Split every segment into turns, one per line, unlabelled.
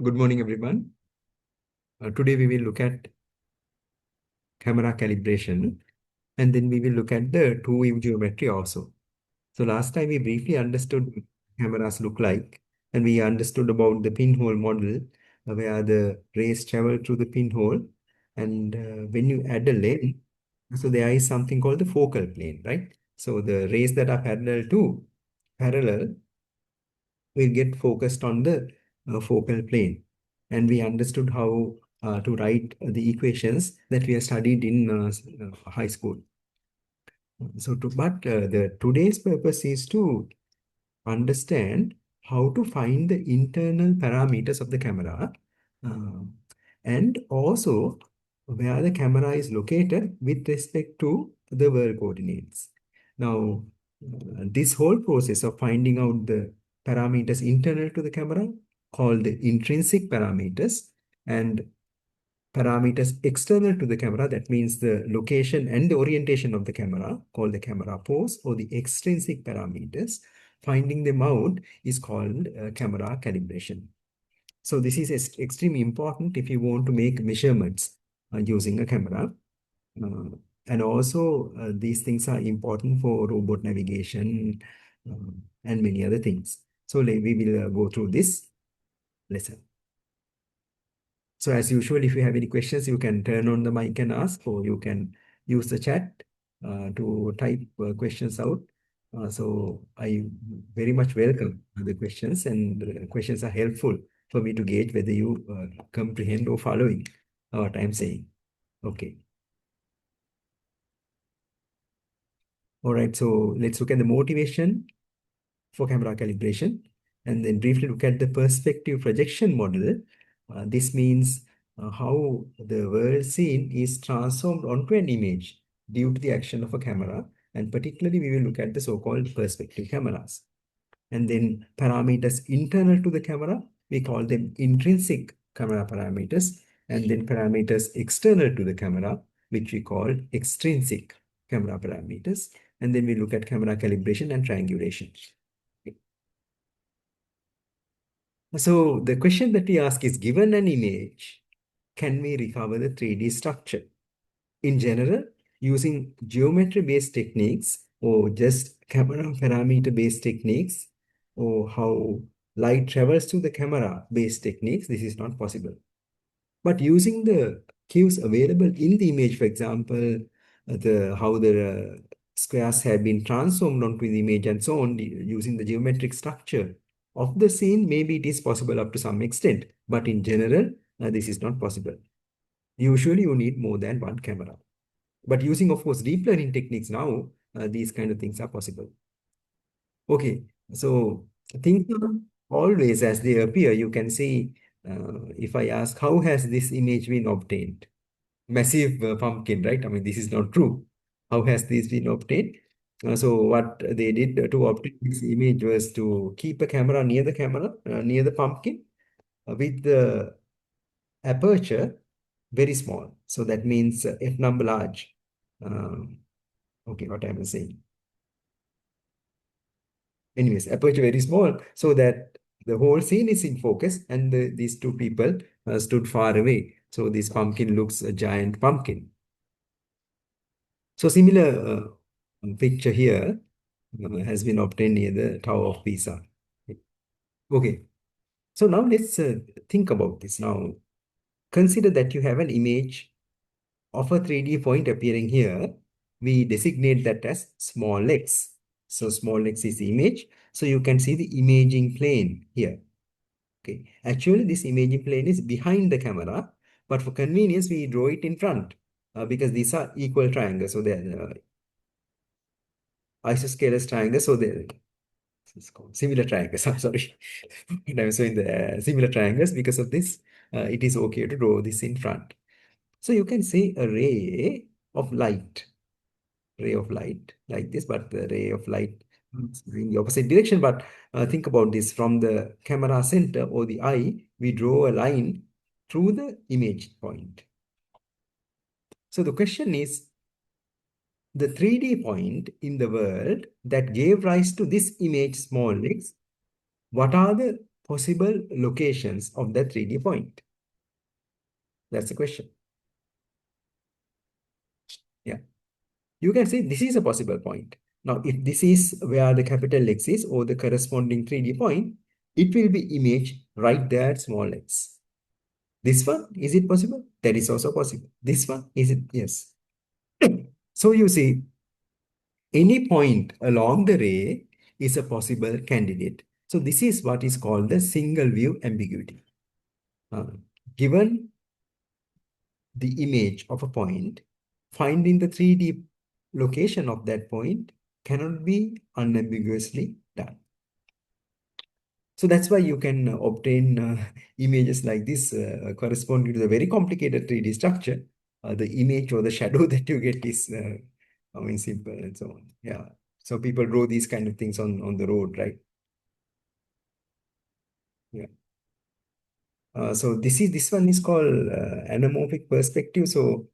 Good morning, everyone. Today we will look at camera calibration, and then we will look at the two-view geometry also. So last time we briefly understood what cameras look like, and we understood about the pinhole model, where the rays travel through the pinhole, and when you add a lens, so there is something called the focal plane, right? So the rays that are parallel will get focused on the focal plane. And we understood how to write the equations that we have studied in high school. The today's purpose is to understand how to find the internal parameters of the camera, uh, and also where the camera is located with respect to the world coordinates. Now, this whole process of finding out the parameters internal to the camera called the intrinsic parameters, and parameters external to the camera, that means the location and the orientation of the camera, called the camera pose, or the extrinsic parameters. Finding them out is called camera calibration. So this is extremely important if you want to make measurements using a camera. Uh, and also, these things are important for robot navigation uh, and many other things. So we will go through this lesson. So as usual, if you have any questions, you can turn on the mic and ask, or you can use the chat to type questions out. So I very much welcome the questions, and the questions are helpful for me to gauge whether you comprehend or following what I'm saying. Okay. All right. So let's look at the motivation for camera calibration, and then briefly look at the perspective projection model. This means how the world scene is transformed onto an image due to the action of a camera, and particularly we will look at the so-called perspective cameras. And then parameters internal to the camera, we call them intrinsic camera parameters, and then parameters external to the camera, which we call extrinsic camera parameters. And then we look at camera calibration and triangulation. So the question that we ask is, given an image, can we recover the 3D structure? In general, using geometry-based techniques or just camera parameter-based techniques, or how light travels through the camera-based techniques, this is not possible. But using the cues available in the image, for example, how the squares have been transformed onto the image and so on, using the geometric structure of the scene, maybe it is possible up to some extent. But in general, this is not possible. Usually, you need more than one camera. But using, of course, deep learning techniques now, these kind of things are possible. Okay, so things are always as they appear. You can see, if I ask, how has this image been obtained? Massive pumpkin, right? I mean, this is not true. How has this been obtained? So what they did to obtain this image was to keep a camera, near the pumpkin, with the aperture very small. So that means f number large. Um, okay, what am I saying? Anyways, aperture very small, so that the whole scene is in focus, and these two people stood far away. So this pumpkin looks a giant pumpkin. So similar picture here has been obtained near the Tower of Pisa. Okay, so now let's think about this. Now consider that you have an image of a 3D point appearing here. We designate that as small x. So small x is the image. So you can see the imaging plane here. Okay, actually this imaging plane is behind the camera, but for convenience we draw it in front because these are equal triangles. So they're isosceles triangles. So they're it's called similar triangles. I'm sorry. And I'm saying the similar triangles. Because of this, it is okay to draw this in front. So you can see a ray of light like this, but the ray of light is in the opposite direction. But think about this, from the camera center or the eye, we draw a line through the image point. So the question is, the 3D point in the world that gave rise to this image small x, what are the possible locations of that 3D point? That's the question. Yeah. You can say this is a possible point. Now, if this is where the capital X is or the corresponding 3D point, it will be imaged right there at small x. This one, is it possible? That is also possible. This one, is it? Yes. So you see, any point along the ray is a possible candidate. So this is what is called the single view ambiguity. Uh, Given the image of a point, finding the 3D location of that point cannot be unambiguously done. So that's why you can obtain images like this corresponding to the very complicated 3D structure. The image or the shadow that you get is, I mean, simple and so on. Yeah. So people draw these kind of things on the road, right? Yeah. So this one is called anamorphic perspective. So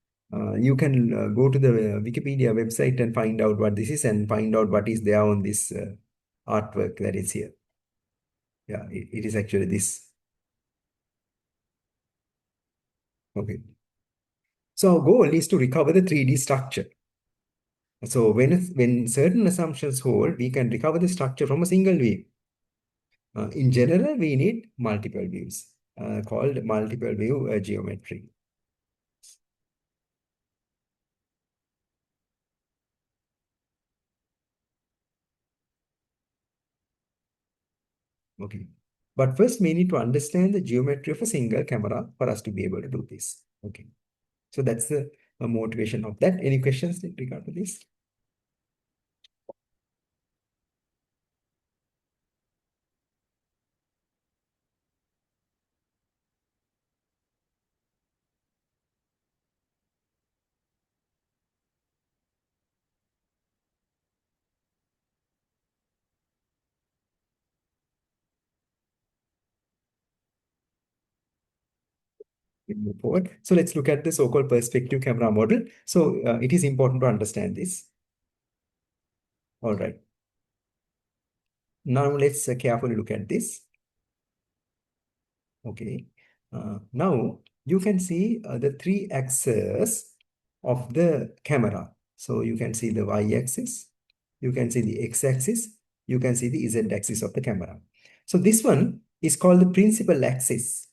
you can go to the Wikipedia website and find out what this is and find out what is there on this artwork that is here. Yeah, it is actually this. Okay. So our goal is to recover the 3D structure. So when certain assumptions hold, we can recover the structure from a single view. In general, we need multiple views called multiple view geometry. Okay. But first, we need to understand the geometry of a single camera for us to be able to do this. Okay. So that's the motivation of that. Any questions in regard to this? We move forward. So let's look at the so-called perspective camera model. So it is important to understand this. All right. Now let's carefully look at this. Okay. Now you can see the three axes of the camera. So you can see the y-axis, you can see the x-axis, you can see the z-axis of the camera. So this one is called the principal axis.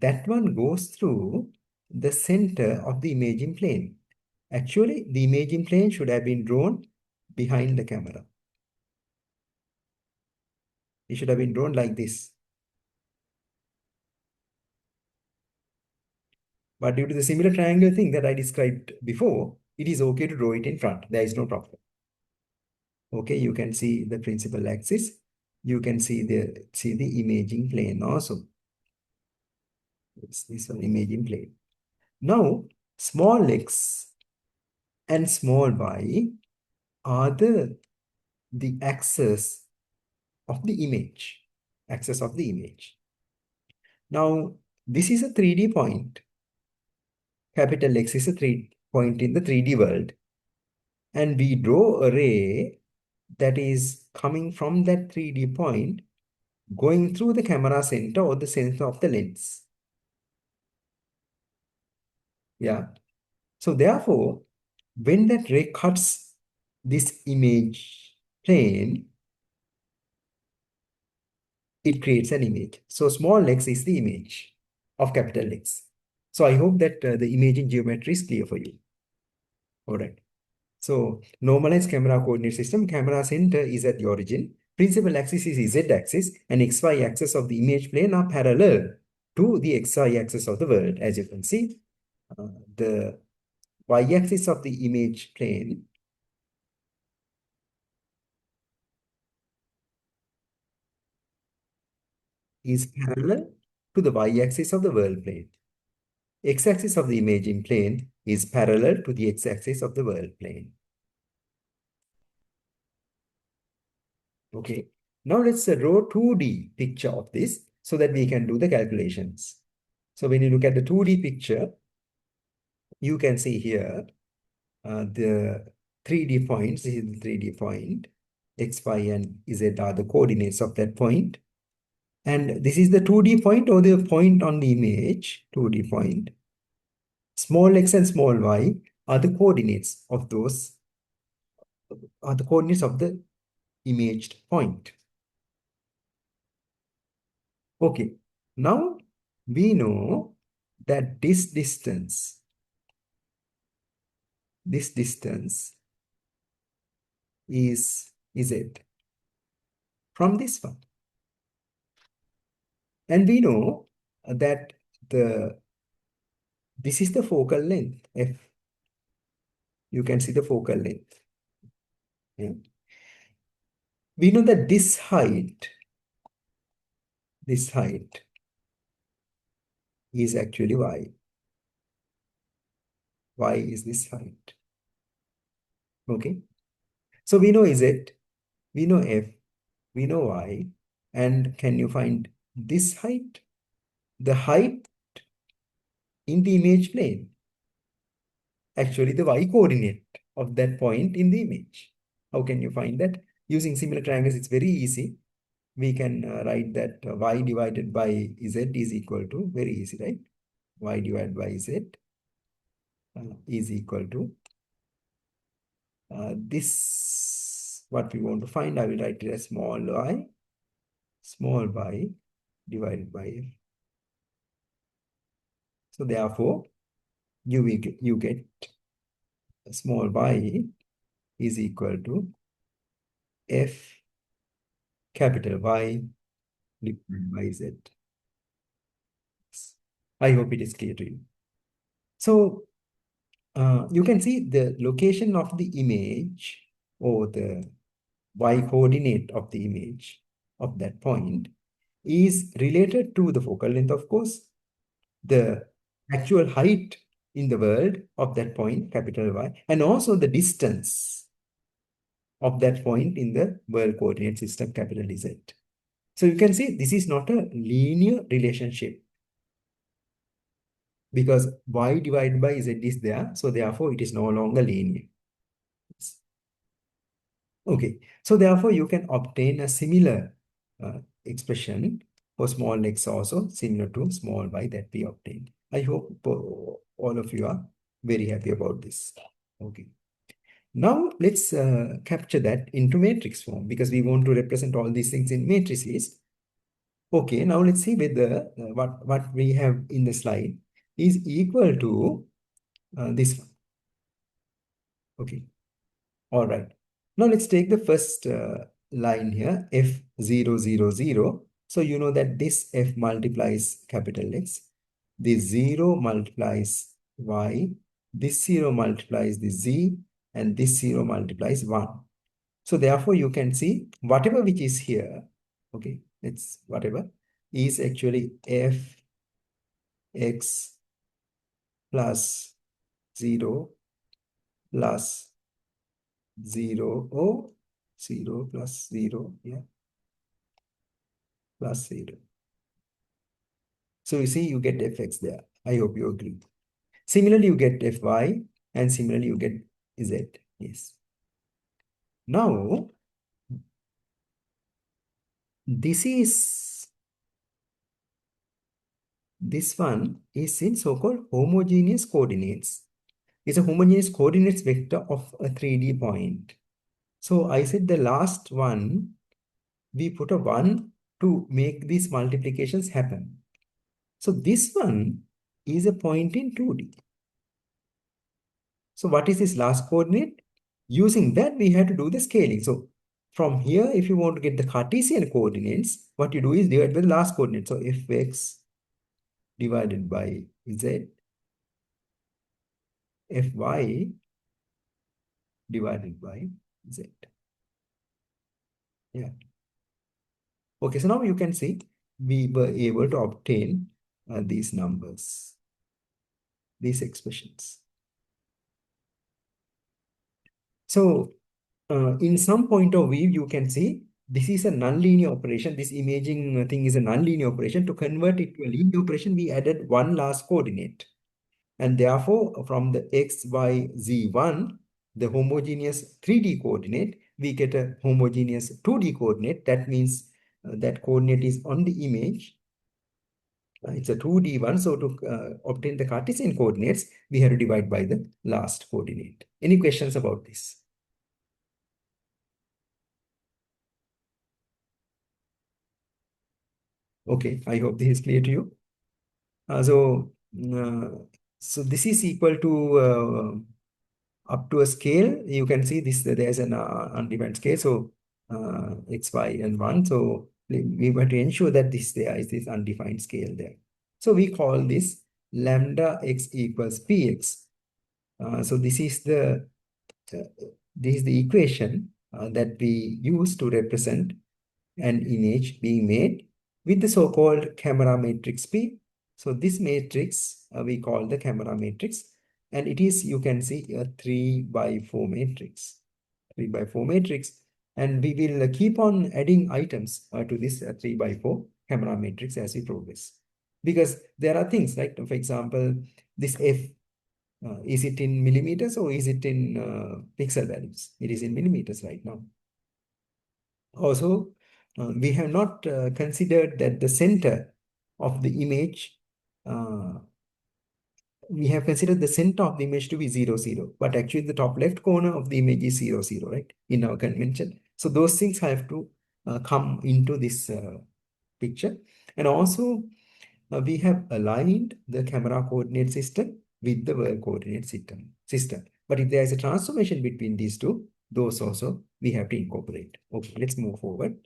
That one goes through the center of the imaging plane. Actually, the imaging plane should have been drawn behind the camera. It should have been drawn like this. But due to the similar triangle thing that I described before, it is okay to draw it in front. There is no problem. Okay, you can see the principal axis. You can see the imaging plane also. It's this one, imaging plane. Now, small x and small y are the axis of the image. Axis of the image. Now, this is a 3D point. Capital X is a 3 point in the 3D world. And we draw a ray that is coming from that 3D point going through the camera center or the center of the lens. Yeah. So therefore, when that ray cuts this image plane, it creates an image. So small x is the image of capital X. So I hope that the imaging geometry is clear for you. All right. So normalized camera coordinate system, camera center is at the origin. Principal axis is z-axis and xy axis of the image plane are parallel to the xy axis of the world. As you can see, the y-axis of the image plane is parallel to the y-axis of the world plane. X-axis of the imaging plane is parallel to the x-axis of the world plane. Okay. Now let's draw 2D picture of this so that we can do the calculations. So when you look at the 2D picture, you can see here the 3D points. This is the 3D point. X, Y, and Z are the coordinates of that point. And this is the 2D point or the point on the image, 2D point. Small x and small y are the coordinates of those, are the coordinates of the imaged point. Okay, now we know that this distance is z from this one. And we know that this is the focal length, f. You can see the focal length. Yeah. We know that this height is actually y. Y is this height. Okay. So we know z, we know f, we know y. And can you find this height? The height in the image plane. Actually, the y coordinate of that point in the image. How can you find that? Using similar triangles, it's very easy. We can write that y divided by z is equal to, very easy, right? Y divided by z is equal to this, what we want to find. I will write it as small y divided by f. So therefore, you get small y is equal to f capital Y divided by z. I hope it is clear to you. So you can see the location of the image or the y coordinate of the image of that point is related to the focal length, of course, the actual height in the world of that point, capital Y, and also the distance of that point in the world coordinate system, capital Z. So you can see this is not a linear relationship because y divided by z is there. So therefore, it is no longer linear. Okay. So therefore, you can obtain a similar expression for small x also similar to small y that we obtained. I hope all of you are very happy about this. Okay. Now let's capture that into matrix form because we want to represent all these things in matrices. Okay, now let's see whether what we have in the slide is equal to this one. Okay, all right. Now let's take the first line here, f(0, 0, 0). So you know that this f multiplies capital X, this 0 multiplies y, this 0 multiplies the z, and this 0 multiplies 1. So therefore, you can see whatever which is here, okay, it's whatever, is actually fx plus 0 plus 0, or 0 plus 0, yeah, plus 0. So you see, you get fx there. I hope you agree. Similarly, you get fy, and similarly, you get z. Yes. Now, this one is in so-called homogeneous coordinates. It's a homogeneous coordinates vector of a 3D point. So I said the last one, we put a 1 to make these multiplications happen. So this one is a point in 2D. So what is this last coordinate? Using that, we have to do the scaling. So from here, if you want to get the Cartesian coordinates, what you do is divide by the last coordinate. So fx divided by z, fy divided by z. Yeah. Okay, so now you can see we were able to obtain these numbers, these expressions. So in some point of view, you can see this is a nonlinear operation. This imaging thing is a nonlinear operation. To convert it to a linear operation, we added one last coordinate. And therefore, from the x, y, z1, the homogeneous 3D coordinate, we get a homogeneous 2D coordinate. That means that coordinate is on the image. It's a 2D one, so to obtain the Cartesian coordinates, we have to divide by the last coordinate. Any questions about this? Okay, I hope this is clear to you. So this is equal to up to a scale. You can see this, there's an undefined scale. So x, y, and 1. So we want to ensure that there is this undefined scale there. So we call this lambda x equals px. So uh, this is the equation that we use to represent an image being made with the so-called camera matrix P. So this matrix we call the camera matrix, and it is, you can see, a 3 by 4 matrix. 3 by 4 matrix, and we will keep on adding items to this 3 by 4 camera matrix as we progress. Because there are things like, for example, this F, is it in millimeters or is it in pixel values? It is in millimeters right now. Also, we have not considered that the center of the image, uh, we have considered the center of the image to be 0, 0, but actually the top left corner of the image is 0, 0, right, in our convention. So those things have to come into this picture. And also, we have aligned the camera coordinate system with the world coordinate system. But if there is a transformation between these two, those also we have to incorporate. Okay, let's move forward.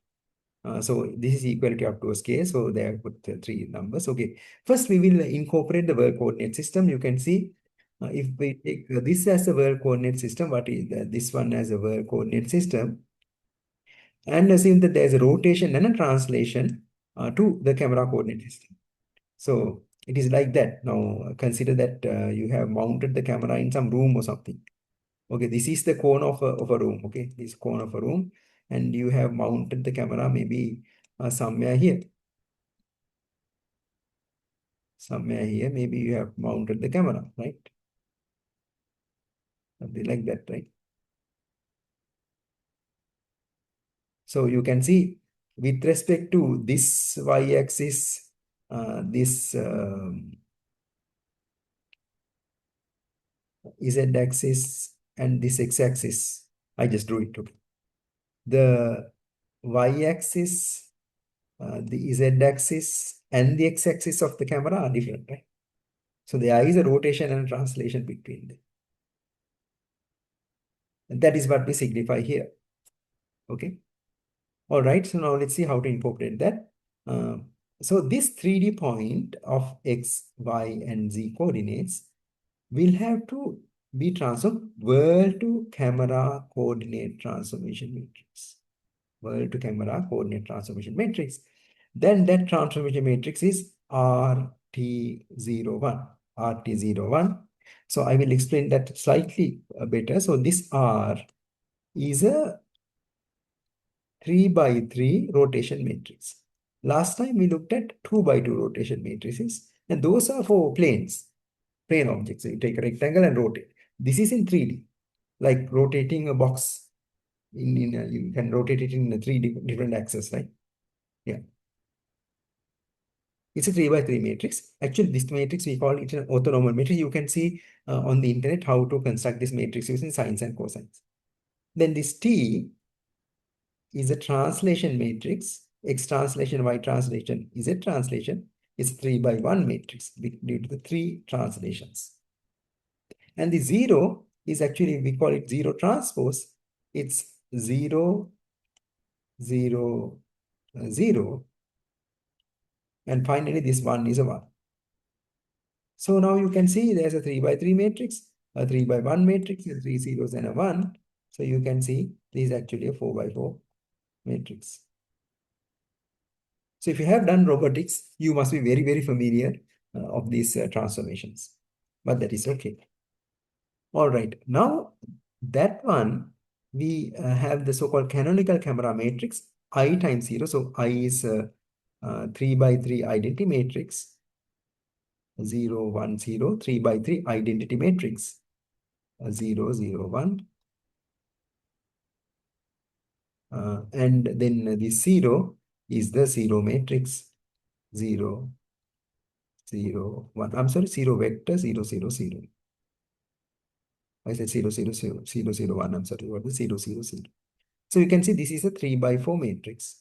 So this is equality up to a scale. So there I put three numbers. Okay. First, we will incorporate the world coordinate system. You can see if we take this as a world coordinate system, what is this one as a world coordinate system? And assume that there is a rotation and a translation to the camera coordinate system. So it is like that. Now consider that you have mounted the camera in some room or something. Okay, this is the cone of a room. Okay, this cone of a room, and you have mounted the camera maybe somewhere here. Somewhere here, maybe you have mounted the camera, right? Something like that, right? So you can see with respect to this y-axis, this z-axis, and this x-axis, I just drew it. Okay. The y-axis, the z-axis, and the x-axis of the camera are different, right? So there is a rotation and translation between them. And that is what we signify here. Okay. All right. So now let's see how to incorporate that. So this 3D point of x, y, and z coordinates will have to be transformed world to camera coordinate transformation matrix. World to camera coordinate transformation matrix. Then that transformation matrix is RT01. RT01. So I will explain that slightly better. So this R is a 3 by 3 rotation matrix. Last time we looked at 2 by 2 rotation matrices, and those are for planes, plane objects. So you take a rectangle and rotate. This is in 3D, like rotating a box. You can rotate it in three different axes, right? Yeah. It's a 3 by 3 matrix. Actually, this matrix, we call it an orthonormal matrix. You can see on the internet how to construct this matrix using sines and cosines. Then this T is a translation matrix. X translation, Y translation, Z translation is 3 by 1 matrix due to the three translations. And the 0 is actually, we call it 0 transpose. It's 0, 0, 0. And finally, this 1 is a 1. So now you can see there's a 3 by 3 matrix, a 3 by 1 matrix, a 3 zeros and a 1. So you can see this is actually a 4 by 4 matrix. So if you have done robotics, you must be very, very familiar of these transformations. But that is okay. All right. Now, that one, we have the so-called canonical camera matrix, I times 0. So I is 3 by 3 identity matrix, 0, 1, 0, 3 by 3 identity matrix, 0, 0, 1. And then this 0 is the zero matrix. 0, 0, 1. I'm sorry, 0 vector, 0, 0, 0. I said 0, 0, 0, 0, 0, 1. I'm sorry, what is 0, 0, 0? So you can see this is a 3 by 4 matrix.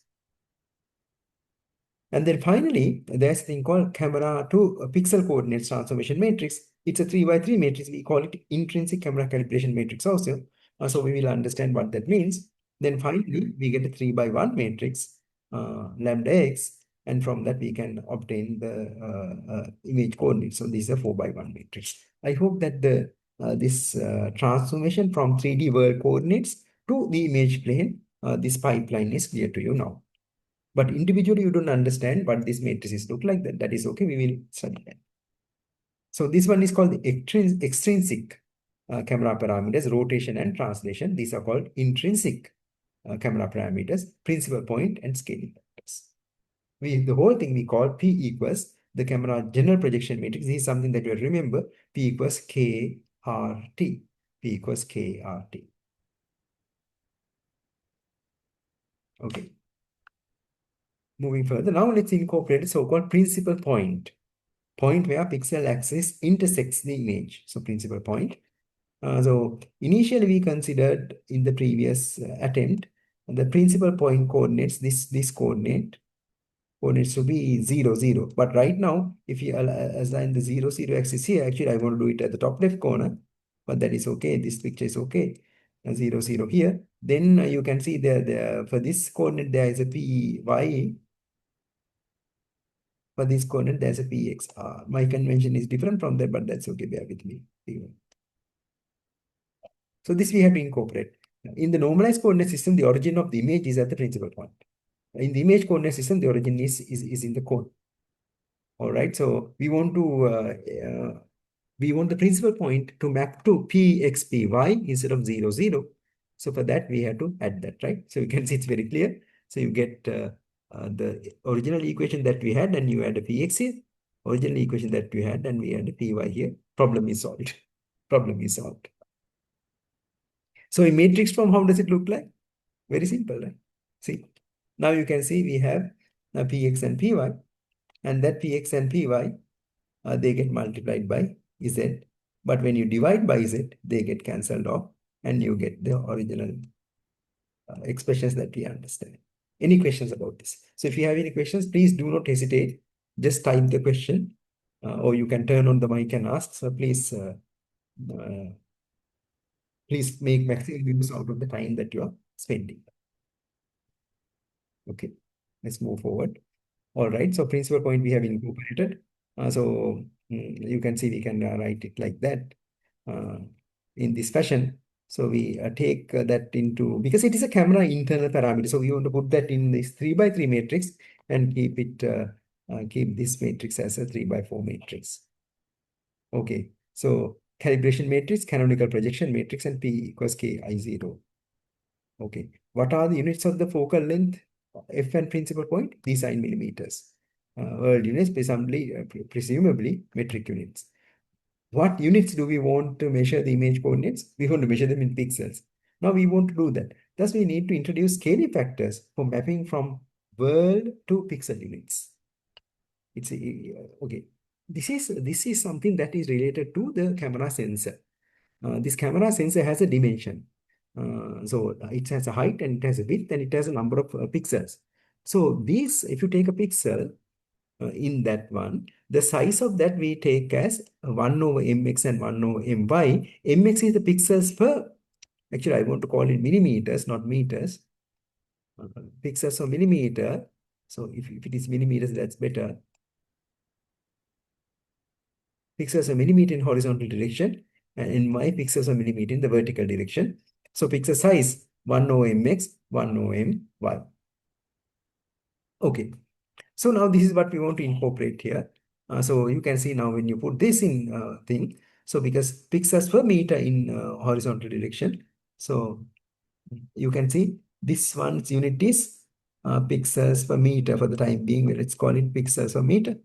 And then finally, there's a thing called camera to pixel coordinates transformation matrix. It's a 3 by 3 matrix. We call it intrinsic camera calibration matrix also. So we will understand what that means. Then finally, we get a 3 by 1 matrix, lambda x. And from that, we can obtain the image coordinates. So this is a 4 by 1 matrix. I hope that this transformation from 3D world coordinates to the image plane, this pipeline is clear to you now. But individually, you don't understand what these matrices look like. That is okay. We will study that. So this one is called the extrinsic camera parameters, rotation and translation. These are called intrinsic camera parameters, principal point and scaling factors. The whole thing we call P equals the camera general projection matrix. This is something that you remember. P equals KRT. P equals KRT. Okay. Moving further, now let's incorporate the so-called principal point where pixel axis intersects the image. So principal point. So initially we considered in the previous attempt, the principal point coordinates, this coordinates to be 0, 0. But right now, if you assign the 0, 0 axis here, actually I want to do it at the top left corner, but that is okay. This picture is okay. 0, 0 here. Then you can see there for this coordinate, there is a py. For this coordinate, there's a pxr. My convention is different from that, but that's okay. Bear with me. So this we have to incorporate. In the normalized coordinate system, the origin of the image is at the principal point. In the image coordinate system, the origin is in the cone. All right. So we want the principal point to map to pxpy instead of 0, 0. So for that, we have to add that, right? So you can see it's very clear. So you get the original equation that we had, and you add a px here. Original equation that we had, and we add a py here. Problem is solved. Problem is solved. So in matrix form, how does it look like? Very simple, right? See, now you can see we have px and py, and that px and py, they get multiplied by z. But when you divide by z, they get cancelled off, and you get the original expressions that we understand. Any questions about this? So if you have any questions, please do not hesitate. Just type the question, or you can turn on the mic and ask. So please make maximum use out of the time that you are spending. Okay, let's move forward. All right, so principal point we have incorporated. You can see we can write it like that in this fashion. So we take that into, because it is a camera internal parameter. So we want to put that in this 3 by 3 matrix and keep this matrix as a 3 by 4 matrix. Okay, so calibration matrix, canonical projection matrix, and P equals KI0. Okay, what are the units of the focal length? F and principal point? These are in millimeters. World units, presumably metric units. What units do we want to measure the image coordinates? We want to measure them in pixels. Now we want to do that. Thus, we need to introduce scaling factors for mapping from world to pixel units. It's okay. This is something that is related to the camera sensor. This camera sensor has a dimension. So it has a height and it has a width and it has a number of pixels. So these, if you take a pixel in that one, the size of that we take as 1 over mx and 1 over my. Mx is the pixels per, actually I want to call it millimeters, not meters. Pixels per millimeter. So if it is millimeters, that's better. Pixels per millimeter in horizontal direction, and in my pixels per millimeter in the vertical direction. So pixel size 1 over mx, 1 over my. Okay. So now this is what we want to incorporate here. So you can see now when you put this in thing, so because pixels per meter in horizontal direction, so you can see this one's unit is pixels per meter for the time being. Let's call it pixels per meter.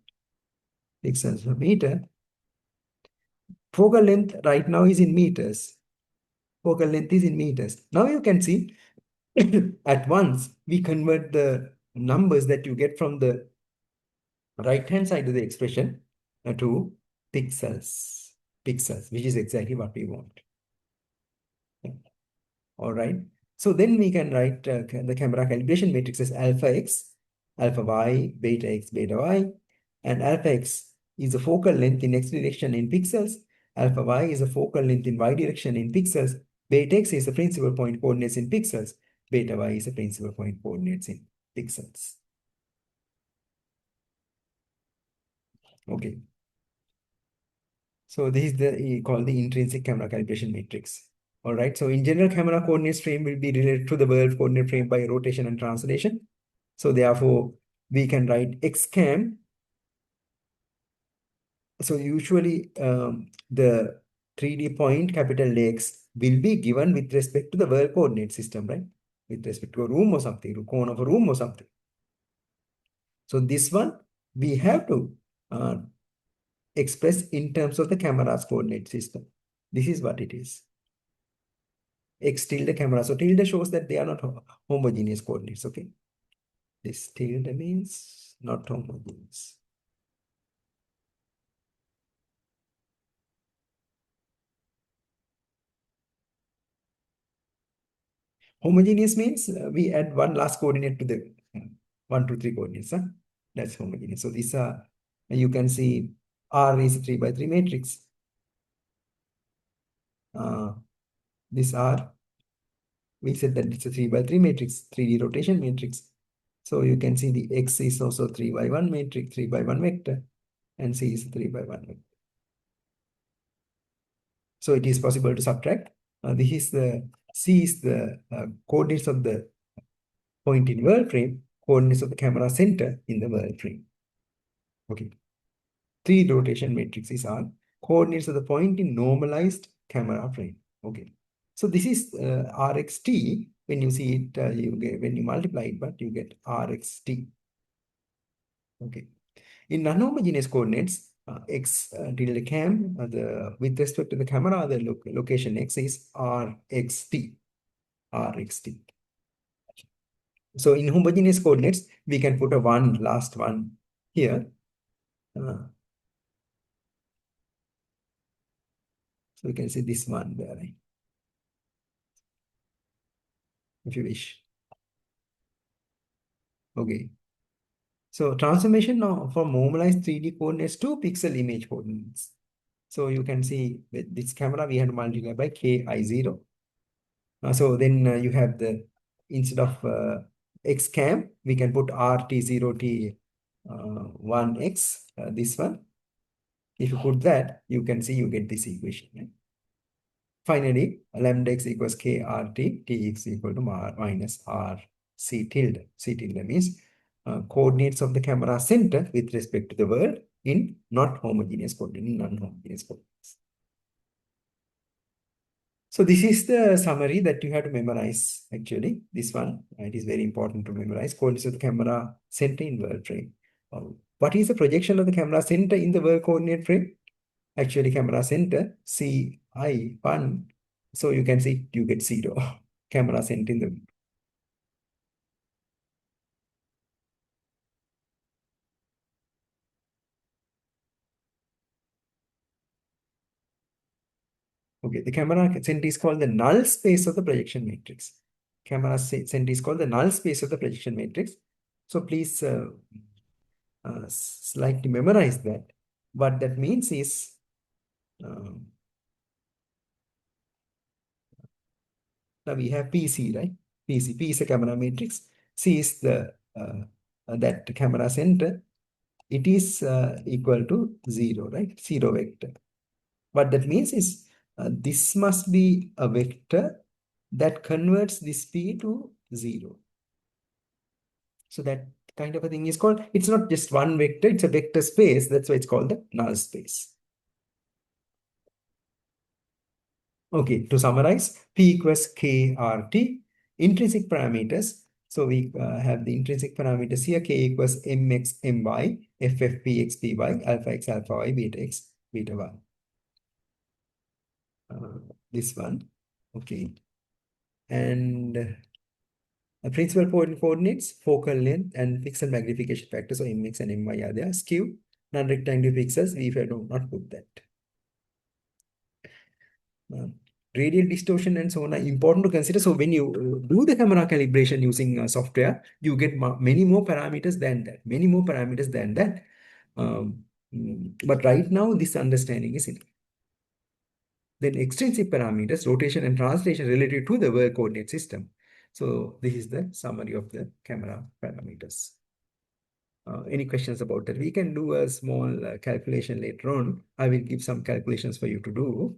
Pixels per meter. Focal length right now is in meters. Focal length is in meters. Now you can see at once we convert the numbers that you get from the right-hand side of the expression to pixels, which is exactly what we want. All right. So then we can write the camera calibration matrix as alpha x, alpha y, beta x, beta y, and alpha x is the focal length in x direction in pixels, alpha y is the focal length in y direction in pixels, beta x is the principal point coordinates in pixels, beta y is the principal point coordinates in pixels. Okay. So this is the called the intrinsic camera calibration matrix. All right. So in general, camera coordinates frame will be related to the world coordinate frame by rotation and translation. So therefore, we can write xcam. So usually the 3D point capital X will be given with respect to the world coordinate system, right? With respect to a room or something, a cone of a room or something. So this one we have to express in terms of the camera's coordinate system. This is what it is. X tilde camera. So tilde shows that they are not homogeneous coordinates, okay? This tilde means not homogeneous. Homogeneous means we add one last coordinate to the 1, 2, 3 coordinates. Huh? That's homogeneous. So these are, you can see R is a 3 by 3 matrix. This R, we said that it's a 3 by 3 matrix, 3D rotation matrix. So you can see the X is also 3 by 1 matrix, 3 by 1 vector, and C is 3 by 1 vector. So it is possible to subtract. This is the C is the coordinates of the point in world frame, coordinates of the camera center in the world frame. Okay. 3 rotation matrices are coordinates of the point in normalized camera frame. Okay. So this is RXT. When you see it, you get when you multiply it, but you get RXT. Okay. In non-homogeneous coordinates, x tilde cam, with respect to the camera, the location x is RXT. RXT. So in homogeneous coordinates, we can put a one, last one here. So you can see this one there, right? If you wish. Okay. So transformation now from normalized 3D coordinates to pixel image coordinates. So you can see with this camera, we had to multiply by KI0. So then you have the, instead of X cam, we can put RT0T 1X, this one. If you put that, you can see you get this equation. Right? Finally, lambda x equals KRT, Tx equal to minus RC tilde. C tilde means coordinates of the camera center with respect to the world in not homogeneous coordinates, in non-homogeneous coordinates. So this is the summary that you have to memorize actually. This one, it is very important to memorize. Coordinates of the camera center in world frame. What is the projection of the camera center in the world coordinate frame? Actually, camera center, CI1. So you can see you get 0. Camera center in the. Okay, the camera center is called the null space of the projection matrix. Camera center is called the null space of the projection matrix. So please slightly memorize that. What that means is now we have PC, right? PC. P is a camera matrix. C is the that camera center. It is equal to 0, right? 0 vector. What that means is this must be a vector that converts this P to 0. So that kind of a thing is called, it's not just one vector, it's a vector space. That's why it's called the null space. Okay, to summarize, P equals KRT, intrinsic parameters. So we have the intrinsic parameters here, K equals MX, MY, FFP, XPY, alpha X, alpha Y, beta X, beta Y. This one, okay. And Principal point coordinates, focal length, and pixel magnification factors, so mx and my are there. Skew, non-rectangular pixels, we do not put that. Uh, Radial distortion and so on are important to consider. So when you do the camera calibration using software, you get many more parameters than that, many more parameters than that. But right now, this understanding is enough. Then extrinsic parameters, rotation and translation related to the world coordinate system. So this is the summary of the camera parameters. Any questions about that? We can do a small calculation later on. I will give some calculations for you to do.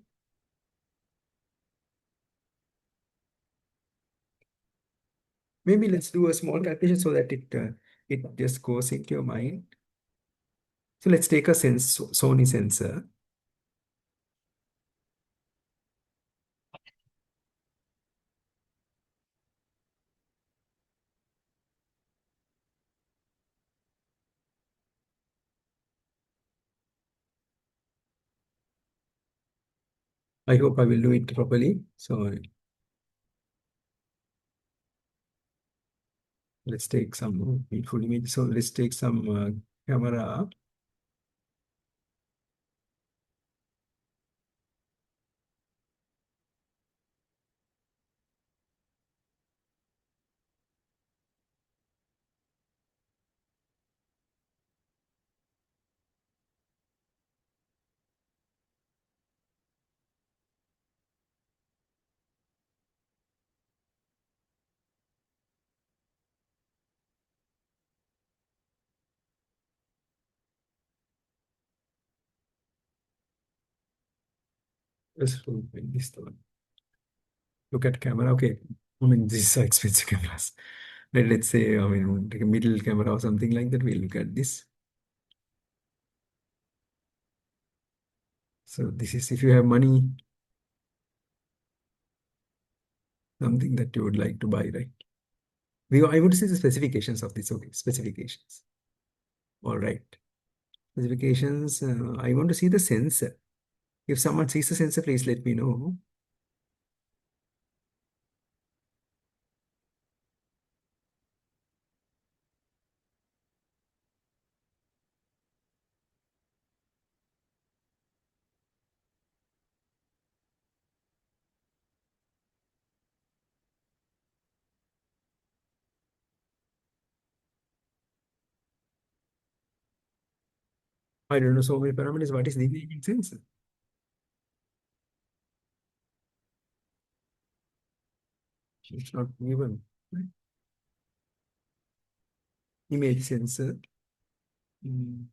Maybe let's do a small calculation so that it just goes into your mind. So let's take a Sony sensor. I hope I will do it properly. So let's take some beautiful image. So let's take some camera. Let's open this one. Look at camera. Okay. I mean, these are expensive cameras. Let's say, I mean, take a middle camera or something like that. We'll look at this. So this is if you have money, something that you would like to buy, right? I would see the specifications of this. Okay, specifications. All right. Specifications. I want to see the sensor. If someone sees the sensor, please let me know. I don't know so many parameters. What is the imaging sensor? It's not given. Right? Image sensor. Mm,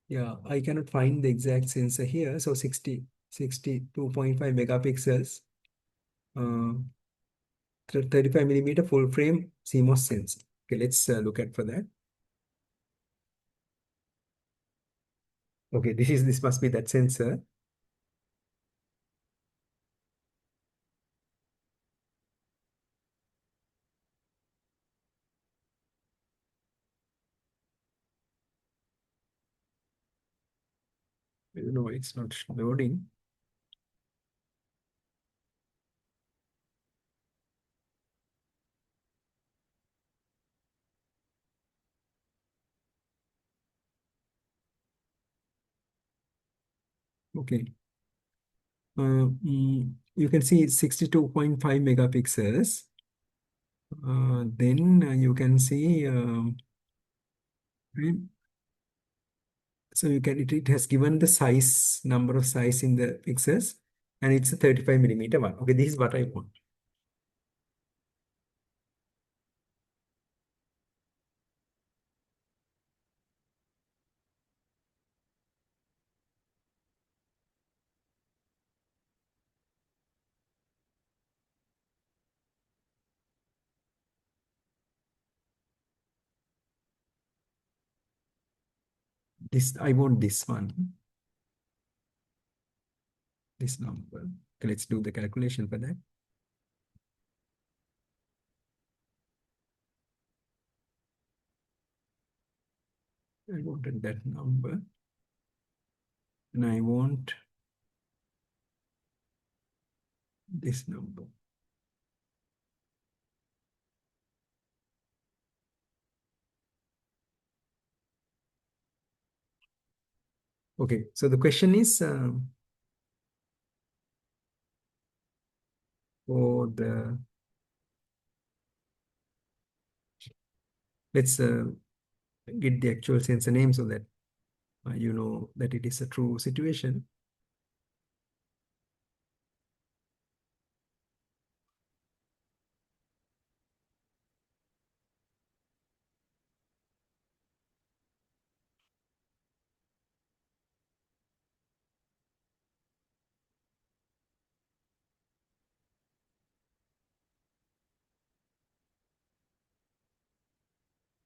yeah, I cannot find the exact sensor here. So 62.5 megapixels, uh, 35 millimeter full frame CMOS sensor. Okay, let's look at for that. Okay, this must be that sensor. No, it's not loading. Okay. You can see 62.5 megapixels. Then you can see, right? So you can it has given the size, number of size in the pixels, and it's a 35 millimeter one. Okay, this is what I want. I want this one, this number. Okay, let's do the calculation for that. I wanted that number, and I want this number. Okay, so the question is for the, let's get the actual sensor name so that you know that it is a true situation.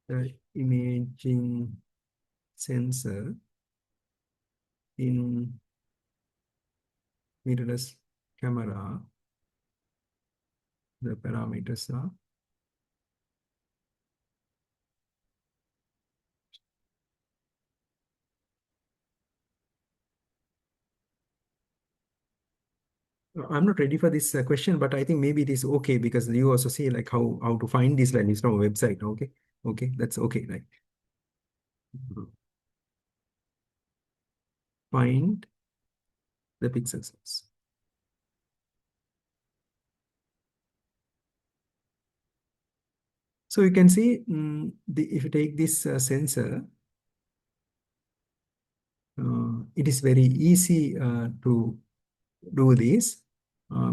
The imaging sensor in mirrorless camera, the parameters are, I'm not ready for this question, but I think maybe it is okay because you also say like how to find these values from a website. Okay, okay, that's okay, right? Find the pixels. So you can see if you take this sensor, it is very easy to do this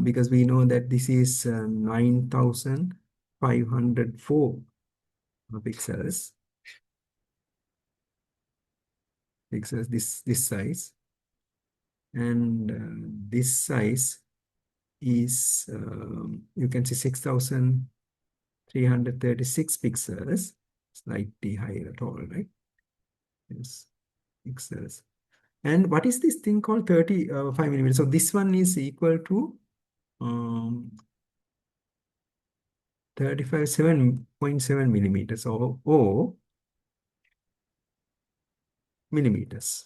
because we know that this is 9,504 pixels, this size, and this size is you can see 6,336 pixels, slightly higher at all, right? Yes, pixels. And what is this thing called 35 millimeters? So this one is equal to um, 35, 7.7 millimeters or millimeters,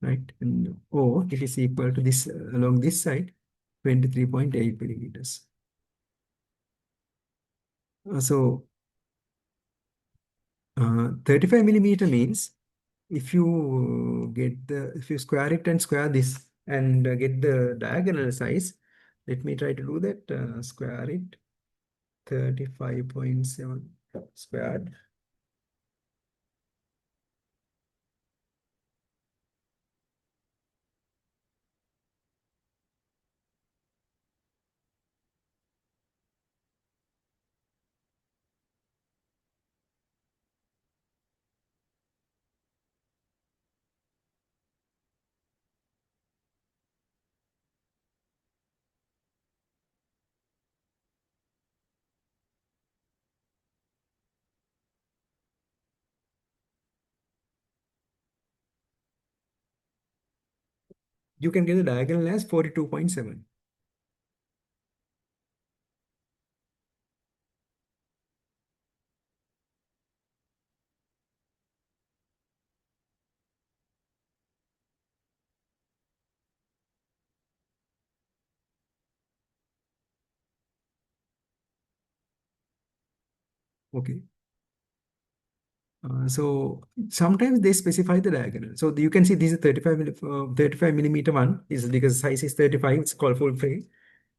right? And or it is equal to this along this side, 23.8 millimeters. So 35 millimeter means if you square it and square this and get the diagonal size, let me try to do that. Square it, 35.7 squared. You can get the diagonal as 42.7. Okay. So sometimes they specify the diagonal. So you can see this is 35 millimeter one is because size is 35. It's called full frame.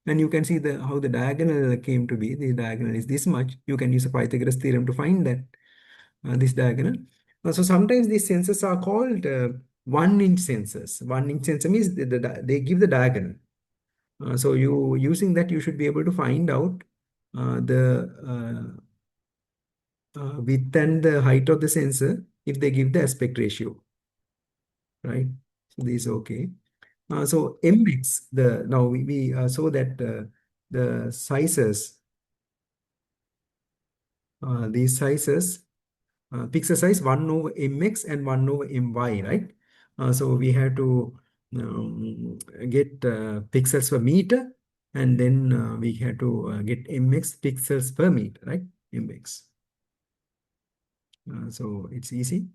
And you can see how the diagonal came to be. The diagonal is this much. You can use a Pythagoras theorem to find that this diagonal. So sometimes these sensors are called 1 inch sensors. 1 inch sensor means they give the diagonal. So you using that you should be able to find out the width and the height of the sensor if they give the aspect ratio, right? So this is okay. So mx, now we saw that the sizes, these sizes, pixel size 1 over mx and 1 over my, right? So we have to get pixels per meter And then we have to get mx pixels per meter, right? Mx. So it's easy.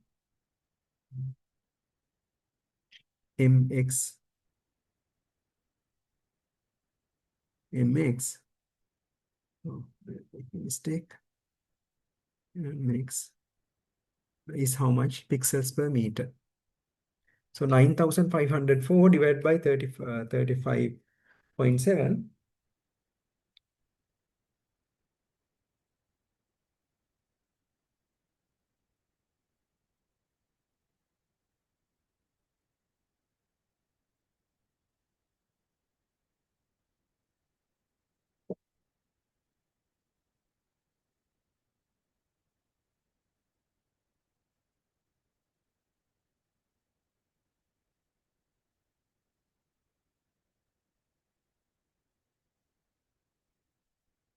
mx mx. Oh, mistake. Mx is how much pixels per meter. So 9,504 divided by 35.7.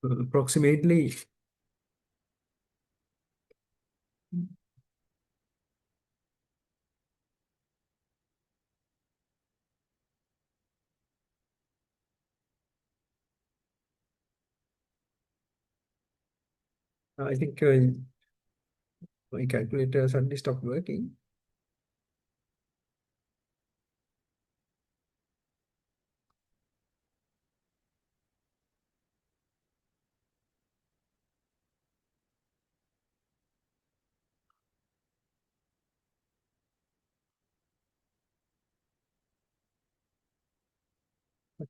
Approximately, I think my calculator suddenly stopped working.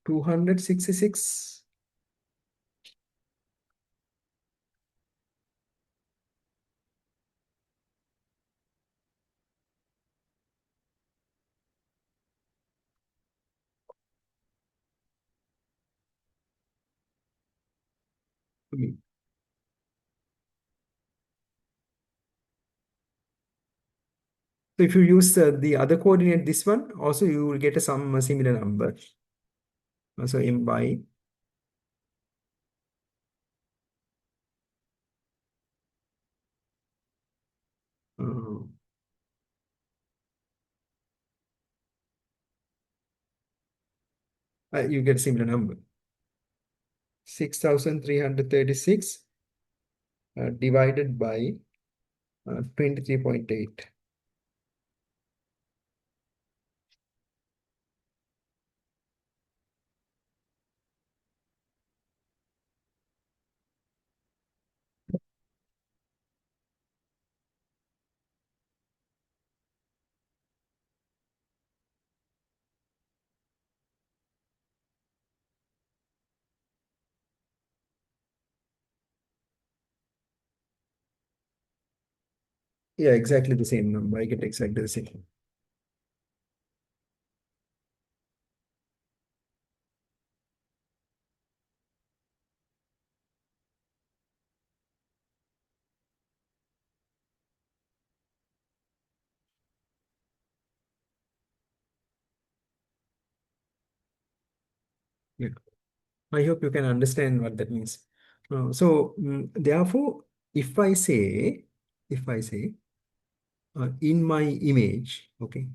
266. So if you use the other coordinate, this one, also you will get some similar number. So m by uh, you get similar number. 6,336 divided by 23.8. Yeah, exactly the same number. I get exactly the same. Yeah. I hope you can understand what that means. Therefore, if I say, if I say, in my image, okay,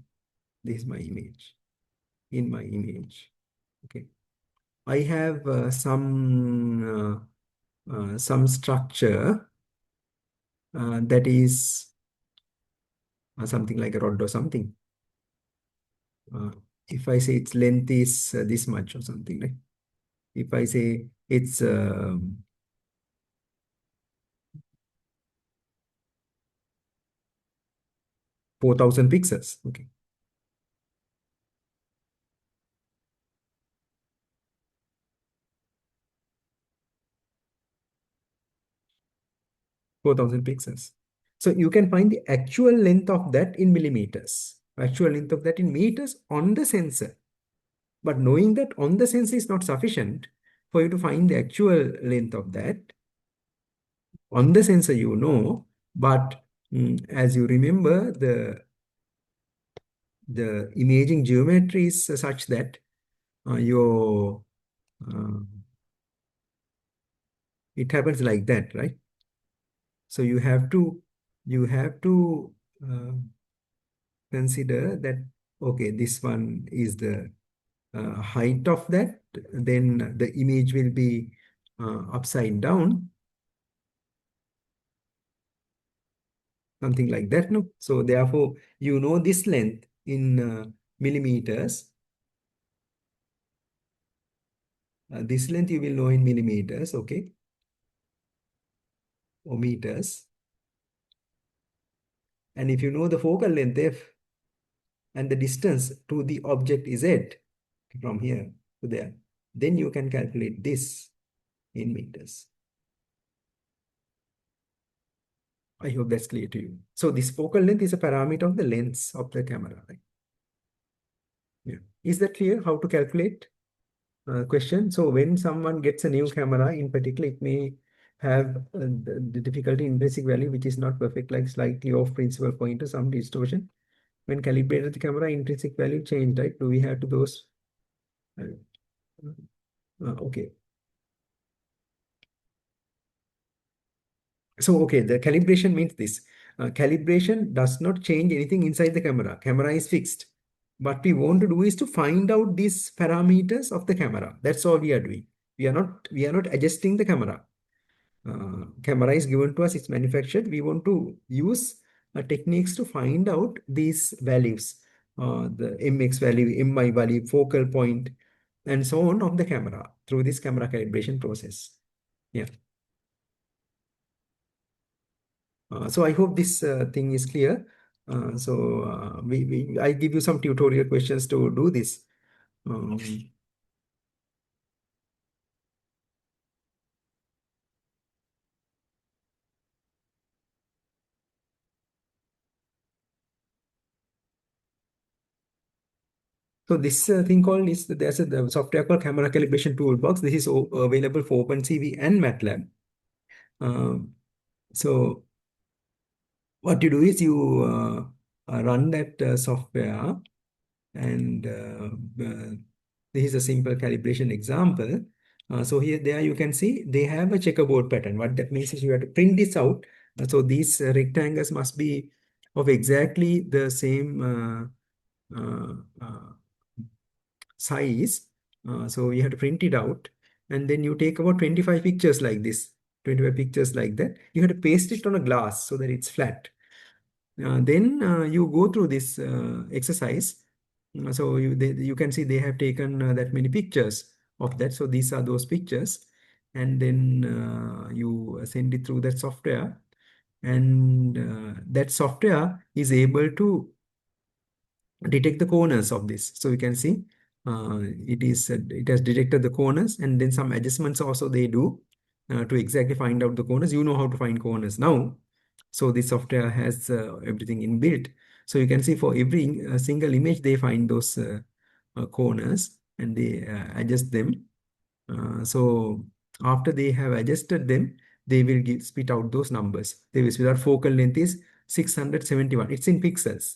this is my image. In my image, okay, I have some structure that is something like a rod or something. Uh, if I say its length is this much or something, like if I say it's 4,000 pixels, okay, 4,000 pixels. So you can find the actual length of that in millimeters, actual length of that in meters on the sensor. But knowing that on the sensor is not sufficient for you to find the actual length of that. On the sensor, you know, but as you remember, the imaging geometry is such that your uh, it happens like that, right? So you have to uh, consider that, okay, this one is the height of that, then the image will be upside down, something like that. No, so therefore you know this length in millimeters. This length you will know in millimeters, okay, or meters. And if you know the focal length f and the distance to the object z from here to there, then you can calculate this in meters. I hope that's clear to you. So this focal length is a parameter of the lens of the camera, right? Yeah. Is that clear how to calculate? Question. So when someone gets a new camera, in particular, it may have the difficulty intrinsic value, which is not perfect, like slightly off principal pointer, some distortion. When calibrated the camera, intrinsic value changed, right? Do we have to those? Uh, okay. So, okay, the calibration means this. Calibration does not change anything inside the camera. Camera is fixed. What we want to do is to find out these parameters of the camera. That's all we are doing. We are not adjusting the camera. Camera is given to us, it's manufactured. We want to use techniques to find out these values, the MX value, MI value, focal point, and so on of the camera through this camera calibration process. Yeah. So I hope this thing is clear. I give you some tutorial questions to do this. Um, so this thing called is there's a the software called Camera Calibration Toolbox. This is available for OpenCV and MATLAB. Um, so what you do is you run that software, and this is a simple calibration example. So here, there you can see they have a checkerboard pattern. What that means is you have to print this out. So these rectangles must be of exactly the same size. So you have to print it out, and then you take about 25 pictures like this, 25 pictures like that. You have to paste it on a glass so that it's flat. Then you go through this exercise. So you can see they have taken that many pictures of that. So these are those pictures. And then you send it through that software. And that software is able to detect the corners of this. So you can see it has detected the corners, and then some adjustments also they do to exactly find out the corners. You know how to find corners now. So the software has everything inbuilt. So you can see for every single image, they find those corners, and they adjust them. So after they have adjusted them, they will spit out those numbers. They will spit out focal length is 671. It's in pixels,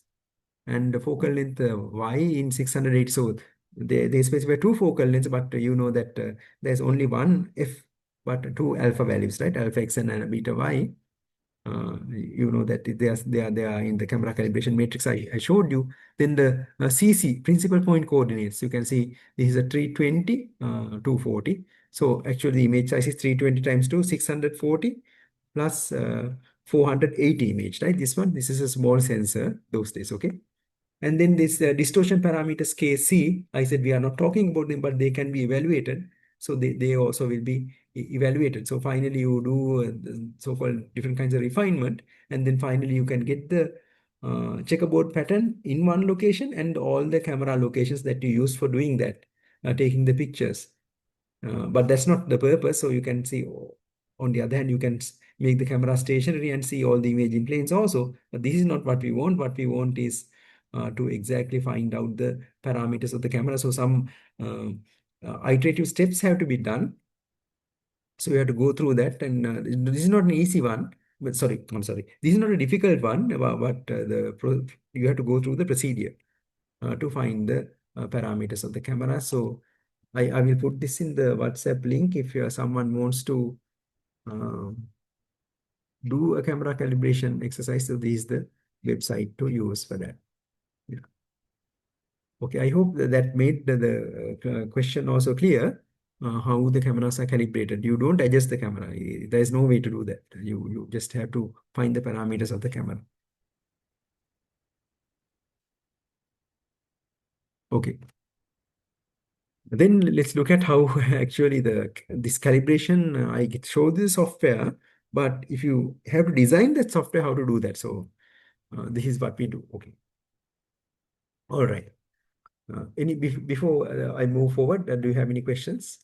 and the focal length y in 608. So they specify two focal lengths, but you know that there's only one f, but two alpha values, right? Alpha x and beta y. You know that they are in the camera calibration matrix I showed you. Then the CC, principal point coordinates, you can see this is a 320, 240. So actually the image size is 320 times 2, 640 plus 480 image, right? This is a small sensor those days, okay? And then this distortion parameters KC, I said we are not talking about them, but they can be evaluated. So they also will be evaluated. So finally you do the so-called different kinds of refinement, and then finally you can get the checkerboard pattern in one location and all the camera locations that you use for doing that, taking the pictures. But that's not the purpose. So you can see, on the other hand, you can make the camera stationary and see all the imaging planes also. But this is not what we want. What we want is to exactly find out the parameters of the camera. So some iterative steps have to be done. So we have to go through that. And this is not an easy one. But sorry, I'm sorry. This is not a difficult one, but you have to go through the procedure to find the parameters of the camera. So I will put this in the WhatsApp link if someone wants to uh, do a camera calibration exercise. So this is the website to use for that. Yeah. Okay, I hope that made the question also clear, how the cameras are calibrated. You don't adjust the camera. There is no way to do that. You just have to find the parameters of the camera. Okay. Then let's look at how actually this calibration, I show the software, but if you have to design that software, how to do that. So this is what we do. Okay. All right. Before I move forward, do you have any questions?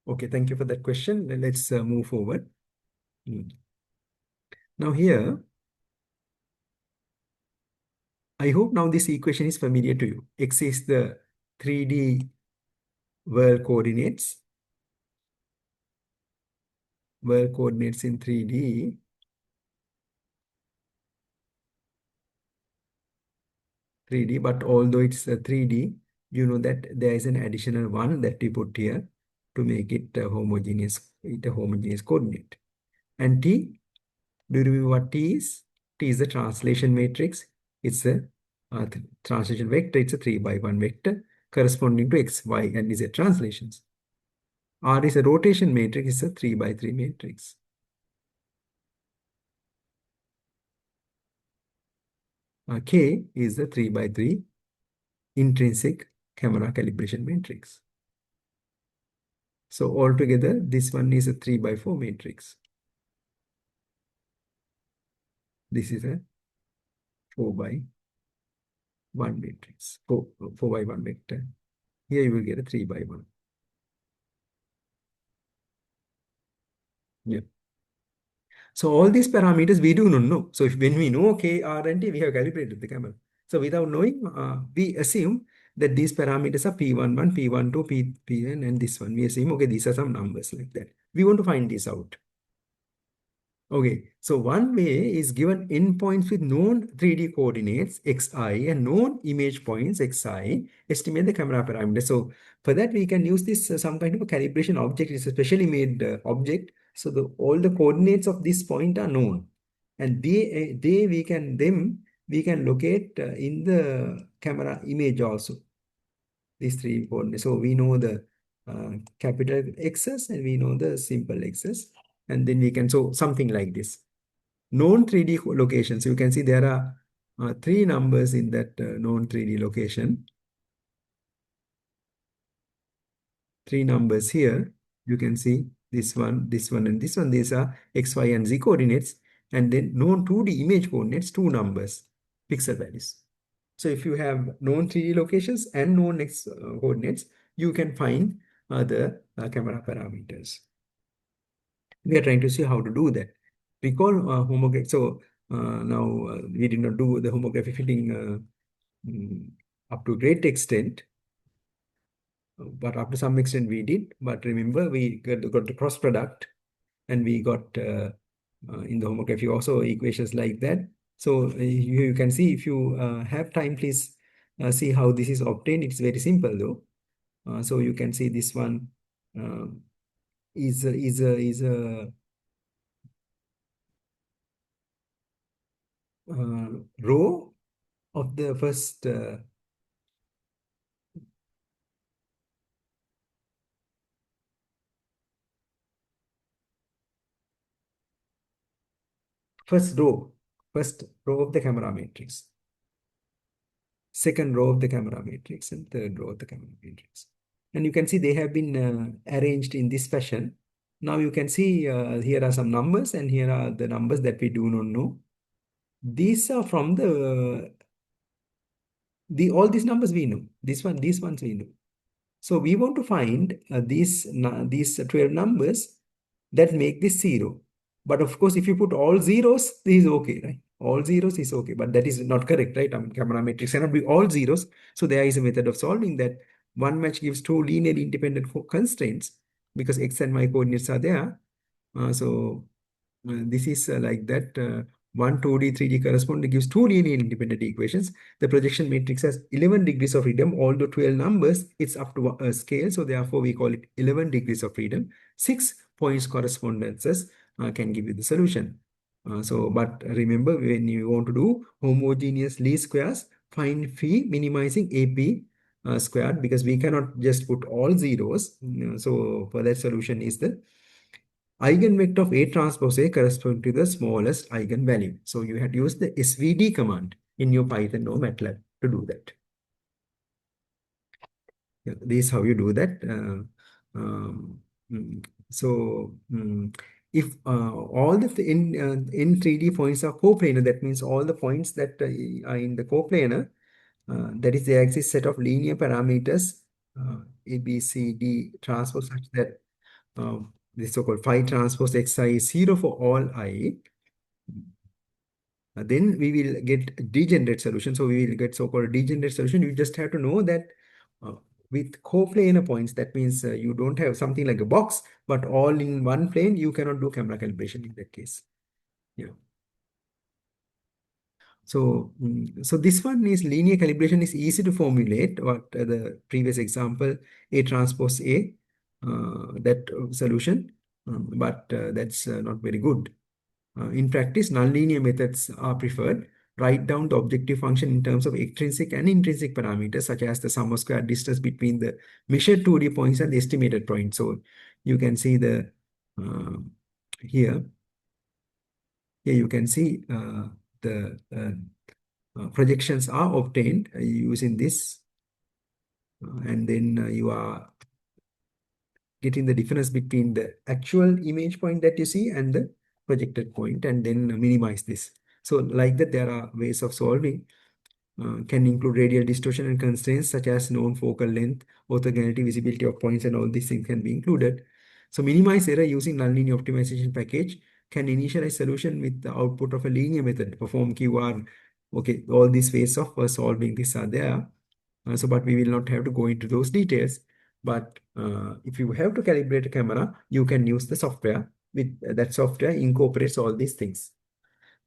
Okay, thank you for that question. Let's move forward. Hmm. Now here, I hope now this equation is familiar to you. X is the 3D world coordinates in 3D. 3D, but although it's a 3D, you know that there is an additional one that we put here to make it a homogeneous coordinate. And T, do you remember what T is? T is the translation matrix. It's a translation vector. It's a 3 by 1 vector corresponding to X, Y, and Z translations. R is a rotation matrix. It's a 3 by 3 matrix. K is the 3 by 3 intrinsic camera calibration matrix. So altogether, this one is a 3 by 4 matrix. This is a 4 by 1 matrix, 4 by 1 vector. Here you will get a 3 by 1. Yeah. So all these parameters we do not know. So if when we know K, R, and T, we have calibrated the camera. So without knowing, we assume that these parameters are P11, P12, Pn, and this one. We assume, okay, these are some numbers like that. We want to find this out. Okay, so one way is given endpoints with known 3D coordinates xi and known image points xi, estimate the camera parameter. So for that, we can use this some kind of a calibration object. It's a specially made object. So all the coordinates of this point are known, and we can locate in the camera image also these three coordinates. So we know the capital X's and we know the simple X's, and then we can so something like this known 3D locations. You can see there are three numbers in that known 3D location. Three numbers here. You can see this one, and this one. These are X, Y, and Z coordinates. And then known 2D image coordinates, two numbers, pixel values. So if you have known 3D locations and known X coordinates, you can find the camera parameters. We are trying to see how to do that. Recall homography. So now we did not do the homography fitting up to great extent, but up to some extent we did. But remember, we got the cross product, and we got in the homography also equations like that. So you can see if you have time, please see how this is obtained. It's very simple though. So you can see this one uh, is a row of the first row, first row of the camera matrix, second row of the camera matrix, and third row of the camera matrix. And you can see they have been arranged in this fashion. Now you can see here are some numbers, and here are the numbers that we do not know. These are from the all these numbers we know. These ones we know. So we want to find these 12 numbers that make this 0. But of course, if you put all zeros, this is okay, right? All zeros is okay, but that is not correct, right? I mean, camera matrix cannot be all zeros. So there is a method of solving that. One match gives two linearly independent constraints because X and Y coordinates are there. So this is like that. one 2D, 3D corresponding gives two linear independent equations. The projection matrix has 11 degrees of freedom. Although 12 numbers, it's up to a scale. So therefore, we call it 11 degrees of freedom. 6 points correspondences can give you the solution. But remember, when you want to do homogeneous least squares, find phi minimizing AP squared, because we cannot just put all zeros. So for that, solution is the eigenvector of A transpose A corresponding to the smallest eigenvalue. So you had to use the SVD command in your Python or MATLAB to do that. Yeah, this is how you do that. So if all the in 3D points are coplanar, that means all the points that are in the coplanar, that is, there exists set of linear parameters A, B, C, D transpose such that this so-called phi transpose xi is 0 for all I. Then we will get degenerate solution. So we will get so-called degenerate solution. You just have to know that uh, with coplanar points, that means you don't have something like a box, but all in one plane, you cannot do camera calibration in that case. Yeah. So this one is linear calibration is easy to formulate. What the previous example, A transpose A, that solution, but that's not very good. In practice, nonlinear methods are preferred. Write down the objective function in terms of extrinsic and intrinsic parameters, such as the sum of square distance between the measured 2D points and the estimated point. So you can see the uh, here. Here you can see the projections are obtained using this, and then you are getting the difference between the actual image point that you see and the projected point, and then minimize this. So like that, there are ways of solving. Can include radial distortion and constraints such as known focal length, orthogonality, visibility of points, and all these things can be included. So minimize error using nonlinear optimization package can initialize solution with the output of a linear method, perform QR. Okay, all these ways of solving this are there. But we will not have to go into those details. But if you have to calibrate a camera, you can use the software. With that software incorporates all these things.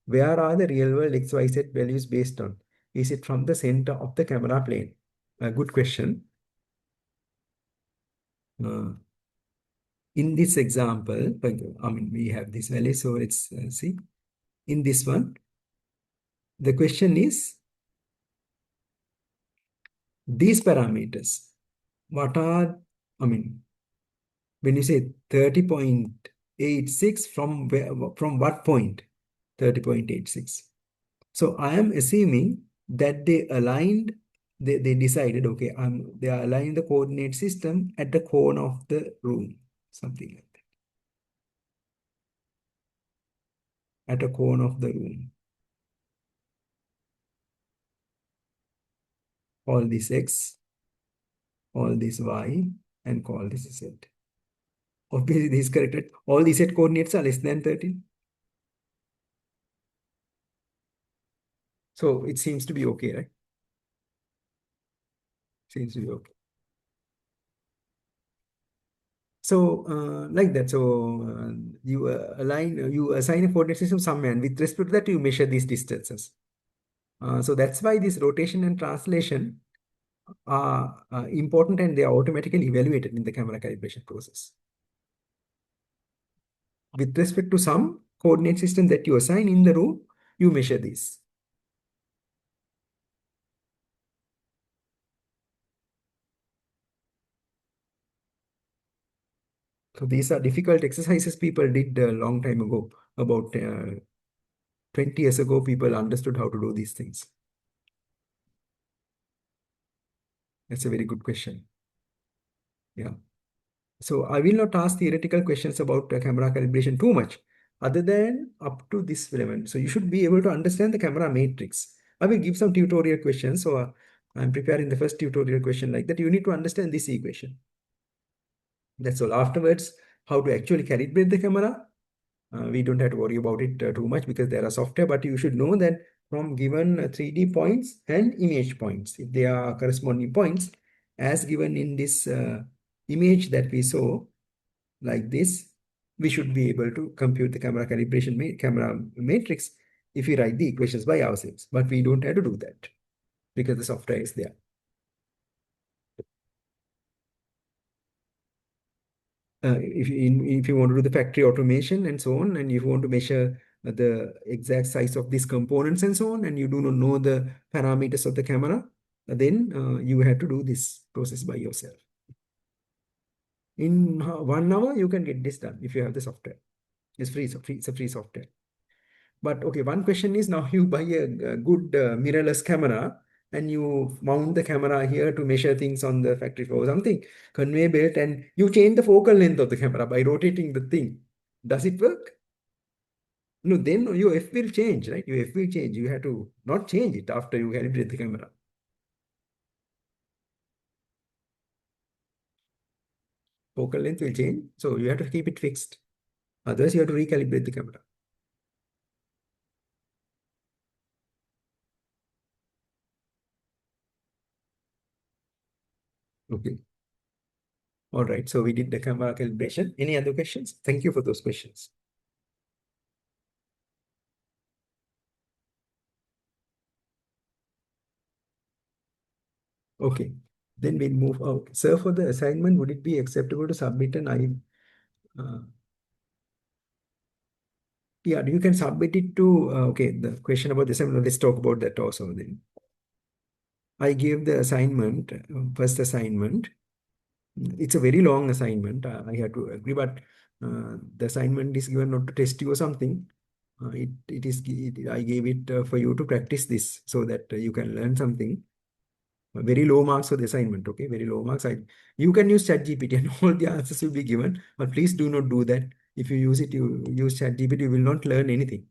Where are the real world XYZ values based on? Is it from the center of the camera plane? A good question. Uh, in this example, I mean, we have this value. So let's see. In this one, the question is these parameters. What are, I mean, when you say 30.86, from where, from what point? 30.86. So I am assuming that they decided, okay, they are aligning the coordinate system at the corner of the room, something like that, at a corner of the room. All this X, all this Y, and call this Z. Obviously, this is corrected. All these Z coordinates are less than 13. So it seems to be okay, right? Seems to be okay. So, like that. So, you assign a coordinate system somewhere, and with respect to that, you measure these distances. So that's why this rotation and translation are important, and they are automatically evaluated in the camera calibration process. With respect to some coordinate system that you assign in the room, you measure these. So these are difficult exercises people did a long time ago. About 20 years ago, people understood how to do these things. That's a very good question. Yeah. So I will not ask theoretical questions about camera calibration too much, other than up to this level. So you should be able to understand the camera matrix. I will give some tutorial questions. So I'm preparing the first tutorial question like that. You need to understand this equation. That's all. Afterwards, how to actually calibrate the camera. We don't have to worry about it too much because there are software, but you should know that from given 3D points and image points, if they are corresponding points, as given in this image that we saw, like this, we should be able to compute the camera calibration camera matrix. if we write the equations by ourselves. But we don't have to do that because the software is there. If you want to do the factory automation and so on, and if you want to measure the exact size of these components and so on, and you do not know the parameters of the camera, then you have to do this process by yourself. In 1 hour, you can get this done if you have the software. It's free, so free, it's a free software. But okay, one question is now you buy a good mirrorless camera and you mount the camera here to measure things on the factory floor or something, conveyor belt, and you change the focal length of the camera by rotating the thing. Does it work? No, then your F will change, right? Your F will change. You have to not change it after you calibrate the camera. Focal length will change, so you have to keep it fixed. Otherwise, you have to recalibrate the camera. Okay. All right. So we did the camera calibration. Any other questions? Thank you for those questions. Okay. Then we'll move out. Sir, for the assignment, would it be acceptable to submit an yeah, you can submit it to, okay, the question about the assignment, let's talk about that also then. I gave the assignment, first assignment. It's a very long assignment. I have to agree, but the assignment is given not to test you or something. I gave it for you to practice this so that you can learn something. Very low marks for the assignment, okay? Very low marks. You can use ChatGPT and all the answers will be given, but please do not do that. If you use ChatGPT, you will not learn anything.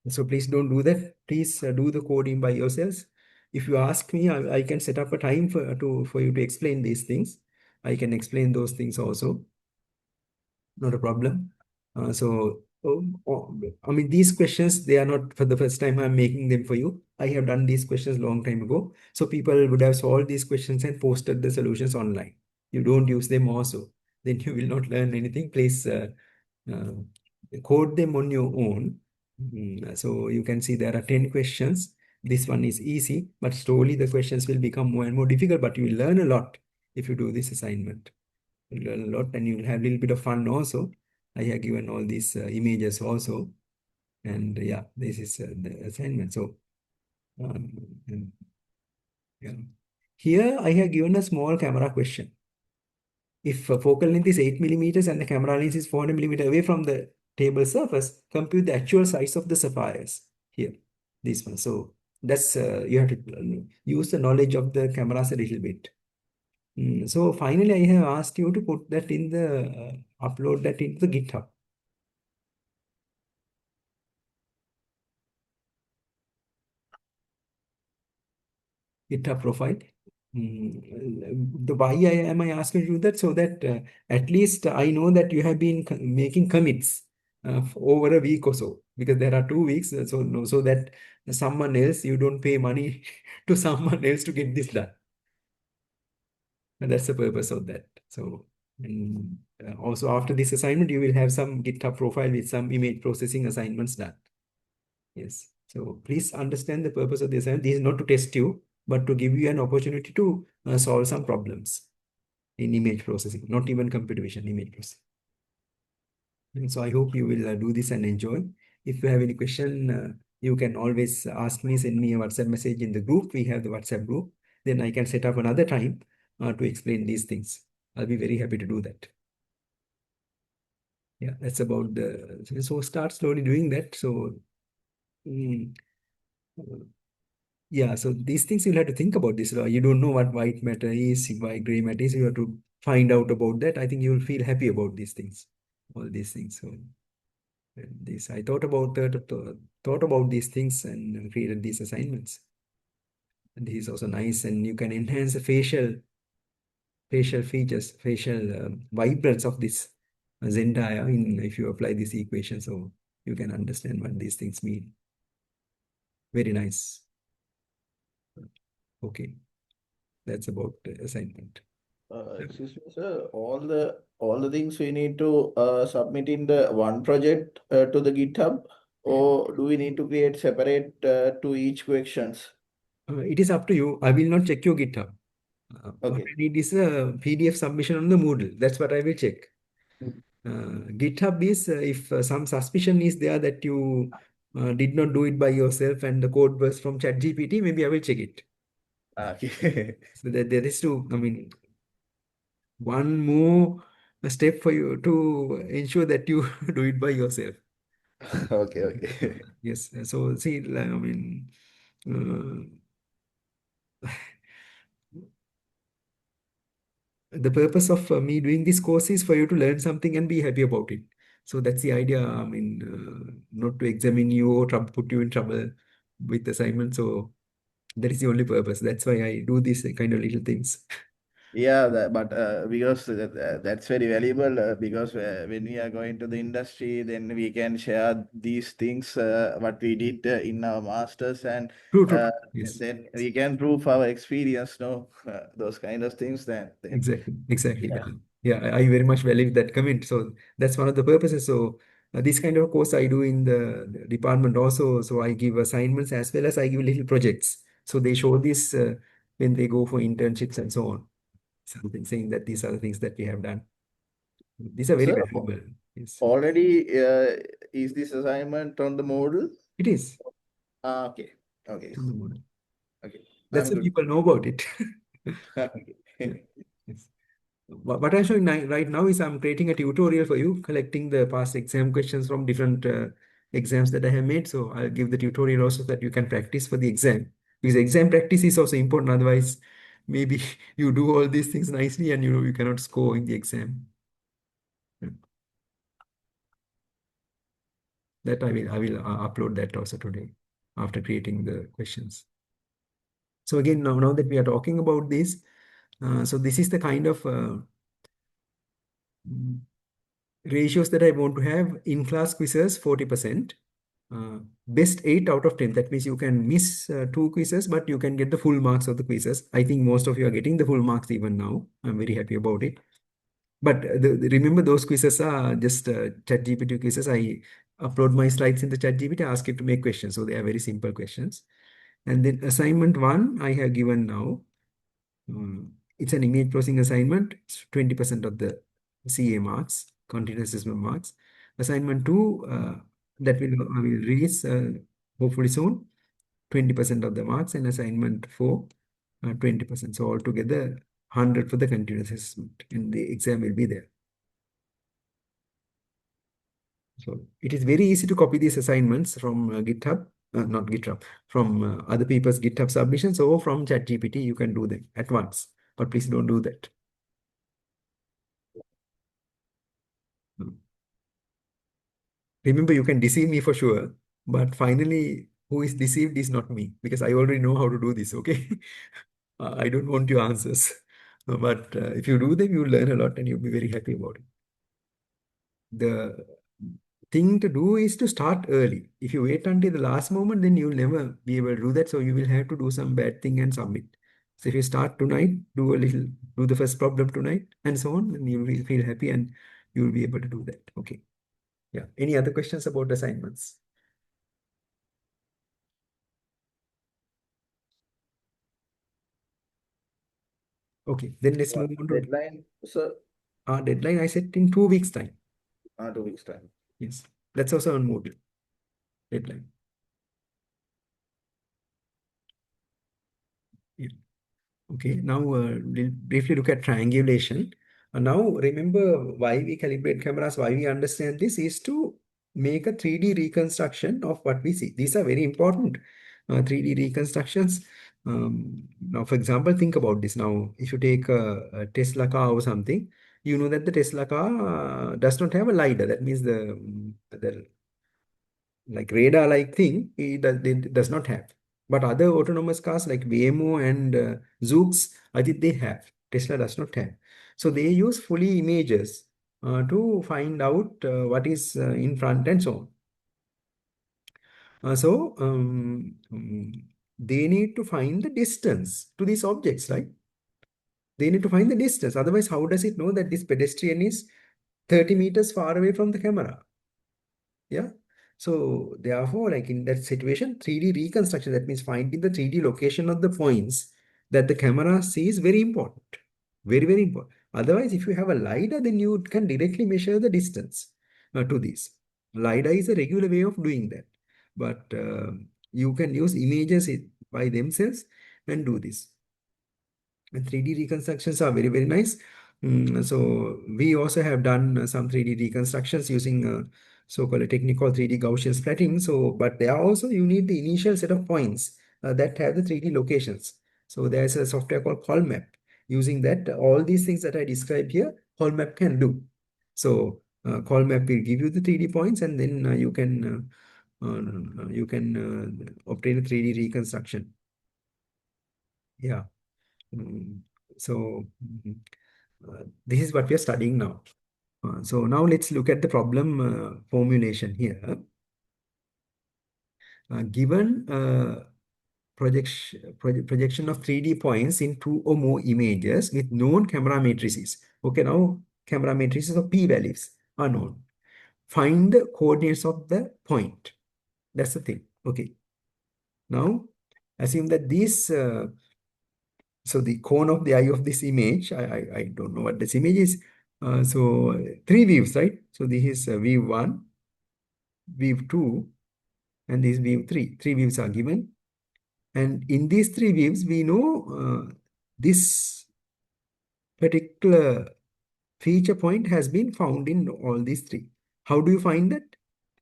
So please don't do that. Please do the coding by yourselves. If you ask me, I can set up a time for you to explain these things. I can explain those things also. Not a problem. I mean, these questions, they are not for the first time I'm making them for you. I have done these questions long time ago. So people would have solved these questions and posted the solutions online. You don't use them also. Then you will not learn anything. Please uh, code them on your own. So you can see there are 10 questions. This one is easy, but slowly the questions will become more and more difficult, but you will learn a lot if you do this assignment. You'll learn a lot and you'll have a little bit of fun also. I have given all these images also. And yeah, this is the assignment. So and, yeah. Here I have given a small camera question. If focal length is 8 millimeters and the camera lens is 400 millimeters away from the table surface, compute the actual size of the sapphires here. This one. So that's you have to use the knowledge of the cameras a little bit. So finally, I have asked you to put that in the upload that into the GitHub. GitHub profile. The why am I asking you that? So that at least I know that you have been making commits over a week or so, because there are 2 weeks. So no, so that someone else, you don't pay money to someone else to get this done. And that's the purpose of that. So and also after this assignment, you will have some GitHub profile with some image processing assignments done. Yes. So please understand the purpose of the assignment. This is not to test you, but to give you an opportunity to solve some problems in image processing, not even computer vision, image processing. And so I hope you will do this and enjoy. If you have any question, you can always ask me, send me a WhatsApp message in the group. We have the WhatsApp group. Then I can set up another time to explain these things. I'll be very happy to do that. Yeah, that's about the, so start slowly doing that. So, mm, yeah, so these things you'll have to think about this. You don't know what white matter is, why gray matter is. You have to find out about that. I think you'll feel happy about these things, all these things. So this I thought about these things and created these assignments. And this is also nice, and you can enhance the facial features, facial vibrance of this Zendaya in if you apply this equation. So you can understand what these things mean. Very nice. Okay, that's about the assignment.
Excuse me, sir. All the things we need to submit in the one project to the GitHub, or do we need to create separate to each questions?
It is up to you. I will not check your GitHub. What
Okay.
I need is a PDF submission on the Moodle. That's what I will check.
Mm.
GitHub is if some suspicion is there that you did not do it by yourself and the code was from ChatGPT, maybe I will check it.
Okay.
So that there is to, I mean, one more step for you to ensure that you do it by yourself.
Okay, okay.
Yes. So see, like, I mean, the purpose of me doing this course is for you to learn something and be happy about it. So that's the idea. I mean, not to examine you or put you in trouble with assignment. So that is the only purpose. That's why I do these kind of little things.
Yeah, but because that's very valuable because when we are going to the industry, then we can share these things what we did in our masters, and
True, true,
uh,
true. Yes.
then we can prove our experience, no, those kind of things. Then
Exactly, exactly.
yeah.
Yeah, I very much value that comment. So that's one of the purposes. So this kind of course I do in the department also. So I give assignments as well as I give little projects. So they show this when they go for internships and so on. Something saying that these are the things that we have done. These are very
So
valuable. Yes,
already is this assignment on the model?
it is.
Ah, okay, okay, okay.
That's
I'm
why
good.
people know about it. Yeah.
Okay.
Yes. What I'm showing right now is I'm creating a tutorial for you, collecting the past exam questions from different exams that I have made. So I'll give the tutorial also that you can practice for the exam. Because exam practice is also important. Otherwise, maybe you do all these things nicely and you cannot score in the exam. Yeah. That I will upload that also today after creating the questions. So again, now that we are talking about this, so this is the kind of mm, ratios that I want to have in class quizzes 40%. Best 8 out of 10. That means you can miss two quizzes, but you can get the full marks of the quizzes. I think most of you are getting the full marks even now. I'm very happy about it. But remember, those quizzes are just ChatGPT quizzes. I upload my slides in the ChatGPT, ask it to make questions. So they are very simple questions. And then assignment one, I have given now. It's an image processing assignment. It's 20% of the CA marks, continuous assessment marks. Assignment two, that I will release hopefully soon, 20% of the marks, and assignment four, 20%. So altogether, 100 for the continuous assessment, and the exam will be there. So it is very easy to copy these assignments from GitHub, not GitHub, from other people's GitHub submissions or from ChatGPT. You can do them at once, but please don't do that. Mm. Remember, you can deceive me for sure, but finally, who is deceived is not me because I already know how to do this. Okay, I don't want your answers, but if you do them, you'll learn a lot and you'll be very happy about it. The thing to do is to start early. If you wait until the last moment, then you'll never be able to do that. So you will have to do some bad thing and submit. So if you start tonight, do the first problem tonight, and so on, and you will feel happy and you will be able to do that. Okay. Yeah. Any other questions about assignments? Okay. Then let's
What
move on to
deadline? So
our deadline. I set in 2 weeks time.
2 weeks time.
Yes. That's also on Moodle deadline. Yeah. Okay, now we'll briefly look at triangulation. Now, remember why we calibrate cameras, why we understand this is to make a 3D reconstruction of what we see. These are very important 3D reconstructions. Now, for example, think about this. Now, if you take a Tesla car or something, you know that the Tesla car does not have a LiDAR. That means the like radar-like thing, it does not have. But other autonomous cars like Waymo and Zoox, I think they have. Tesla does not have. So they use fully images to find out what is in front and so on. They need to find the distance to these objects, right? They need to find the distance. Otherwise, how does it know that this pedestrian is 30 meters far away from the camera? Yeah. So therefore, like in that situation, 3D reconstruction, that means finding the 3D location of the points that the camera sees, very important. Very, very important. Otherwise, if you have a LiDAR, then you can directly measure the distance to this. LiDAR is a regular way of doing that. But you can use images by themselves and do this. And 3D reconstructions are very, very nice. So we also have done some 3D reconstructions using so-called a technique called 3D Gaussian splatting. So, but there also you need the initial set of points that have the 3D locations. So there's a software called Colmap. Using that, all these things that I described here, Colmap can do. So Colmap will give you the 3D points, and then you can obtain a 3D reconstruction. Yeah. Mm, So this is what we are studying now. So now let's look at the problem formulation here. Given projection of 3D points in two or more images with known camera matrices. Okay, now camera matrices of p-values are known. Find the coordinates of the point. That's the thing. Okay. Now assume that these so the cone of the eye of this image, I don't know what this image is. So three views, right? So this is view 1, view 2, and this view 3. Three views are given. And in these three views, we know this particular feature point has been found in all these three. How do you find that?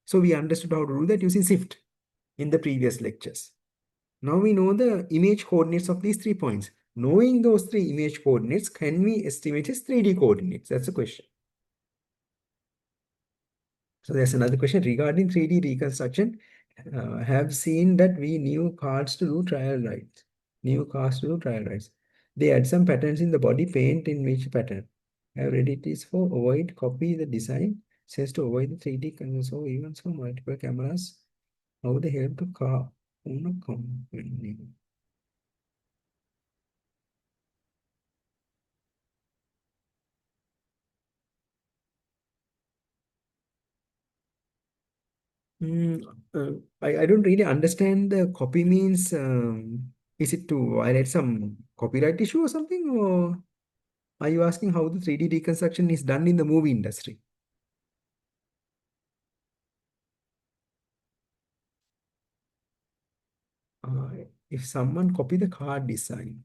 So we understood how to do that using SIFT in the previous lectures. Now we know the image coordinates of these 3 points. Knowing those three image coordinates, can we estimate its 3D coordinates? That's the question. So there's another question regarding 3D reconstruction. Have seen that we new cards to do trial rides. New cars to do trial rides. They add some patterns in the body paint in which pattern. Have read it is for avoid copy the design. Says to avoid the 3D so even so multiple cameras. How they help the car owner company. Mm, I don't really understand the copy means. Is it to violate some copyright issue or something? Or are you asking how the 3D reconstruction is done in the movie industry? If someone copy the car design.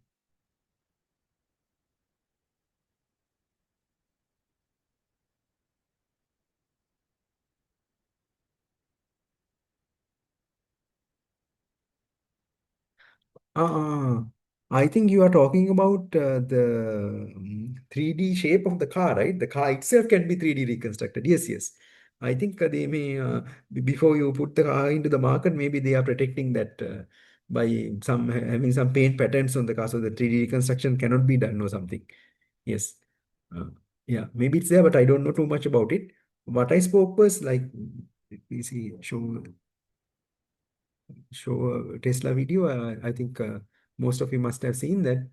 Uh, I think you are talking about the 3D shape of the car, right? The car itself can be 3D reconstructed. Yes, yes. I think they may, before you put the car into the market, maybe they are protecting that by some having some paint patterns on the car so the 3D reconstruction cannot be done or something. Yes. Uh, yeah, maybe it's there, but I don't know too much about it. What I spoke was like, let me see, show a Tesla video. I think most of you must have seen that.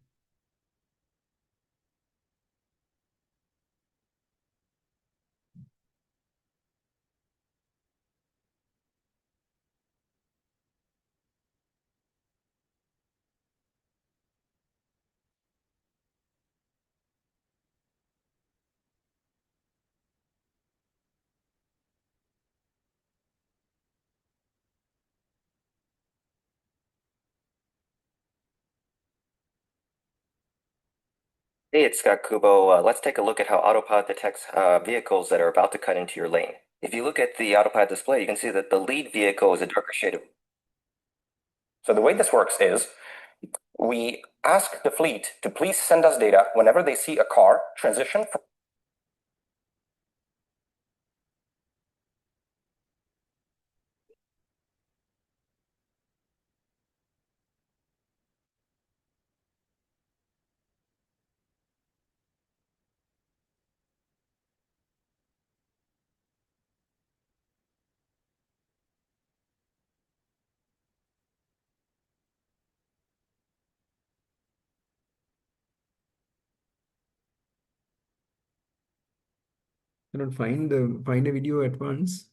Hey, it's Scott Kubo. Let's take a look at how Autopilot detects vehicles that are about to cut into your lane. If you look at the Autopilot display, you can see that the lead vehicle is a darker shade of. So the way this works is we ask the fleet to please send us data whenever they see a car transition from.
Cannot find a video at once.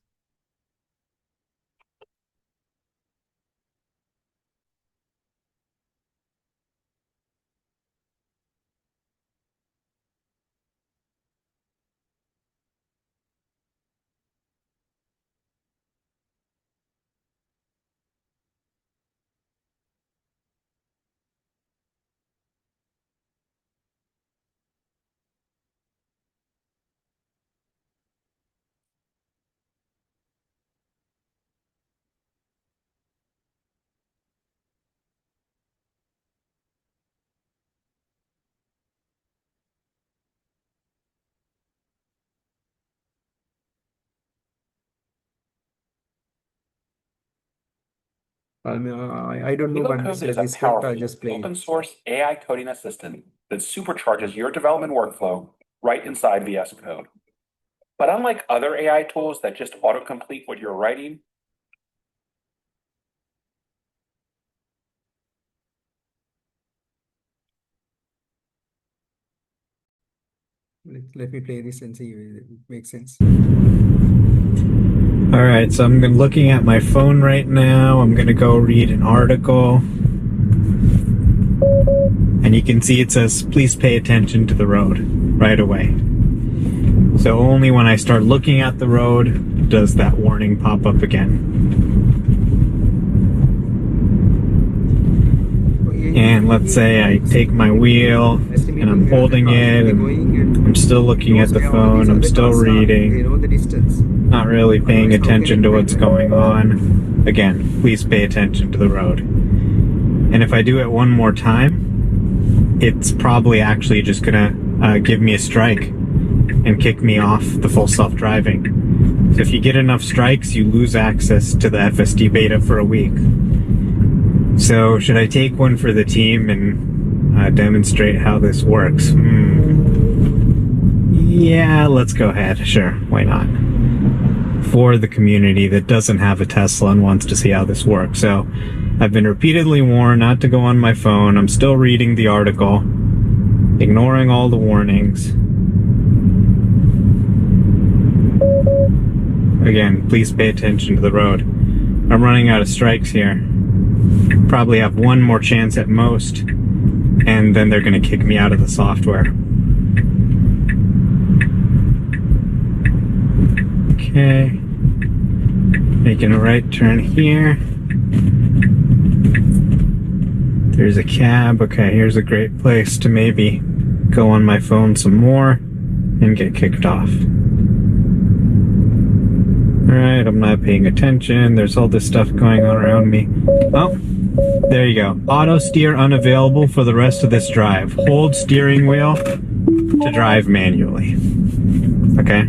I mean, I don't know what
VeloCode is a
this script. I'll
powerful
just play
open
it.
source AI coding assistant that supercharges your development workflow right inside VS Code. But unlike other AI tools that just autocomplete what you're writing,
Let me play this and see if it makes sense.
All right, so I'm looking at my phone right now. I'm going to go read an article. And you can see it says, please pay attention to the road right away. So only when I start looking at the road does that warning pop up again. And let's say I take my wheel and I'm holding it and I'm still looking at the phone, I'm still reading, not really paying attention to what's going on. Again, please pay attention to the road. And if I do it one more time, it's probably actually just gonna give me a strike and kick me off the full self-driving. So if you get enough strikes, you lose access to the FSD beta for a week. So should I take one for the team and demonstrate how this works? Yeah, let's go ahead. Sure, why not? For the community that doesn't have a Tesla and wants to see how this works. So I've been repeatedly warned not to go on my phone. I'm still reading the article, ignoring all the warnings. Again, please pay attention to the road. I'm running out of strikes here. Probably have one more chance at most, and then they're going to kick me out of the software. Okay. Making a right turn here. There's a cab. Okay, here's a great place to maybe go on my phone some more and get kicked off. Alright, I'm not paying attention. There's all this stuff going on around me. Oh, there you go. Auto steer unavailable for the rest of this drive. Hold steering wheel to drive manually. Okay.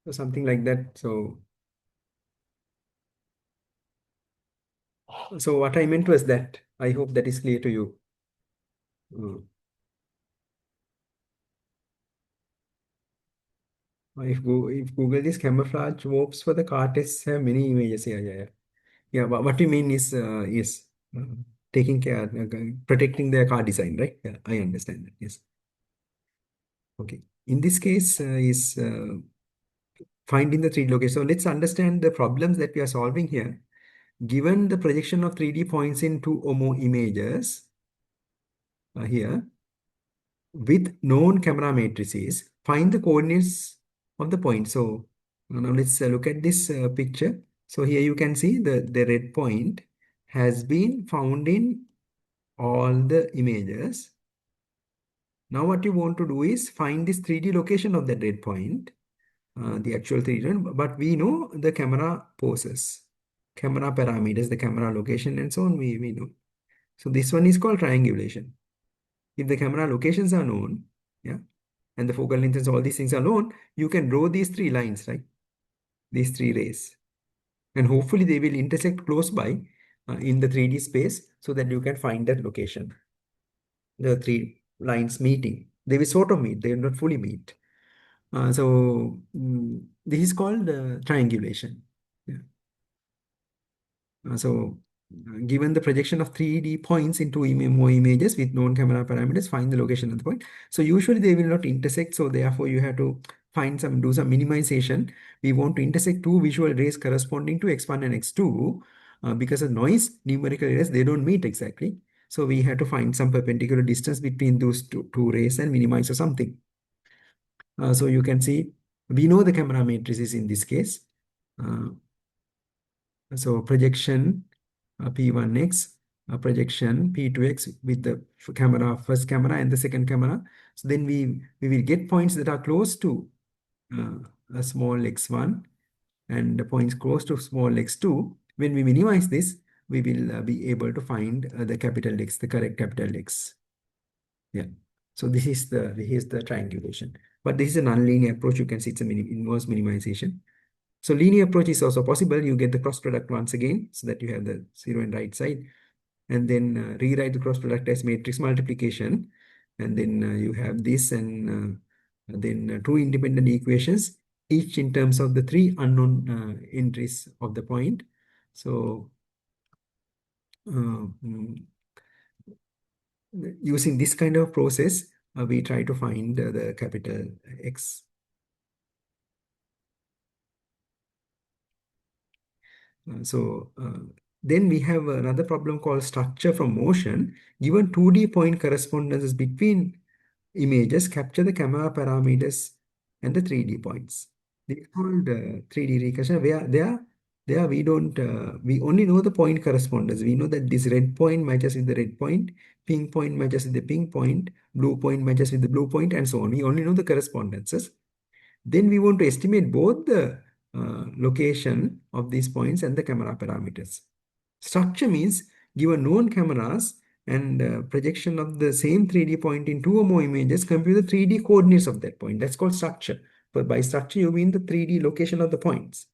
So something like that. So what I meant was that. I hope that is clear to you. If Google this camouflage warps for the car tests have many images. Yeah. But what you mean is taking care, protecting the car design, right? Yeah, I understand that. Yes. Okay. In this case, is finding the 3D location. So let's understand the problems that we are solving here. Given the projection of 3D points in two or more images here, with known camera matrices, find the coordinates of the point. So now let's look at this picture. So here you can see the red point has been found in all the images. Now what you want to do is find this 3D location of that red point, the actual 3D, but we know the camera poses, camera parameters, the camera location and so on, we know. So this one is called triangulation. If the camera locations are known, yeah, and the focal lengths, all these things are known, you can draw these three lines, right? These three rays. And hopefully they will intersect close by in the 3D space so that you can find that location. The three lines meeting. They will sort of meet, they will not fully meet. This is called triangulation. Yeah. Given the projection of 3D points into more images with known camera parameters, find the location of the point. So usually they will not intersect. So therefore you have to do some minimization. We want to intersect two visual rays corresponding to x1 and x2 because of noise, numerical errors, they don't meet exactly. So we have to find some perpendicular distance between those two rays and minimize or something. So you can see, we know the camera matrices in this case. So projection P1x, projection P2x with the first camera and the second camera. So then we will get points that are close to a small x1 and the points close to small x2. When we minimize this, we will be able to find the capital X, the correct capital X. Yeah. So this is the triangulation. But this is a nonlinear approach. You can see it's an inverse minimization. So linear approach is also possible. You get the cross product once again, so that you have the 0 and right side, and then rewrite the cross product as matrix multiplication, and then you have this, and then two independent equations, each in terms of the three unknown entries of the point. So using this kind of process, we try to find the capital X. Then we have another problem called structure from motion. Given 2D point correspondences between images, capture the camera parameters and the 3D points. This is called 3D recursion. There we don't, we only know the point correspondence. We know that this red point matches with the red point, pink point matches with the pink point, blue point matches with the blue point, and so on. We only know the correspondences. Then we want to estimate both the location of these points and the camera parameters. Structure means given known cameras and projection of the same 3D point in two or more images, compute the 3D coordinates of that point. That's called structure. But by structure, you mean the 3D location of the points.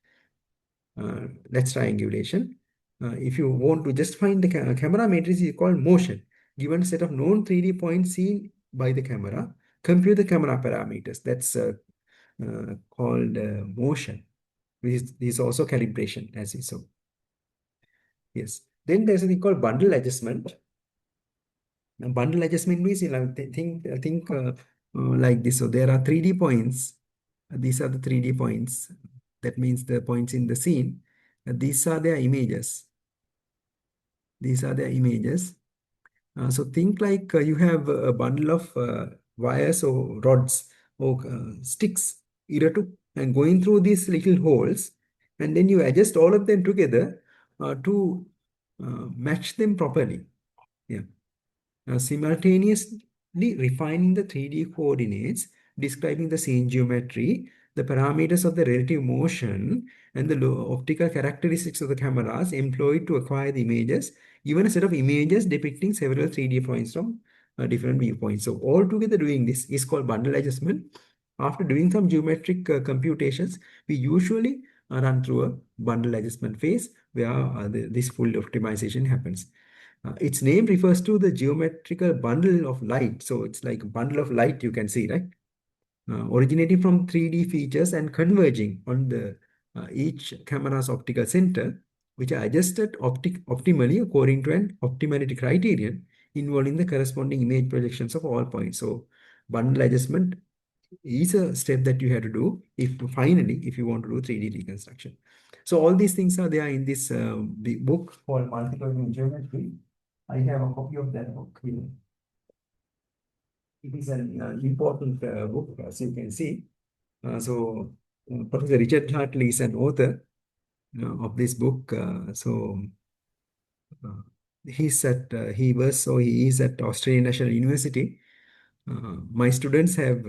That's triangulation. If you want to just find the camera matrix, is called motion. Given a set of known 3D points seen by the camera, compute the camera parameters. That's called motion. This is also calibration, as we saw. Yes. Then there's a thing called bundle adjustment. Now, bundle adjustment means, you know, think like this. So there are 3D points. These are the 3D points. That means the points in the scene. These are their images. These are their images. So think like you have a bundle of wires or rods or sticks, either two, and going through these little holes, and then you adjust all of them together to match them properly. Yeah. Simultaneously refining the 3D coordinates, describing the scene geometry, the parameters of the relative motion, and the optical characteristics of the cameras employed to acquire the images, even a set of images depicting several 3D points from different viewpoints. So all together doing this is called bundle adjustment. After doing some geometric computations, we usually run through a bundle adjustment phase where this full optimization happens. Its name refers to the geometrical bundle of light. So it's like a bundle of light, you can see, right? Originating from 3D features and converging on the each camera's optical center, which are adjusted optimally according to an optimality criterion involving the corresponding image projections of all points. So bundle adjustment is a step that you have to do if you want to do 3D reconstruction. So all these things are there in this book called Multiple Geometry. I have a copy of that book here. It is an important book, as you can see. Professor Richard Hartley is an author of this book. He is at Australian National University. My students have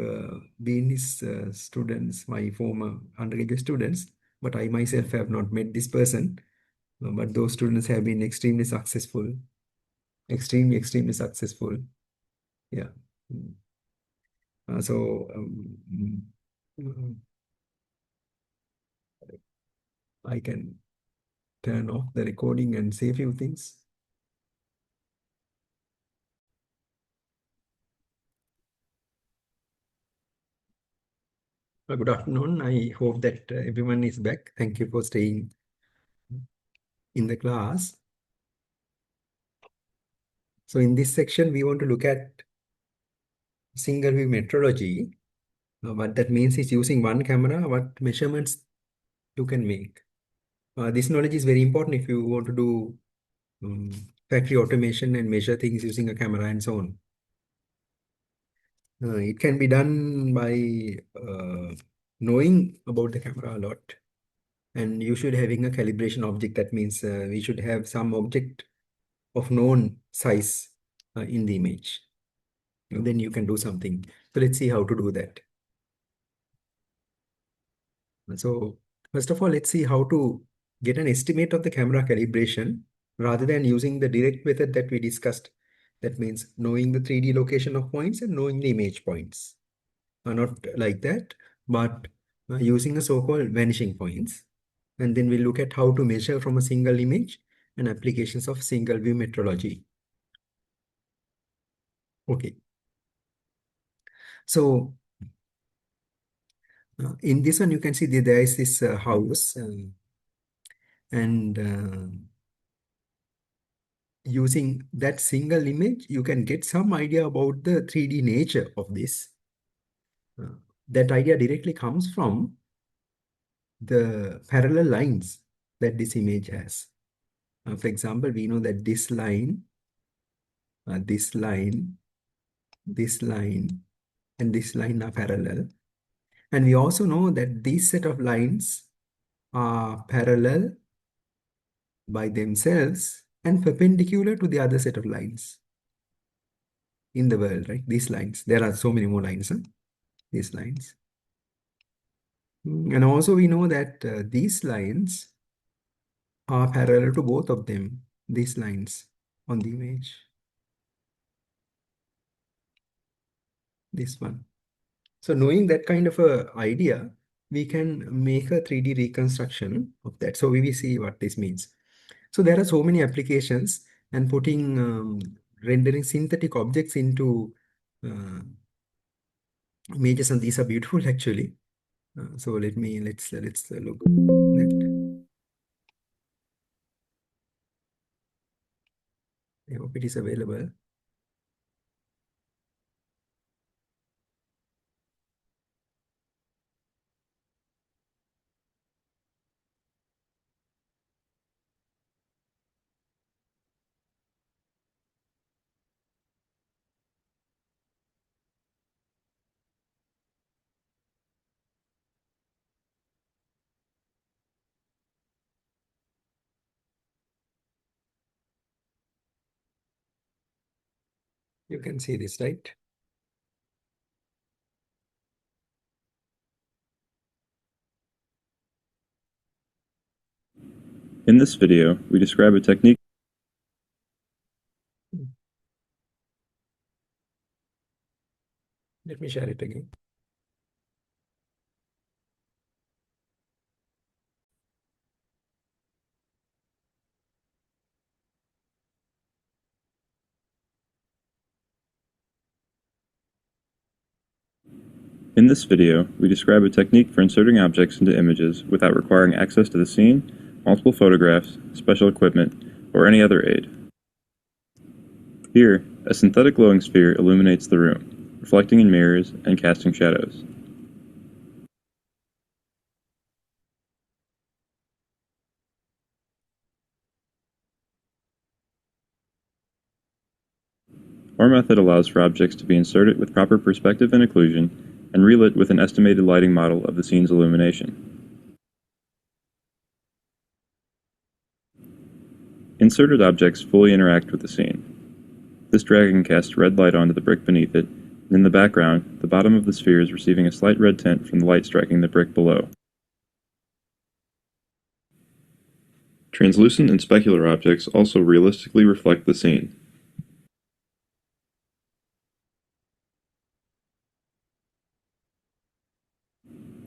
been his students, my former undergraduate students, but I myself have not met this person. But those students have been extremely successful. Extremely successful. Yeah. I can turn off the recording and say a few things. Good afternoon. I hope that everyone is back. Thank you for staying in the class. So in this section, we want to look at single view metrology. What that means is using one camera, what measurements you can make. This knowledge is very important if you want to do factory automation and measure things using a camera and so on. It can be done by knowing about the camera a lot, and you should having a calibration object. That means we should have some object of known size in the image. And then you can do something. So let's see how to do that. So first of all, let's see how to get an estimate of the camera calibration rather than using the direct method that we discussed. That means knowing the 3D location of points and knowing the image points. Not like that, but using the so-called vanishing points. And then we'll look at how to measure from a single image and applications of single view metrology. Okay. So in this one, you can see there is this house, and using that single image, you can get some idea about the 3D nature of this. That idea directly comes from the parallel lines that this image has. For example, we know that this line, this line, this line, and this line are parallel. And we also know that these set of lines are parallel by themselves and perpendicular to the other set of lines in the world, right? These lines. There are so many more lines, huh? These lines. And also we know that these lines are parallel to both of them, these lines on the image. This one. So knowing that kind of a idea, we can make a 3D reconstruction of that. So we will see what this means. So there are so many applications, and putting rendering synthetic objects into images, and these are beautiful actually. So let's look that. I hope it is available. You can see this, right?
In this video, we describe a technique.
Let me share it again.
In this video, we describe a technique for inserting objects into images without requiring access to the scene, multiple photographs, special equipment, or any other aid. Here, a synthetic glowing sphere illuminates the room, reflecting in mirrors and casting shadows. Our method allows for objects to be inserted with proper perspective and occlusion, and relit with an estimated lighting model of the scene's illumination. Inserted objects fully interact with the scene. This dragon casts red light onto the brick beneath it, and in the background, the bottom of the sphere is receiving a slight red tint from the light striking the brick below. Translucent and specular objects also realistically reflect the scene.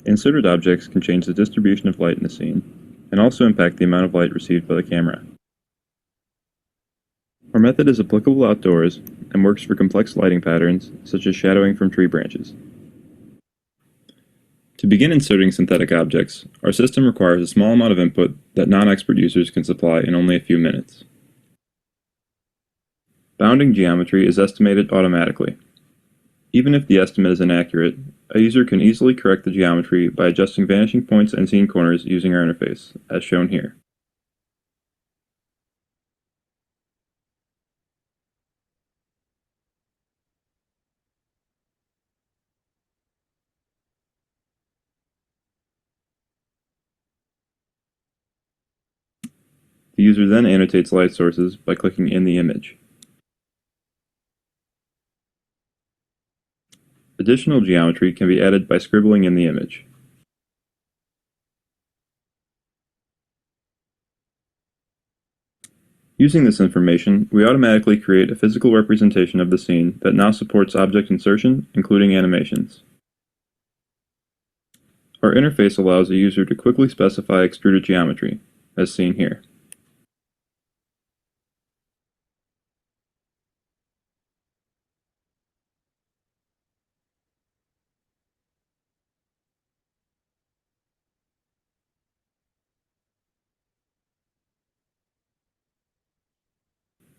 Inserted objects can change the distribution of light in the scene, and also impact the amount of light received by the camera. Our method is applicable outdoors, and works for complex lighting patterns, such as shadowing from tree branches. To begin inserting synthetic objects, our system requires a small amount of input that non-expert users can supply in only a few minutes. Bounding geometry is estimated automatically. Even if the estimate is inaccurate, a user can easily correct the geometry by adjusting vanishing points and scene corners using our interface, as shown here. The user then annotates light sources by clicking in the image. Additional geometry can be added by scribbling in the image. Using this information, we automatically create a physical representation of the scene that now supports object insertion, including animations. Our interface allows a user to quickly specify extruded geometry, as seen here.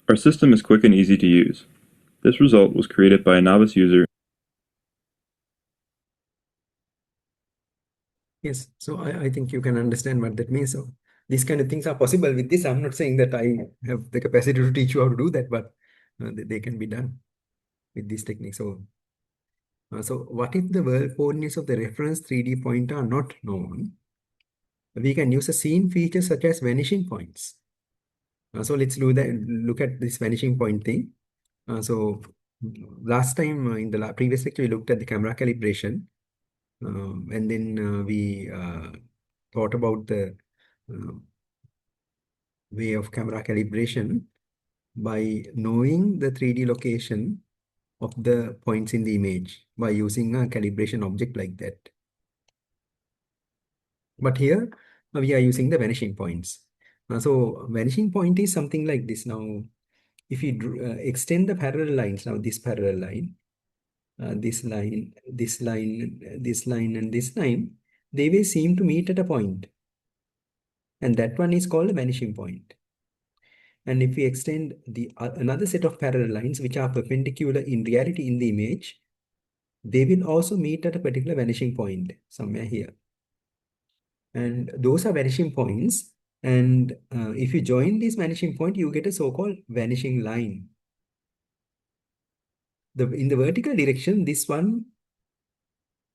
Our system is quick and easy to use. This result was created by a novice user.
Yes, so I think you can understand what that means. So these kind of things are possible with this. I'm not saying that I have the capacity to teach you how to do that, but they can be done with these techniques. So what if the world coordinates of the reference 3D point are not known? We can use a scene feature such as vanishing points. So let's do that. Look at this vanishing point thing. So last time in the previous lecture, we looked at the camera calibration. And then we thought about the way of camera calibration by knowing the 3D location of the points in the image by using a calibration object like that. But here we are using the vanishing points. So vanishing point is something like this. Now, if you extend the parallel lines, now this parallel line, this line, this line, this line, and this line, they will seem to meet at a point. And that one is called a vanishing point. And if we extend the another set of parallel lines which are perpendicular in reality in the image, they will also meet at a particular vanishing point somewhere here. And those are vanishing points. And if you join this vanishing point, you get a so-called vanishing line. In the vertical direction, this one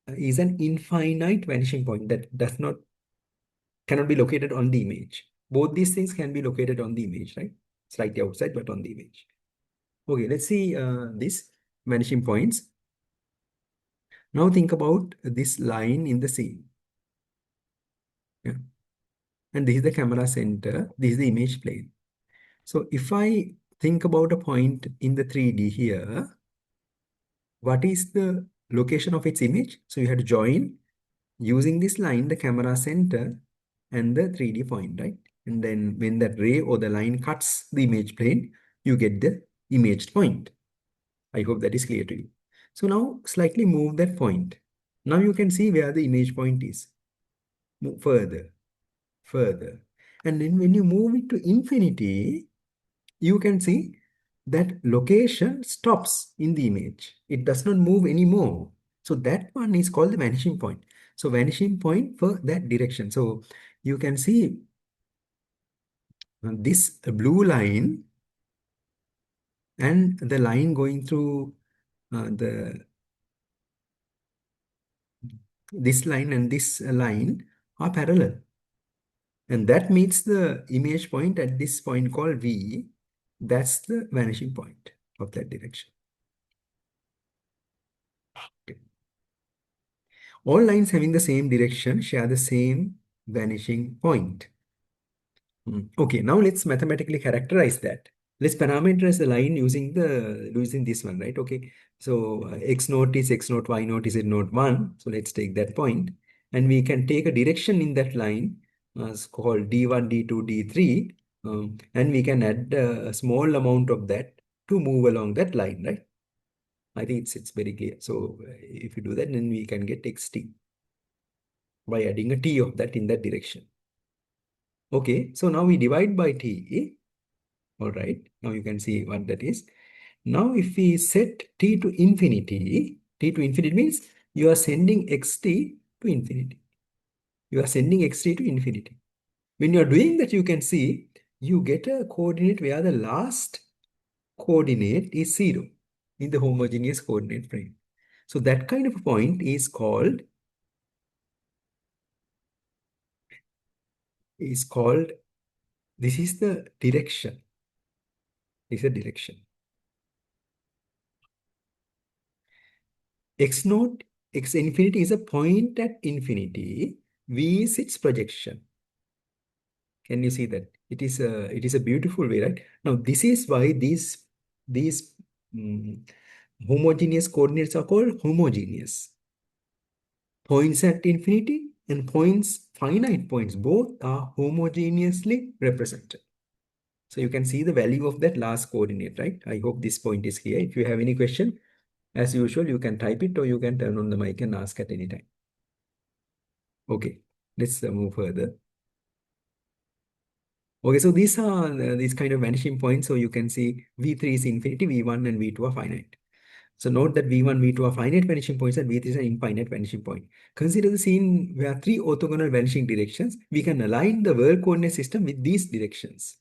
is an infinite vanishing point that cannot be located on the image. Both these things can be located on the image, right? Slightly outside, but on the image. Okay, let's see this vanishing points. Now think about this line in the scene. Yeah. And this is the camera center. This is the image plane. So if I think about a point in the 3D here, what is the location of its image? So you have to join using this line, the camera center and the 3D point, right? And then when that ray or the line cuts the image plane, you get the imaged point. I hope that is clear to you. So now slightly move that point. Now you can see where the image point is. Move further, further. And then when you move it to infinity, you can see that location stops in the image. It does not move anymore. So that one is called the vanishing point. So vanishing point for that direction. So you can see this blue line and the line going through this line and this line are parallel. And that meets the image point at this point called V. That's the vanishing point of that direction. Okay. All lines having the same direction share the same vanishing point. Okay, now let's mathematically characterize that. Let's parameterize the line using this one, right? Okay, so x naught is x naught, y naught is z naught 1. So let's take that point, and we can take a direction in that line called d1, d2, d3, and we can add a small amount of that to move along that line, right? I think it's very clear. So if you do that, then we can get xt by adding a t of that in that direction. Okay, so now we divide by t. All right, now you can see what that is. Now if we set t to infinity means you are sending xt to infinity. You are sending xt to infinity. When you are doing that, you can see you get a coordinate where the last coordinate is 0 in the homogeneous coordinate frame. So that kind of a point is called this is the direction. This is a direction. X naught, x infinity is a point at infinity. V is its projection. Can you see that? It is a beautiful way, right? Now, this is why these homogeneous coordinates are called homogeneous. Points at infinity and points, finite points, both are homogeneously represented. So you can see the value of that last coordinate, right? I hope this point is clear. If you have any question, as usual, you can type it or you can turn on the mic and ask at any time. Okay, let's move further. Okay, so these are these kind of vanishing points. So you can see V3 is infinity, V1 and V2 are finite. So note that V1, V2 are finite vanishing points and V3 is an infinite vanishing point. Consider the scene where three orthogonal vanishing directions. We can align the world coordinate system with these directions.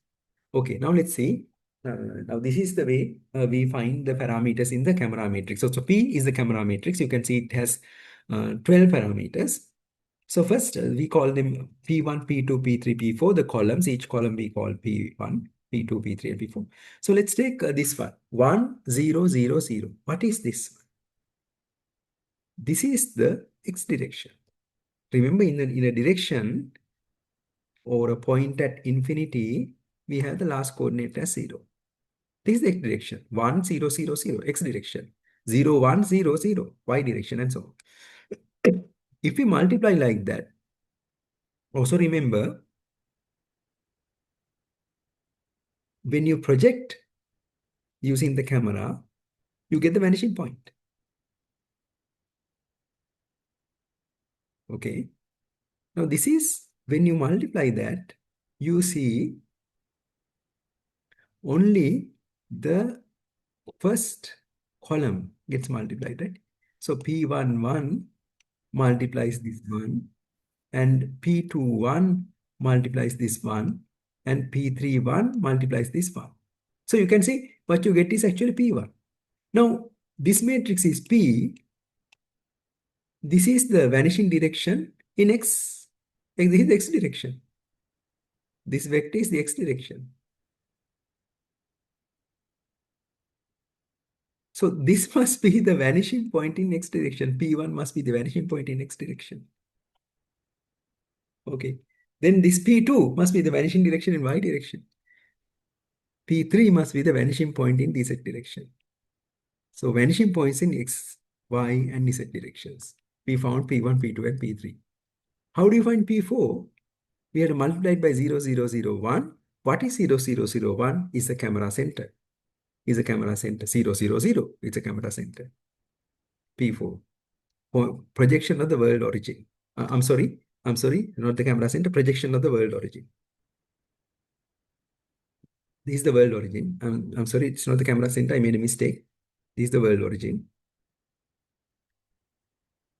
Okay, now let's see. Now this is the way we find the parameters in the camera matrix. So P is the camera matrix. You can see it has 12 parameters. So first we call them P1, P2, P3, P4, the columns. Each column we call P1, P2, P3, and P4. So let's take this one, 1, 0, 0, 0. What is this? This is the x direction. Remember, in a direction or a point at infinity, we have the last coordinate as 0. This is the x direction, 1, 0, 0, 0, x direction, 0, 1, 0, 0, y direction, and so on. If we multiply like that, also remember, when you project using the camera, you get the vanishing point. Okay. Now this is, when you multiply that, you see only the first column gets multiplied, right? So P11 multiplies this one, and P21 multiplies this one, and P31 multiplies this one. So you can see what you get is actually P1. Now, this matrix is P. This is the vanishing direction in X. This is the X direction. This vector is the X direction. So this must be the vanishing point in X direction. P1 must be the vanishing point in X direction. Okay. Then this P2 must be the vanishing direction in Y direction. P3 must be the vanishing point in Z direction. So vanishing points in X, Y, and Z directions. We found P1, P2, and P3. How do you find P4? We had multiplied by 0, 0, 0, 1. What is 0, 0, 0, 1? Is the camera center. Is a camera center. 0, 0, 0. It's a camera center. P4. Projection of the world origin. I'm sorry, not the camera center. Projection of the world origin. This is the world origin. I'm sorry, it's not the camera center. I made a mistake. This is the world origin.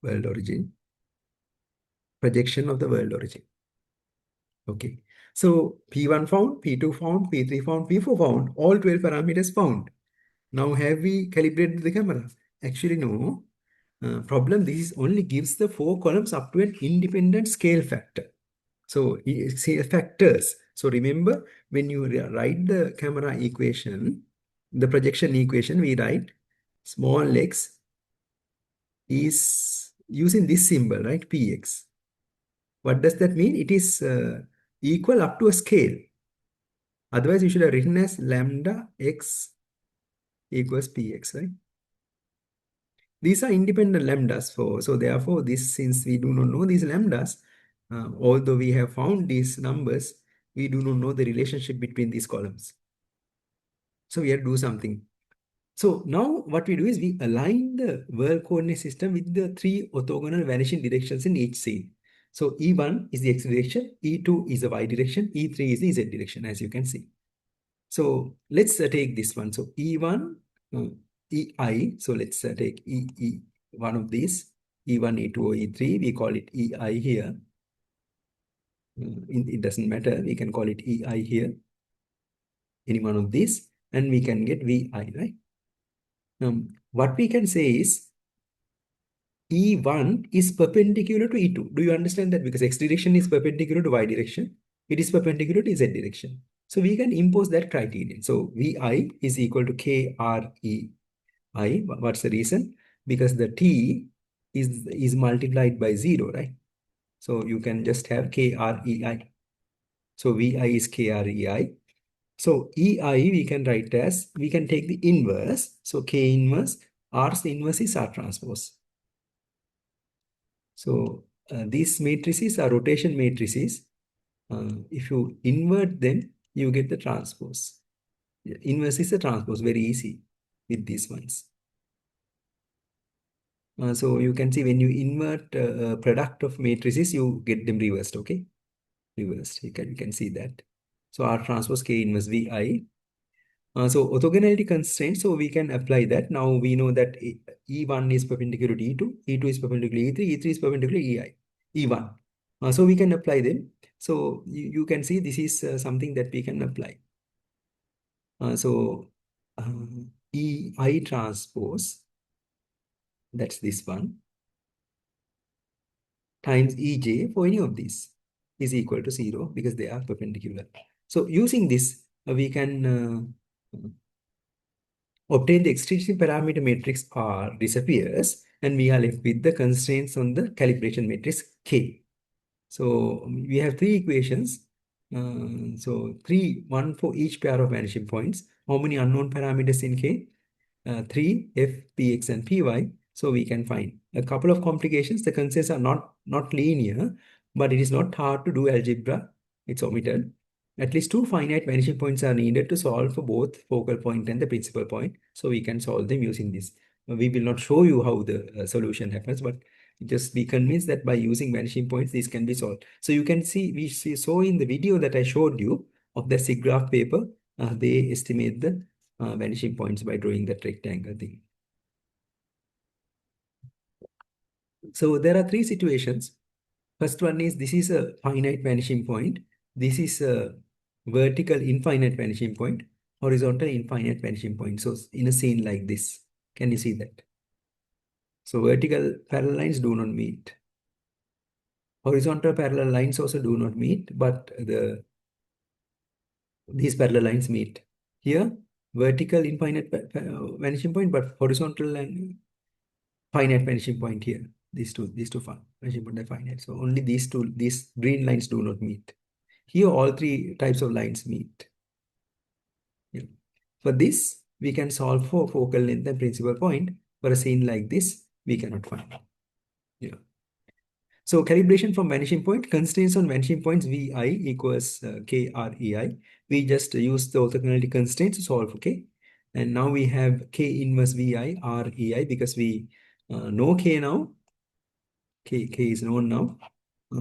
World origin. Projection of the world origin. Okay. So P1 found, P2 found, P3 found, P4 found, all 12 parameters found. Now have we calibrated the camera? Actually, no. Problem, this only gives the 4 columns up to an independent scale factor. So scale factors. So remember, when you write the camera equation, the projection equation, we write small x is using this symbol, right? Px. What does that mean? It is equal up to a scale. Otherwise, you should have written as lambda x equals px, right? These are independent lambdas. So therefore, since we do not know these lambdas, although we have found these numbers, we do not know the relationship between these columns. So we have to do something. So now what we do is we align the world coordinate system with the 3 orthogonal vanishing directions in each scene. So E1 is the X direction, E2 is the Y direction, E3 is the Z direction, as you can see. So let's take this one. So E1, EI. So let's take one of these, E1, E2, or E3. We call it EI here. It doesn't matter. We can call it EI here. Any one of these. And we can get VI, right? What we can say is E1 is perpendicular to E2. Do you understand that? Because X direction is perpendicular to Y direction. It is perpendicular to Z direction. So we can impose that criterion. So VI is equal to KREI. What's the reason? Because the T is multiplied by 0, right? So you can just have KREI. So VI is KREI. So EI we can write as, we can take the inverse. So K inverse, R's inverse is R transpose. So these matrices are rotation matrices. If you invert them, you get the transpose. Inverse is a transpose, very easy with these ones. So you can see when you invert product of matrices, you get them reversed, okay? Reversed, you can see that. So R transpose K inverse VI. So orthogonality constraint, so we can apply that. Now we know that E1 is perpendicular to E2, E2 is perpendicular to E3, E3 is perpendicular to EI, E1. So we can apply them. So you can see this is something that we can apply. So EI transpose, that's this one, times EJ for any of these is equal to 0 because they are perpendicular. So using this, we can obtain the extrinsic parameter matrix R disappears, and we are left with the constraints on the calibration matrix K. So we have three equations. One for each pair of vanishing points. How many unknown parameters in K? 3, F, Px, and Py. So we can find a couple of complications. The constraints are not linear, but it is not hard to do algebra. It's omitted. At least two finite vanishing points are needed to solve for both focal point and the principal point. So we can solve them using this. We will not show you how the solution happens, but just be convinced that by using vanishing points, these can be solved. So you can see, saw in the video that I showed you of the SIGGRAPH paper, they estimate the vanishing points by drawing that rectangle thing. So there are three situations. First one is, this is a finite vanishing point. This is a vertical infinite vanishing point, horizontal infinite vanishing point. So in a scene like this, can you see that? So vertical parallel lines do not meet. Horizontal parallel lines also do not meet, but these parallel lines meet. Here, vertical infinite vanishing point, but horizontal and finite vanishing point here. These two vanishing point are finite. So only these green lines do not meet. Here, all three types of lines meet. Yeah. For this, we can solve for focal length and principal point. For a scene like this, we cannot find. Yeah. So calibration from vanishing point, constraints on vanishing points Vi equals KREI. We just use the orthogonality constraints to solve, okay? And now we have K inverse Vi REI because we know K now. K is known now.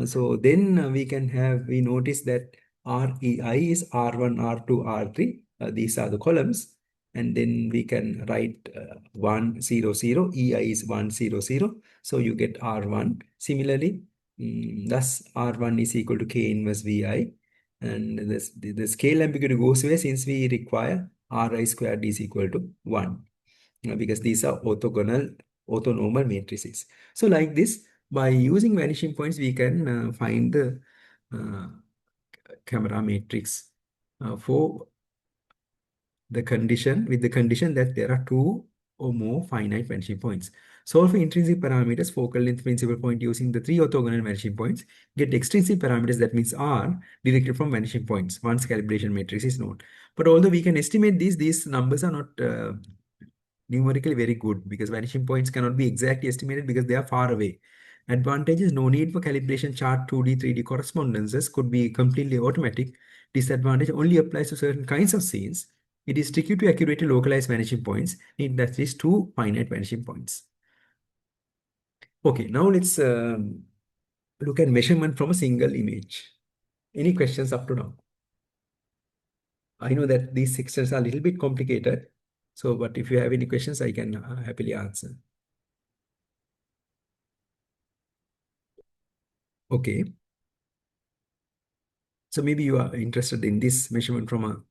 So then we notice that REI is R1, R2, R3. These are the columns. And then we can write 1, 0, 0. EI is 1, 0, 0. So you get R1. Similarly, thus R1 is equal to K inverse Vi. And the scale ambiguity goes away since we require Ri squared is equal to 1. Because these are orthonormal matrices. So like this, by using vanishing points, we can find the camera matrix for the condition, with the condition that there are two or more finite vanishing points. Solve for intrinsic parameters, focal length, principal point using the three orthogonal vanishing points. Get extrinsic parameters, that means R, directed from vanishing points once calibration matrix is known. But although we can estimate these numbers are not numerically very good because vanishing points cannot be exactly estimated because they are far away. Advantages: no need for calibration chart 2D, 3D correspondences, could be completely automatic. Disadvantage: only applies to certain kinds of scenes. It is tricky to accurately localize vanishing points. Need at least two finite vanishing points. Okay, now let's look at measurement from a single image. Any questions up to now? I know that these sections are a little bit complicated. So, but if you have any questions, I can happily answer. Okay. So maybe you are interested in this measurement from a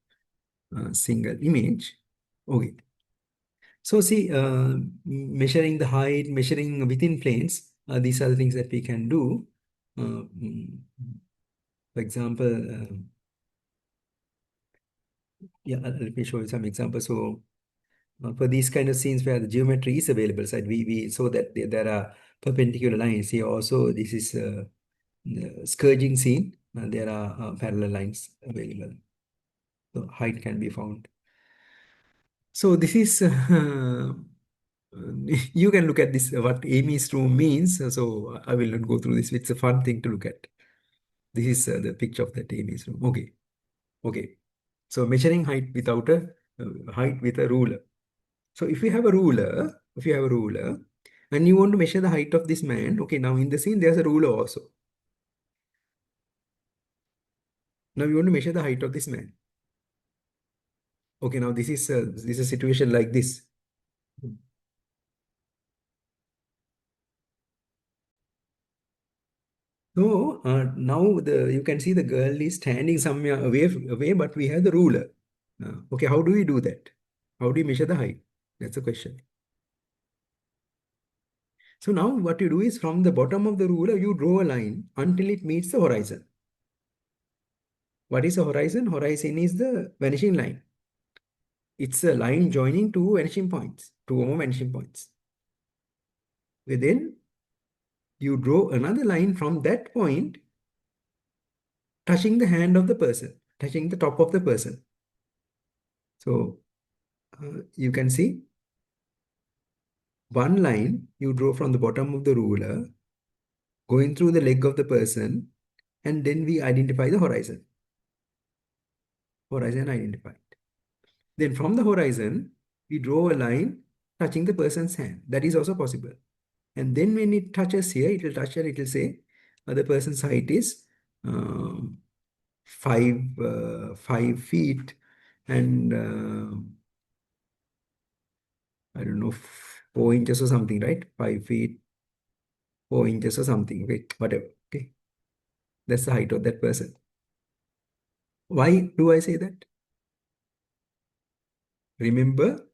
single image. Okay. So see, measuring the height, measuring within planes, these are the things that we can do. For example, yeah, let me show you some examples. So for these kind of scenes where the geometry is available, so we saw that there are perpendicular lines here. Also, this is the scourging scene. There are parallel lines available. So height can be found. So this is You can look at this, what Amy's room means. So I will not go through this. It's a fun thing to look at. This is the picture of that Amy's room. Okay. Okay. So measuring height without a height with a ruler. So if you have a ruler, and you want to measure the height of this man, okay, now in the scene there's a ruler also. Now you want to measure the height of this man. Okay, now this is a situation like this. So now you can see the girl is standing somewhere away, but we have the ruler. Okay, how do we do that? How do you measure the height? That's the question. So now what you do is from the bottom of the ruler, you draw a line until it meets the horizon. What is the horizon? Horizon is the vanishing line. It's a line joining two vanishing points, two or more vanishing points. Then you draw another line from that point, touching the hand of the person, touching the top of the person. So you can see one line you draw from the bottom of the ruler, going through the leg of the person, and then we identify the horizon. Horizon identified. Then from the horizon, we draw a line touching the person's hand. That is also possible. And then when it touches here, it will touch and it will say the person's height is um, 5 feet and I don't know, 4 inches or something, right? 5 feet, 4 inches or something. Okay, whatever. Okay, that's the height of that person. Why do I say that? Remember,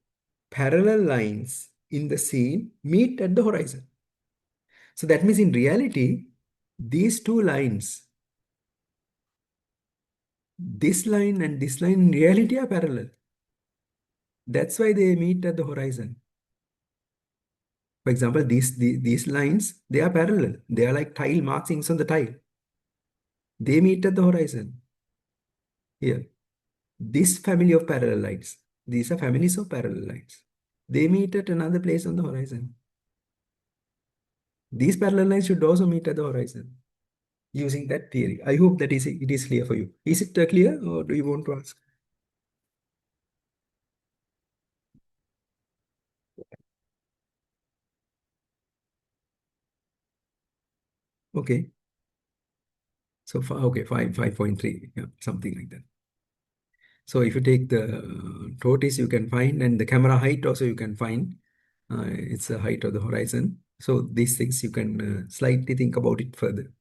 parallel lines in the scene meet at the horizon. So that means in reality, these two lines, this line and this line in reality are parallel. That's why they meet at the horizon. For example, these lines, they are parallel. They are like tile markings on the tile. They meet at the horizon. Here, this family of parallel lines, these are families of parallel lines. They meet at another place on the horizon. These parallel lines should also meet at the horizon using that theory. I hope that it is clear for you. Is it clear or do you want to ask? Okay. So okay, 5.3, yeah, something like that. So if you take the tortoise, you can find, and the camera height also you can find. It's the height of the horizon. So these things you can slightly think about it further.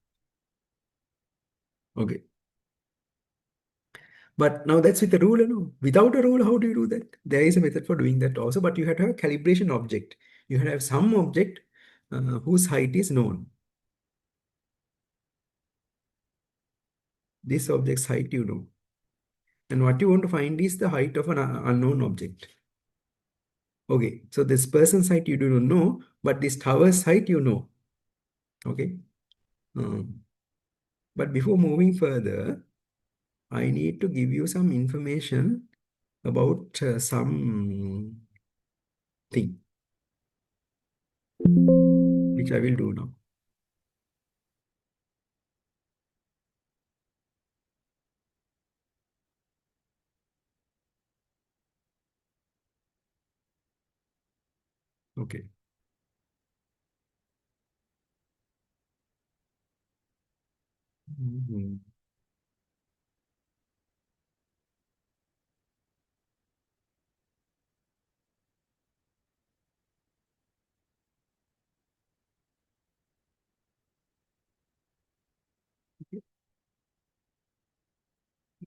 Okay. But now that's with a rule, no? Without a rule, how do you do that? There is a method for doing that also, but you have to have a calibration object. You have to have some object whose height is known. This object's height you know. And what you want to find is the height of an unknown object. Okay, so this person's height you do not know, but this tower's height you know. Okay. But before moving further, I need to give you some information about some thing, which I will do now. Okay. Mhm.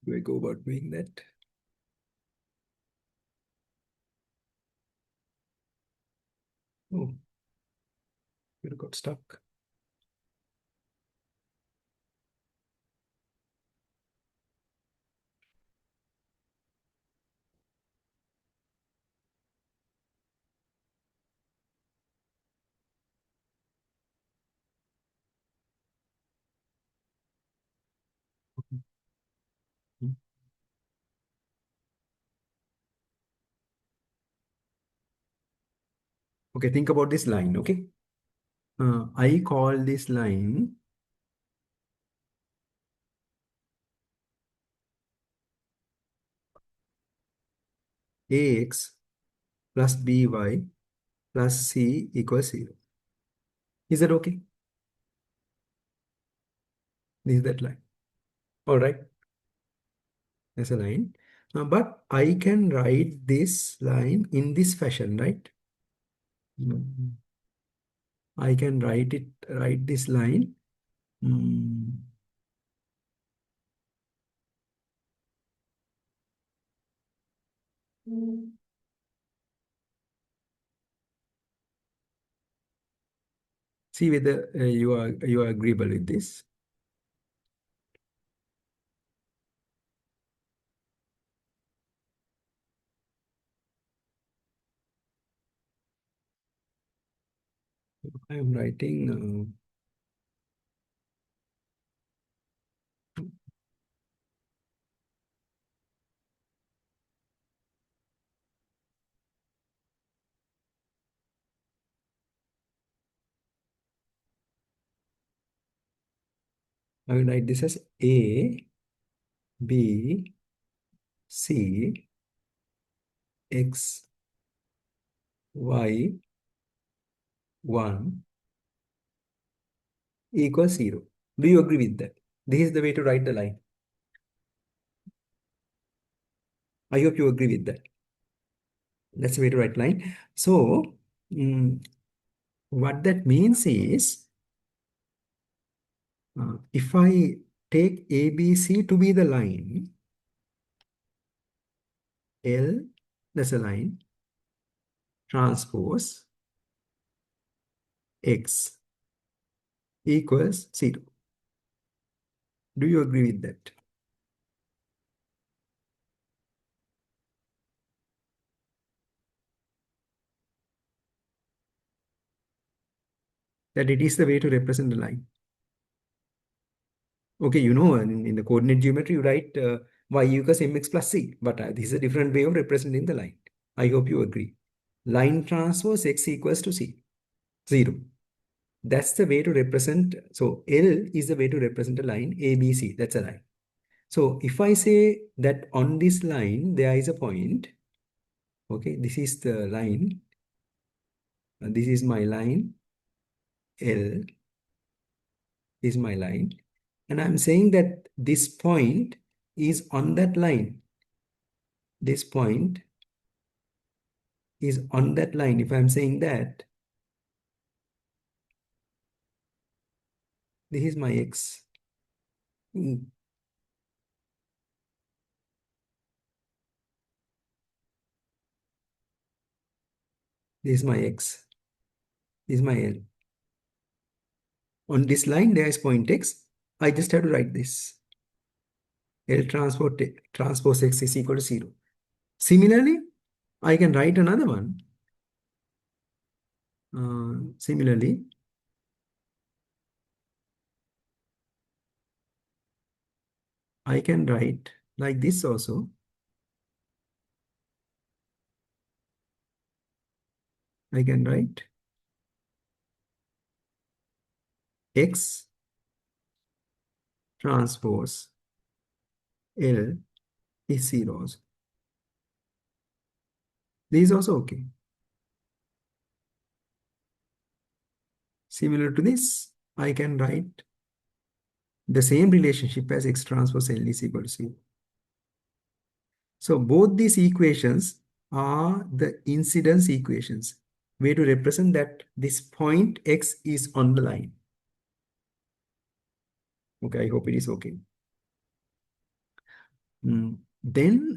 Do I go about doing that? Oh, it got stuck. Mhm. Okay, think about this line, okay? I call this line ax plus by plus c equals 0. Is that okay? This is that line. All right. There's a line. But I can write this line in this fashion, right? I can write this line. See whether you are agreeable with this. I am writing I will write this as A, B, C, X, Y, 1 equals 0. Do you agree with that? This is the way to write the line. I hope you agree with that. That's the way to write line. So, what that means is, if I take ABC to be the line, L, that's a line, transpose X equals 0. Do you agree with that? That it is the way to represent the line. Okay, you know, in the coordinate geometry, you write y equals mx plus c, but this is a different way of representing the line. I hope you agree. Line transpose x equals to c, 0. That's the way to represent. So L is the way to represent a line ABC. That's a line. So if I say that on this line, there is a point, okay, this is the line, and this is my line, L is my line, and I'm saying that this point is on that line. This point is on that line. If I'm saying that, this is my X. This is my X. This is my L. On this line, there is point X. I just have to write this. L transpose X is equal to 0. Similarly, I can write another one. Similarly, I can write like this also. I can write X transpose L is 0 also. This is also okay. Similar to this, I can write the same relationship as X transpose L is equal to 0. So both these equations are the incidence equations, way to represent that this point X is on the line. Okay, I hope it is okay. Then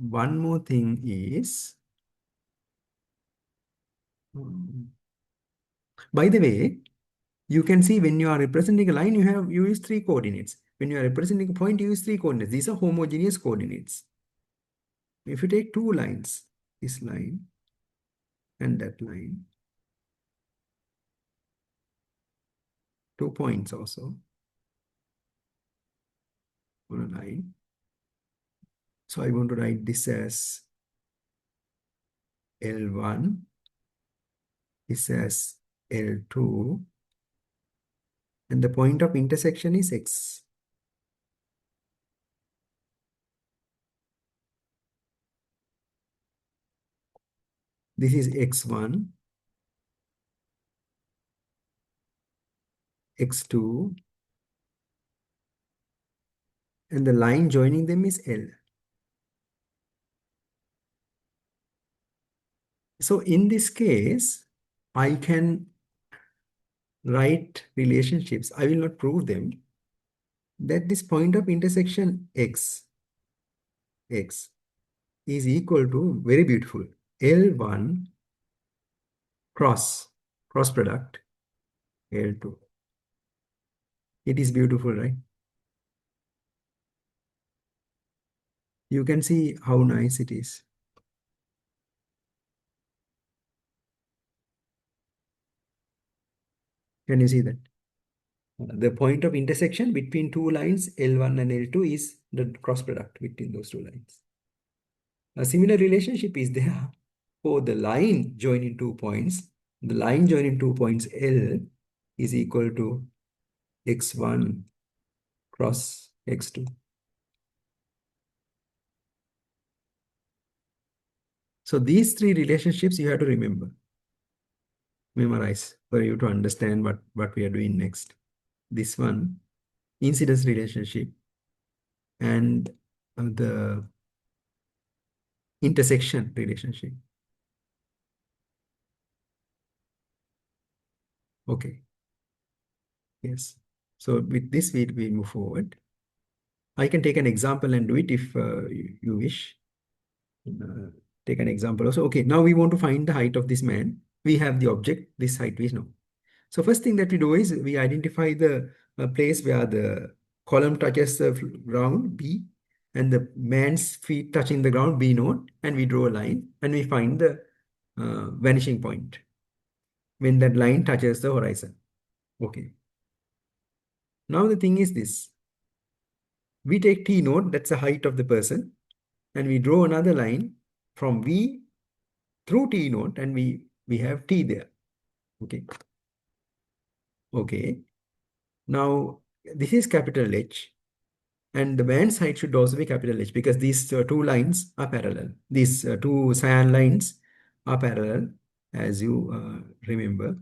one more thing is, by the way, you can see when you are representing a line, you use 3 coordinates. When you are representing a point, you use 3 coordinates. These are homogeneous coordinates. If you take 2 lines, this line and that line, 2 points also on a line. So I want to write this as L1 is as L2 and the point of intersection is X. This is X1, X2, and the line joining them is L. So in this case, I can write relationships. I will not prove them. That this point of intersection X is equal to, very beautiful, L1 cross product L2. It is beautiful, right? You can see how nice it is. Can you see that? The point of intersection between two lines, L1 and L2, is the cross product between those two lines. A similar relationship is there for the line joining 2 points. The line joining 2 points L is equal to X1 cross X2. So these three relationships you have to memorize for you to understand what we are doing next. This one, incidence relationship, and the intersection relationship. Okay. Yes. So with this, we move forward. I can take an example and do it if you wish. Take an example also. Okay, now we want to find the height of this man. We have the object, this height we know. So first thing that we do is we identify the place where the column touches the ground, B, and the man's feet touching the ground, B0, and we draw a line and we find the vanishing point when that line touches the horizon. Okay. Now the thing is this. We take T0, that's the height of the person, and we draw another line from V through T0, and we have T there. Okay. Okay. Now this is capital H, and the man's height should also be capital H because these two lines are parallel. These two cyan lines are parallel, as you remember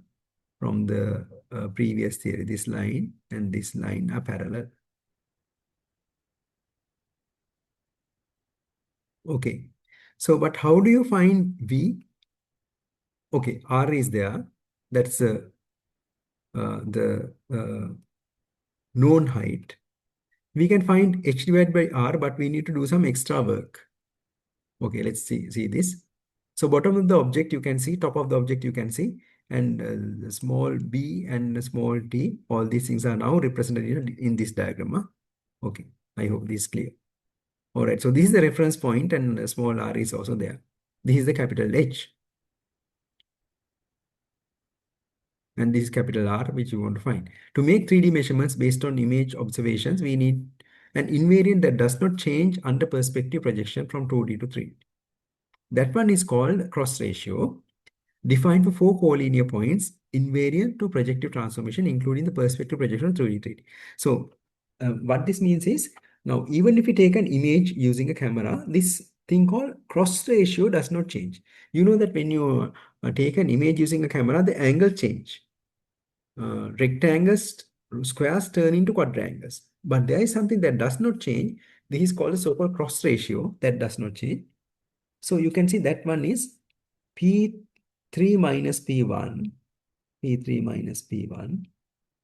from the previous theory. This line and this line are parallel. Okay. So, but how do you find V? Okay, R is there. That's the known height. We can find H divided by R, but we need to do some extra work. Okay, let's see this. So bottom of the object you can see, top of the object you can see, and the small b and the small t, all these things are now represented in this diagram. Huh? Okay, I hope this is clear. All right, so this is the reference point and a small r is also there. This is the capital H. And this is capital R, which you want to find. To make 3D measurements based on image observations, we need an invariant that does not change under perspective projection from 2D to 3D. That one is called cross ratio, defined for 4 collinear points, invariant to projective transformation, including the perspective projection of 3D, 3D. So what this means is, now even if you take an image using a camera, this thing called cross ratio does not change. You know that when you take an image using a camera, the angle change. Rectangles, squares turn into quadrangles. But there is something that does not change. This is called a so-called cross ratio that does not change. So you can see that one is P3 minus P1, P3 minus P1,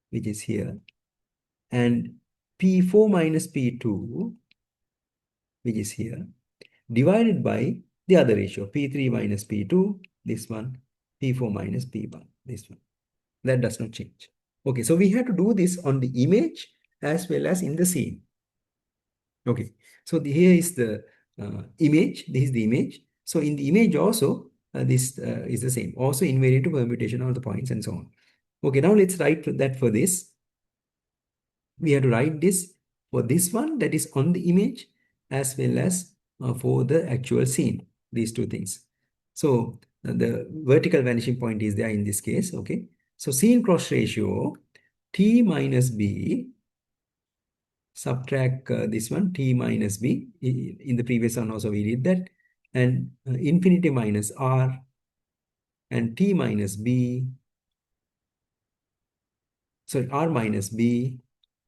which is here, and P4 minus P2, which is here, divided by the other ratio, P3 minus P2, this one, P4 minus P1, this one. That does not change. Okay, so we have to do this on the image as well as in the scene. Okay, so here is the image, this is the image. So in the image also, this is the same. Also invariant to permutation of the points and so on. Okay, now let's write that for this. We have to write this for this one that is on the image as well as for the actual scene, these two things. So the vertical vanishing point is there in this case. Okay. So seen cross ratio T minus B, subtract this one T minus B. In the previous one also we did that, and infinity minus R and T minus B. So R minus B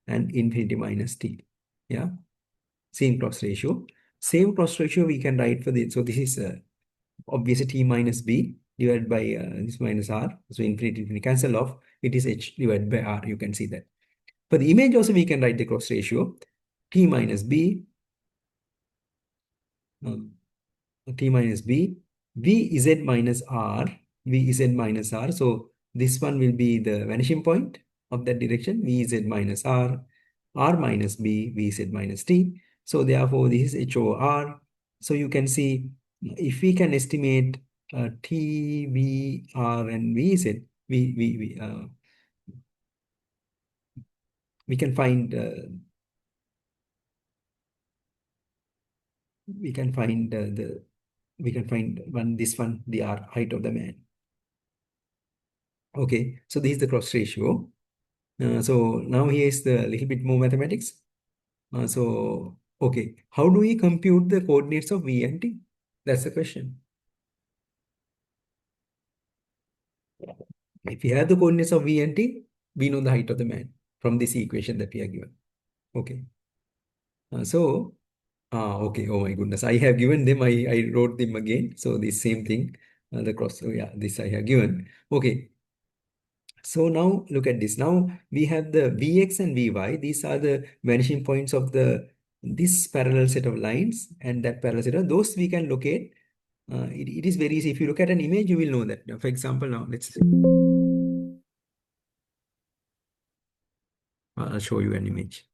and infinity minus T. Yeah. Same cross ratio. Same cross ratio we can write for this. So this is obviously T minus B divided by this minus R. So infinity cancel off. It is H divided by R. You can see that. For the image also we can write the cross ratio. T minus B. T minus B. Vz minus R. Vz minus R. So this one will be the vanishing point of that direction. Vz minus R. R minus B. Vz minus T. So therefore this is HOR. So you can see if we can estimate T, V, R, and Vz, we can find this one, the R, height of the man. Okay, so this is the cross ratio. So now here is the little bit more mathematics. So okay, how do we compute the coordinates of V and T? That's the question. If we have the coordinates of V and T, we know the height of the man from this equation that we are given. Okay. Okay, oh my goodness, I have given them, I wrote them again. So the same thing, the cross, so yeah, this I have given. Okay. So now look at this. Now we have the Vx and Vy. These are the vanishing points of this parallel set of lines and that parallel set of those we can locate. It is very easy. If you look at an image, you will know that. Now, for example, now let's I'll show you an image.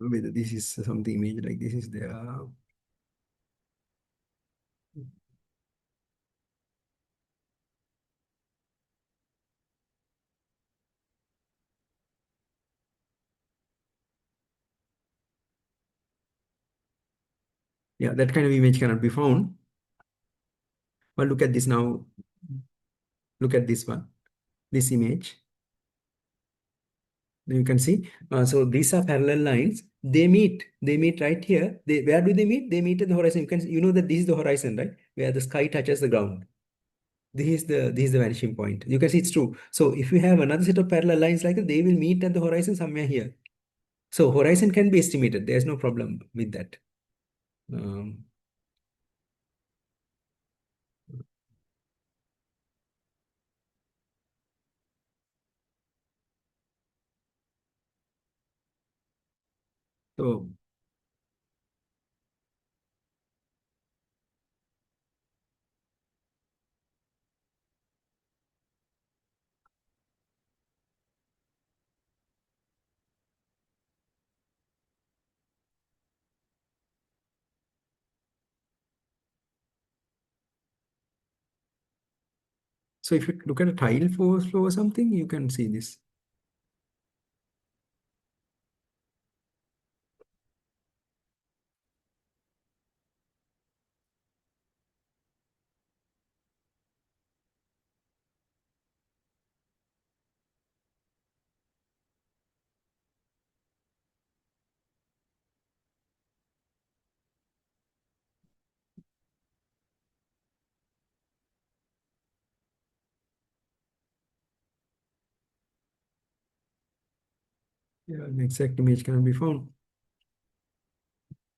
Whether this is something image like this is there. Yeah, that kind of image cannot be found. But look at this now. Look at this one, this image. You can see. So these are parallel lines. They meet right here. Where do they meet? They meet at the horizon. You know that this is the horizon, right? Where the sky touches the ground. This is the vanishing point. You can see it's true. So if you have another set of parallel lines like that, they will meet at the horizon somewhere here. So horizon can be estimated. There's no problem with that. So So if you look at a tidal force flow or something, you can see this. Yeah, an exact image cannot be found.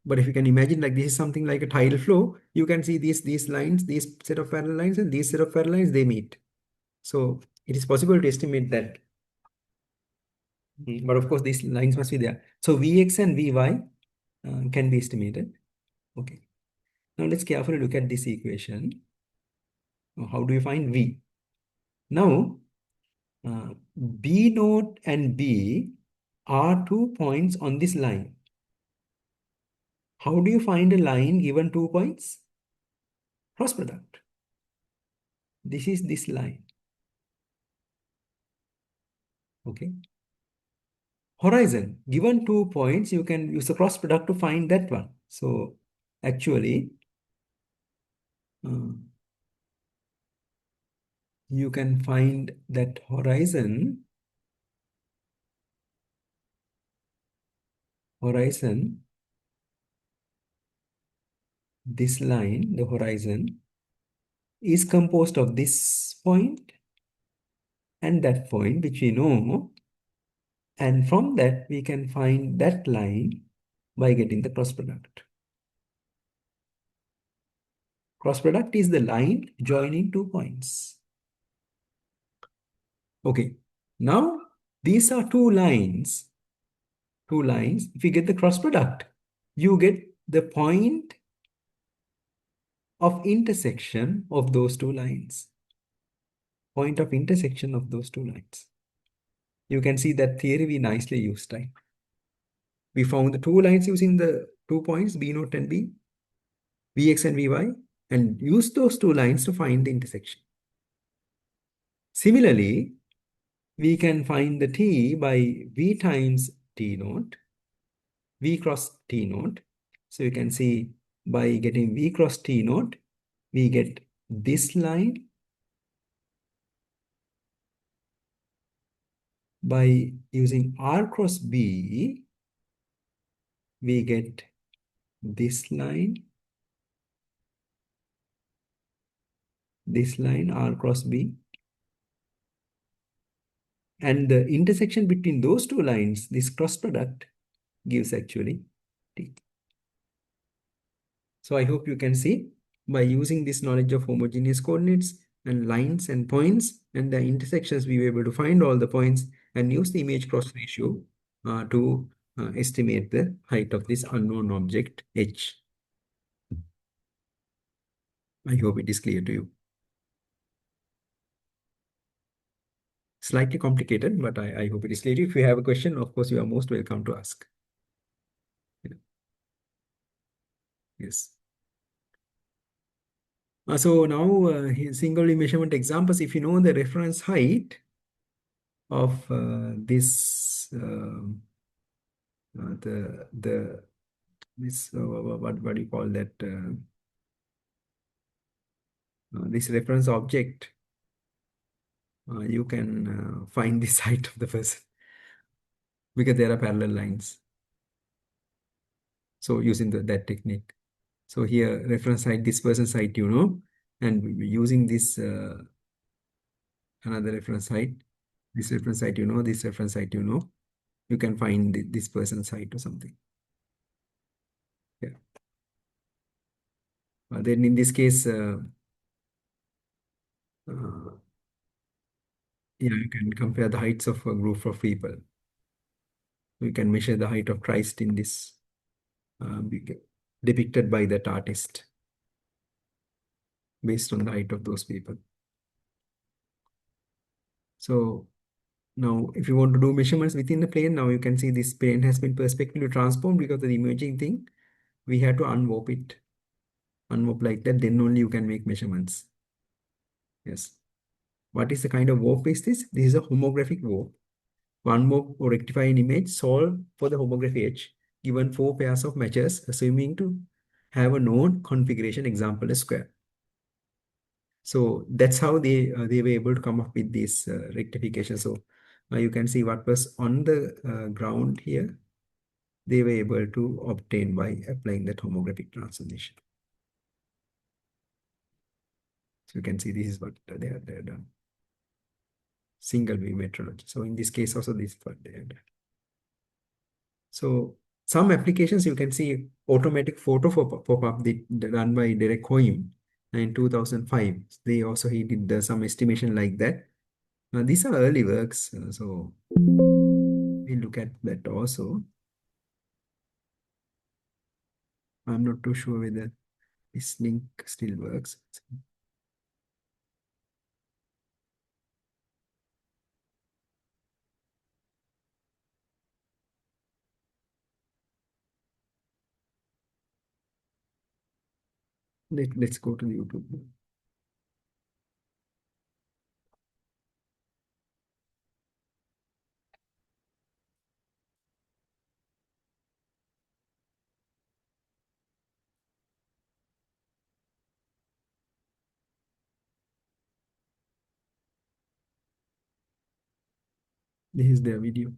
But if you can imagine like this is something like a tidal flow, you can see these lines, these set of parallel lines and these set of parallel lines, they meet. So it is possible to estimate that. But of course, these lines must be there. So Vx and Vy can be estimated. Okay. Now let's carefully look at this equation. How do you find V? Now, B naught and B are 2 points on this line. How do you find a line given 2 points? Cross product. This is this line. Okay. Horizon, given 2 points, you can use the cross product to find that one. So actually, you can find that horizon, this line, the horizon, is composed of this point and that point, which we know. And from that, we can find that line by getting the cross product. Cross product is the line joining 2 points. Okay, now these are two lines. If you get the cross product, you get the point of intersection of those two lines. Point of intersection of those two lines. You can see that theory we nicely used, right? We found the two lines using the 2 points, B0 and B, Vx and Vy, and use those two lines to find the intersection. Similarly, we can find the T by V times T naught, V cross T naught. So you can see by getting V cross T naught, we get this line. By using R cross B, we get this line, R cross B. And the intersection between those two lines, this cross product, gives actually T. So I hope you can see by using this knowledge of homogeneous coordinates and lines and points and the intersections, we were able to find all the points and use the image cross ratio to estimate the height of this unknown object H. I hope it is clear to you. Slightly complicated, but I hope it is clear. If you have a question, of course, you are most welcome to ask. Yeah. Yes. So now single measurement examples, if you know the reference height of this what do you call that this reference object, you can find the height of the person because there are parallel lines. So using that technique. So here reference height, this person's height, you know, and using this another reference height, this reference height, you know, this reference height, you know, you can find this person's height or something. Yeah. Then in this case, yeah, you can compare the heights of a group of people. You can measure the height of Christ in this depicted by that artist based on the height of those people. So now if you want to do measurements within the plane, now you can see this plane has been perspectively transformed because of the imaging thing. We have to unwarp it. Unwarp like that, then only you can make measurements. Yes. What is the kind of warp is this? This is a homographic warp. One warp or rectify an image, solve for the homography H, given 4 pairs of measures, assuming to have a known configuration, example a square. So that's how they were able to come up with this rectification. So you can see what was on the ground here. They were able to obtain by applying that homographic transformation. So you can see this is what they have done. Single view metrology. So in this case also this is what they have done. So some applications you can see automatic photo pop-up done by Derek Hoym in 2005. He did some estimation like that. These are early works, so we look at that also. I'm not too sure whether this link still works. Let's go to the YouTube. This is their video.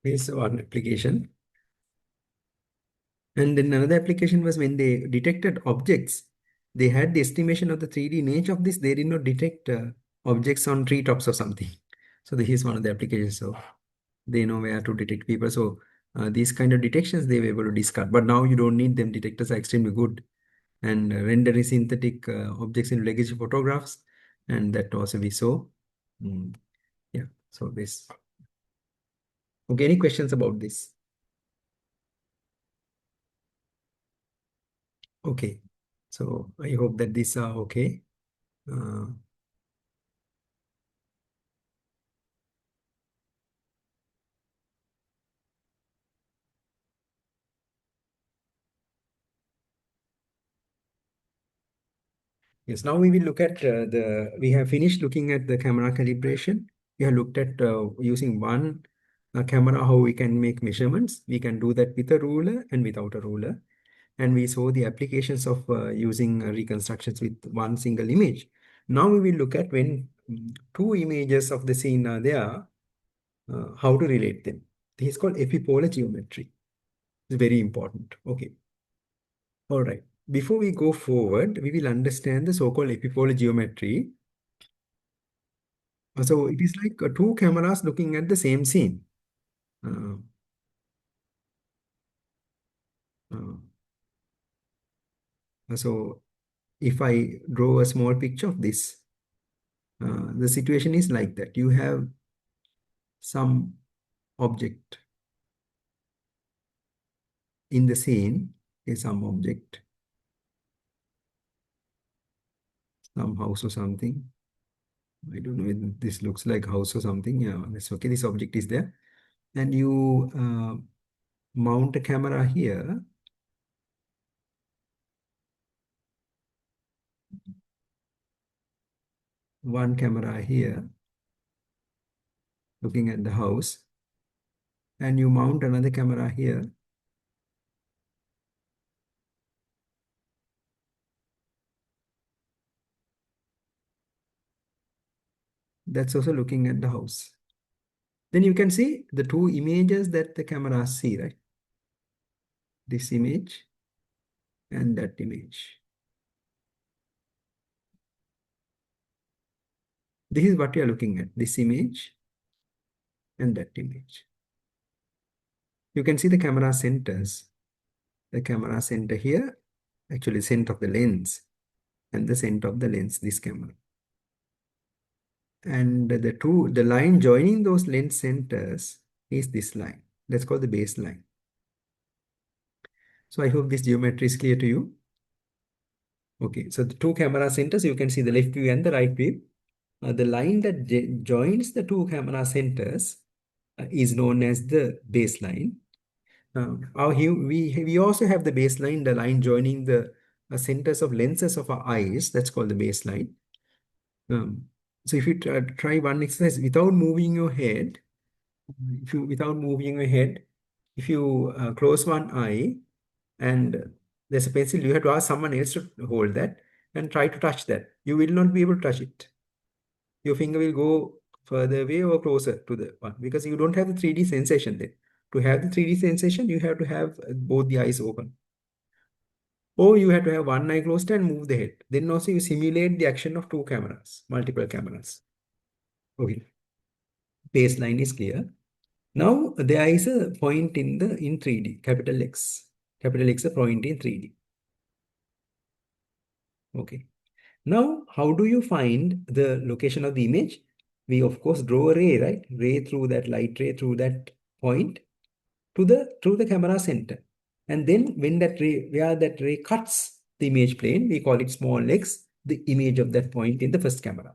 Here's one application. And then another application was when they detected objects, they had the estimation of the 3D nature of this. They did not detect objects on treetops or something. So this is one of the applications. So they know where to detect people. So these kind of detections they were able to discard. But now you don't need them. Detectors are extremely good. And rendering synthetic objects in legacy photographs. And that also we saw. Yeah, so this. Okay, any questions about this? Okay, so I hope that these are okay. Yes, now we will look at we have finished looking at the camera calibration. We have looked at using one camera, how we can make measurements. We can do that with a ruler and without a ruler. And we saw the applications of using reconstructions with one single image. Now we will look at when two images of the scene are there, how to relate them. This is called epipolar geometry. It's very important. Okay. All right. Before we go forward, we will understand the so-called epipolar geometry. So it is like two cameras looking at the same scene. Uh, so if I draw a small picture of this, the situation is like that. You have some object in the scene, is some object, some house or something. I don't know if this looks like house or something. Yeah, that's okay. This object is there. And you mount a camera here. One camera here, looking at the house. And you mount another camera here. That's also looking at the house. Then you can see the two images that the cameras see, right? This image and that image. This is what you are looking at, this image and that image. You can see the camera centers. The camera center here, actually center of the lens, and the center of the lens, this camera. And the line joining those lens centers is this line. That's called the baseline. So I hope this geometry is clear to you. Okay, so the two camera centers, you can see the left view and the right view. The line that joins the two camera centers is known as the baseline. We also have the baseline, the line joining the centers of lenses of our eyes. That's called the baseline. So if you try one exercise without moving your head, if you close one eye and there's a pencil, you have to ask someone else to hold that and try to touch that. You will not be able to touch it. Your finger will go further away or closer to the one because you don't have the 3D sensation then. To have the 3D sensation, you have to have both the eyes open. Or you have to have one eye closed and move the head. Then also you simulate the action of two cameras, multiple cameras. Okay. Baseline is clear. Now there is a point in 3D, capital X. Capital X is a point in 3D. Okay. Now, how do you find the location of the image? We of course draw a ray, right? Ray through that light ray through that point to the camera center. And then when where that ray cuts the image plane, we call it small x, the image of that point in the first camera.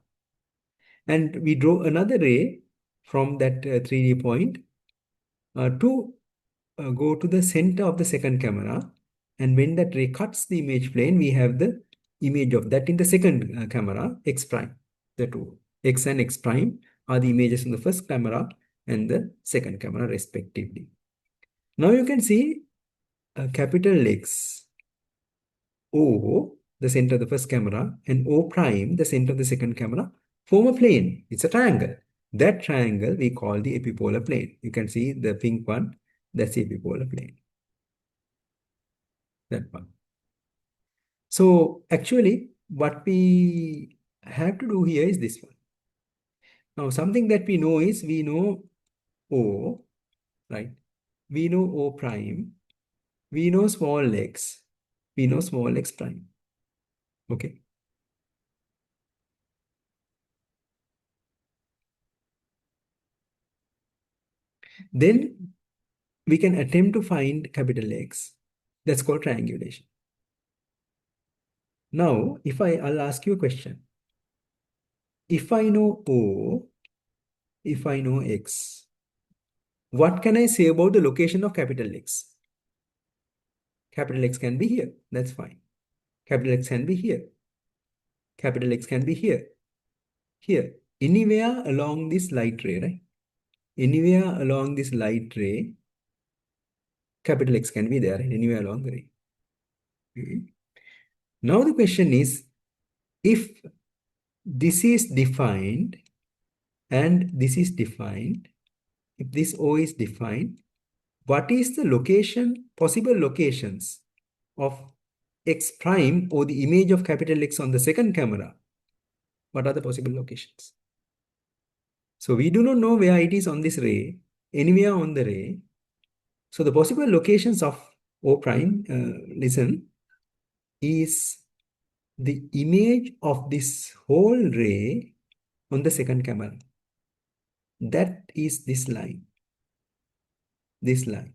And we draw another ray from that 3D point to go to the center of the second camera. And when that ray cuts the image plane, we have the image of that in the second camera, X prime. The two, X and X prime, are the images in the first camera and the second camera respectively. Now you can see capital X, O, the center of the first camera, and O prime, the center of the second camera, form a plane. It's a triangle. That triangle we call the epipolar plane. You can see the pink one, that's the epipolar plane. That one. So actually, what we have to do here is this one. Now, something that we know is we know O, right? We know O prime. We know small x. We know small x prime. Okay. Then we can attempt to find capital X. That's called triangulation. Now, I'll ask you a question. If I know O, if I know X, what can I say about the location of capital X? Capital X can be here. That's fine. Capital X can be here. Capital X can be here. Here. Anywhere along this light ray, right? Anywhere along this light ray, capital X can be there, anywhere along the ray. Now the question is, if this is defined and this is defined, if this O is defined, what is the location, possible locations of X prime or the image of capital X on the second camera? What are the possible locations? So we do not know where it is on this ray, anywhere on the ray. So the possible locations of O prime, listen, is the image of this whole ray on the second camera. That is this line. This line.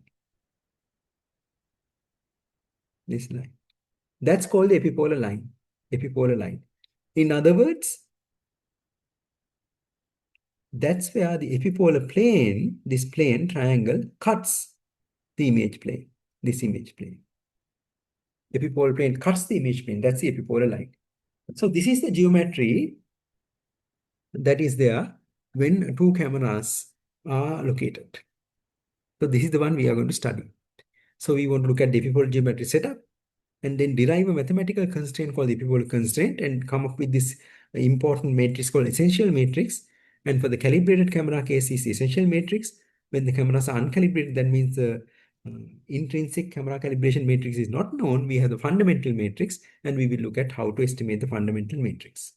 This line. That's called the epipolar line. Epipolar line. In other words, that's where the epipolar plane, this plane, triangle, cuts the image plane, this image plane. Epipolar plane cuts the image plane. That's the epipolar line. So this is the geometry that is there when two cameras are located. So this is the one we are going to study. So we want to look at the epipolar geometry setup and then derive a mathematical constraint called the epipolar constraint and come up with this important matrix called essential matrix. And for the calibrated camera case is the essential matrix. When the cameras are uncalibrated, that means the intrinsic camera calibration matrix is not known. We have the fundamental matrix and we will look at how to estimate the fundamental matrix.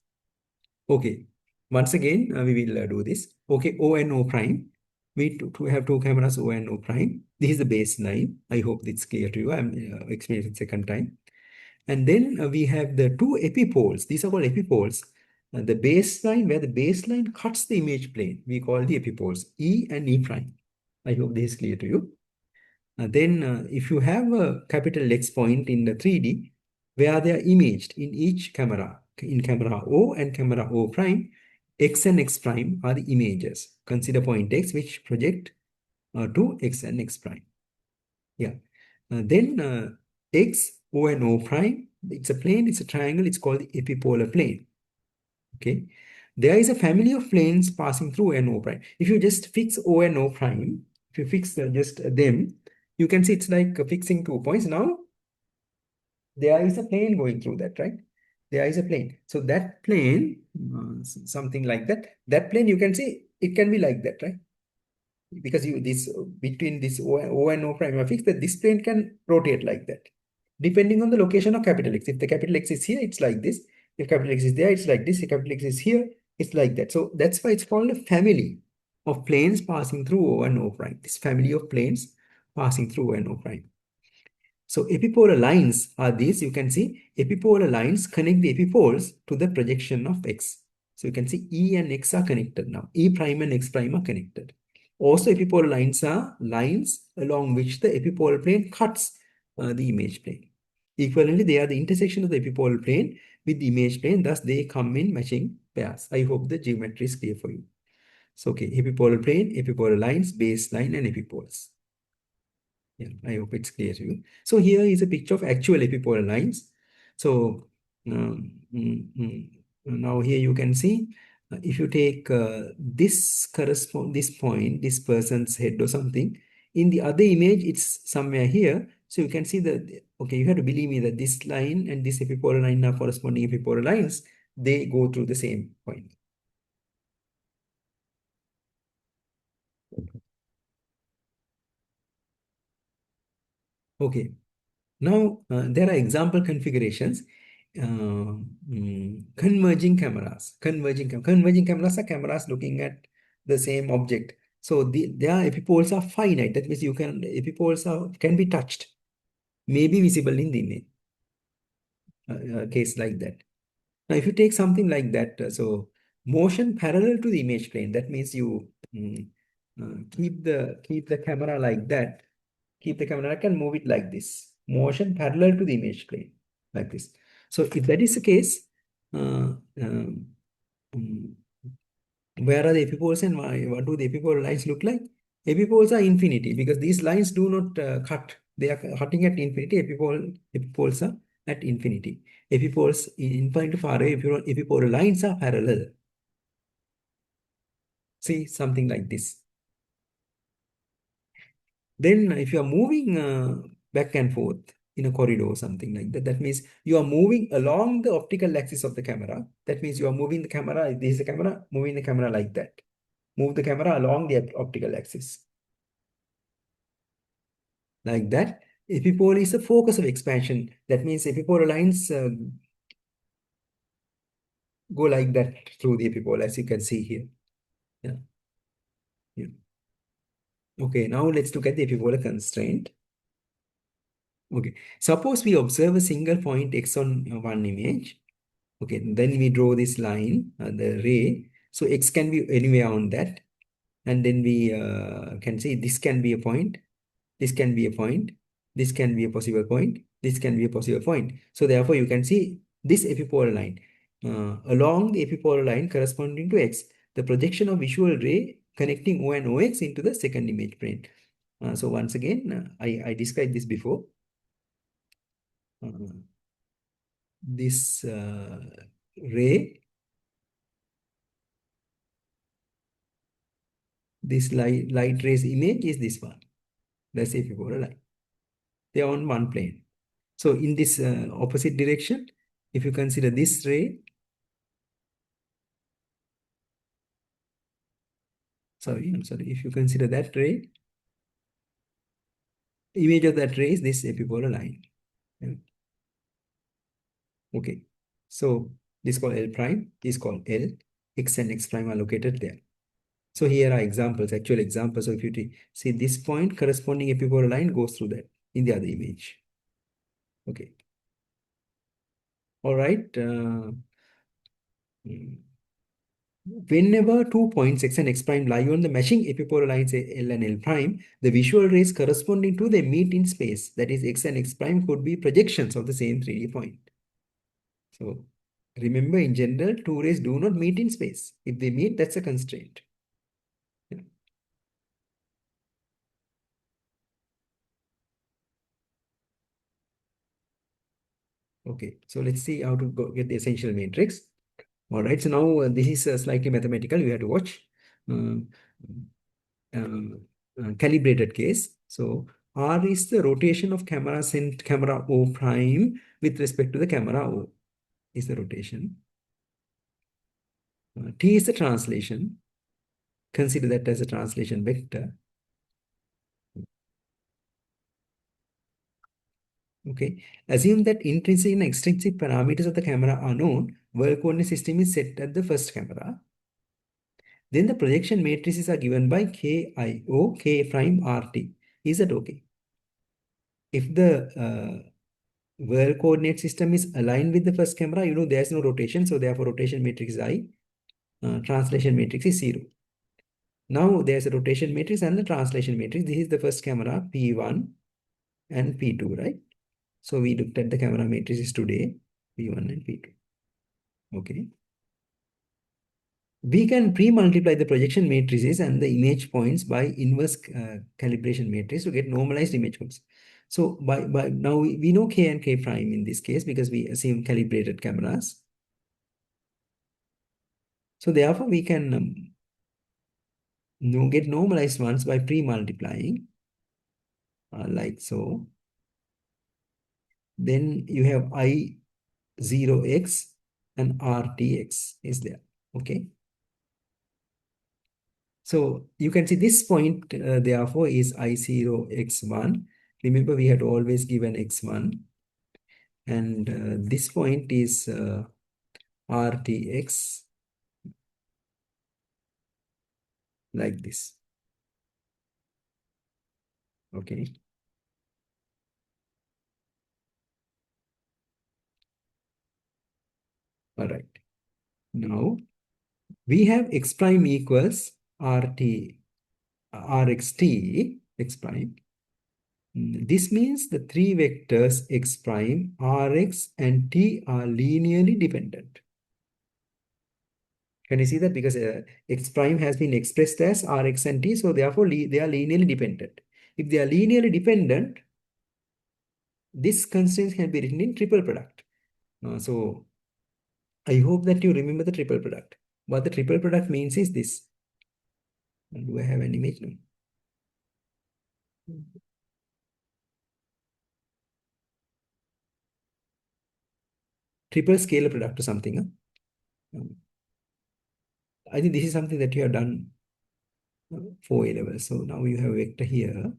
Okay, once again, we will do this. Okay, O and O prime. We have two cameras, O and O prime. This is the baseline. I hope it's clear to you. I'm explaining it second time. And then we have the two epipoles. These are called epipoles. The baseline, where the baseline cuts the image plane, we call the epipoles, E and E prime. I hope this is clear to you. Then if you have a capital X point in the 3D, where they are imaged in each camera, in camera O and camera O prime, X and X prime are the images. Consider point X which project to X and X prime. Yeah. Then X, O and O prime, it's a plane, it's a triangle, it's called the epipolar plane. Okay. There is a family of planes passing through O and O prime. If you just fix O and O prime, if you fix just them, you can see it's like fixing 2 points. Now, there is a plane going through that, right? There is a plane. So that plane, something like that, that plane you can see, it can be like that, right? Because between this O and O prime are fixed, that this plane can rotate like that, depending on the location of capital X. If the capital X is here, it's like this. If capital X is there, it's like this. If capital X is here, it's like that. So that's why it's called a family of planes passing through O and O prime. This family of planes passing through O and O prime. So epipolar lines are these. You can see epipolar lines connect the epipoles to the projection of X. So you can see E and X are connected now. E prime and X prime are connected. Also, epipolar lines are lines along which the epipolar plane cuts the image plane. Equivalently, they are the intersection of the epipolar plane with the image plane. Thus, they come in matching pairs. I hope the geometry is clear for you. So, okay, epipolar plane, epipolar lines, baseline, and epipoles. Yeah, I hope it's clear to you. So here is a picture of actual epipolar lines. So now here you can see if you take this point, this person's head or something, in the other image, it's somewhere here. So you can see that, okay, you have to believe me that this line and this epipolar line are corresponding epipolar lines. They go through the same point. Okay. Now, there are example configurations. Converging cameras. Converging cameras are cameras looking at the same object. So their epipoles are finite. That means epipoles can be touched, may be visible in the image. Case like that. Now, if you take something like that, so motion parallel to the image plane, that means you keep the camera like that. Keep the camera, I can move it like this. Motion parallel to the image plane, like this. So if that is the case, where are the epipoles and what do the epipolar lines look like? Epipoles are infinity because these lines do not cut. They are cutting at infinity. Epipoles are at infinity. Epipoles infinity far away. Epipolar lines are parallel. See, something like this. Then if you are moving back and forth in a corridor or something like that, that means you are moving along the optical axis of the camera. That means you are moving the camera, this is the camera, moving the camera like that. Move the camera along the optical axis. Like that. Epipole is the focus of expansion. That means epipolar lines go like that through the epipole, as you can see here. Yeah. Yeah. Okay, now let's look at the epipolar constraint. Okay, suppose we observe a single point X on one image. Okay, then we draw this line, the ray. So X can be anywhere on that. And then we can say this can be a point, this can be a point, this can be a possible point, this can be a possible point. So therefore, you can see this epipolar line. Along the epipolar line corresponding to X, the projection of visual ray connecting O and OX into the second image plane. So once again, I described this before. This ray, this light rays image is this one. That's epipolar line. They are on one plane. So in this opposite direction, if you consider this ray, I'm sorry, if you consider that ray, image of that ray is this epipolar line. Yeah. Okay, so this is called L prime, this is called L, X and X prime are located there. So here are examples, actual examples. So if you see this point, corresponding epipolar line goes through that in the other image. Okay. All right. Whenever 2 points x and x prime lie on the matching epipolar lines L and L prime, the visual rays corresponding to them meet in space. That is, x and x prime could be projections of the same 3D point. So remember, in general, two rays do not meet in space. If they meet, that's a constraint. Yeah. Okay, so let's see how to get the essential matrix. All right, so now this is slightly mathematical. You have to watch. Calibrated case. So R is the rotation of camera O prime with respect to the camera O is the rotation. T is the translation. Consider that as a translation vector. Okay. Assume that intrinsic and extrinsic parameters of the camera are known. World coordinate system is set at the first camera. Then the projection matrices are given by KIO, K prime RT. Is that okay? If the world coordinate system is aligned with the first camera, you know there's no rotation, so therefore rotation matrix is I, translation matrix is 0. Now there's a rotation matrix and the translation matrix. This is the first camera, P1 and P2, right? So we looked at the camera matrices today, P1 and P2. Okay. We can pre-multiply the projection matrices and the image points by inverse calibration matrix to get normalized image points. So by now we know K and K prime in this case because we assume calibrated cameras. So therefore we can get normalized ones by pre-multiplying like so. Then you have I0x and RTX is there. Okay. So you can see this point therefore is I0x1. Remember we had always given x1. And this point is RTX like this. Okay. All right. Now we have x prime equals RT, RXT, x prime. This means the three vectors x prime, Rx, and T are linearly dependent. Can you see that? Because x prime has been expressed as Rx and T, so therefore they are linearly dependent. If they are linearly dependent, this constraint can be written in triple product. So I hope that you remember the triple product. What the triple product means is this. Do I have an image now? Triple scalar product or something. I think this is something that you have done for A level. So now you have a vector here.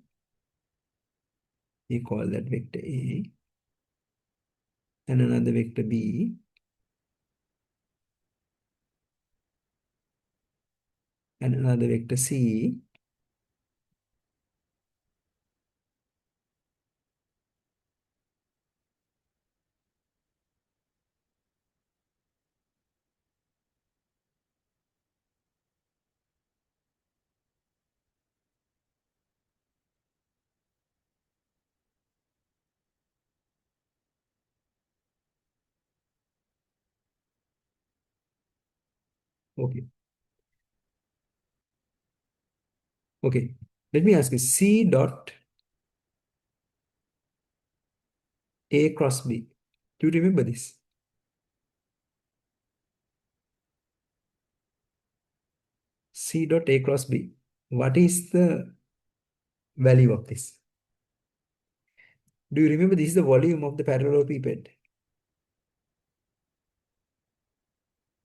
You call that vector A. And another vector B. And another vector C. Okay. Okay. Let me ask you, C dot A cross B. Do you remember this? C dot A cross B. What is the value of this? Do you remember this is the volume of the parallelepiped?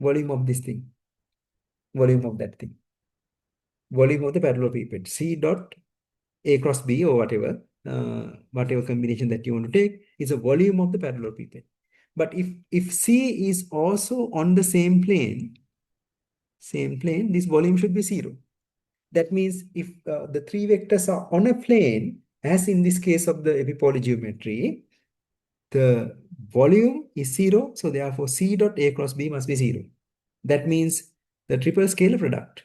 Volume of this thing. Volume of that thing. Volume of the parallelepiped. C dot A cross B or whatever, whatever combination that you want to take is a volume of the parallelepiped. But if C is also on the same plane, this volume should be 0. That means if the three vectors are on a plane, as in this case of the epipolar geometry, the volume is 0. So therefore C dot A cross B must be 0. That means the triple scalar product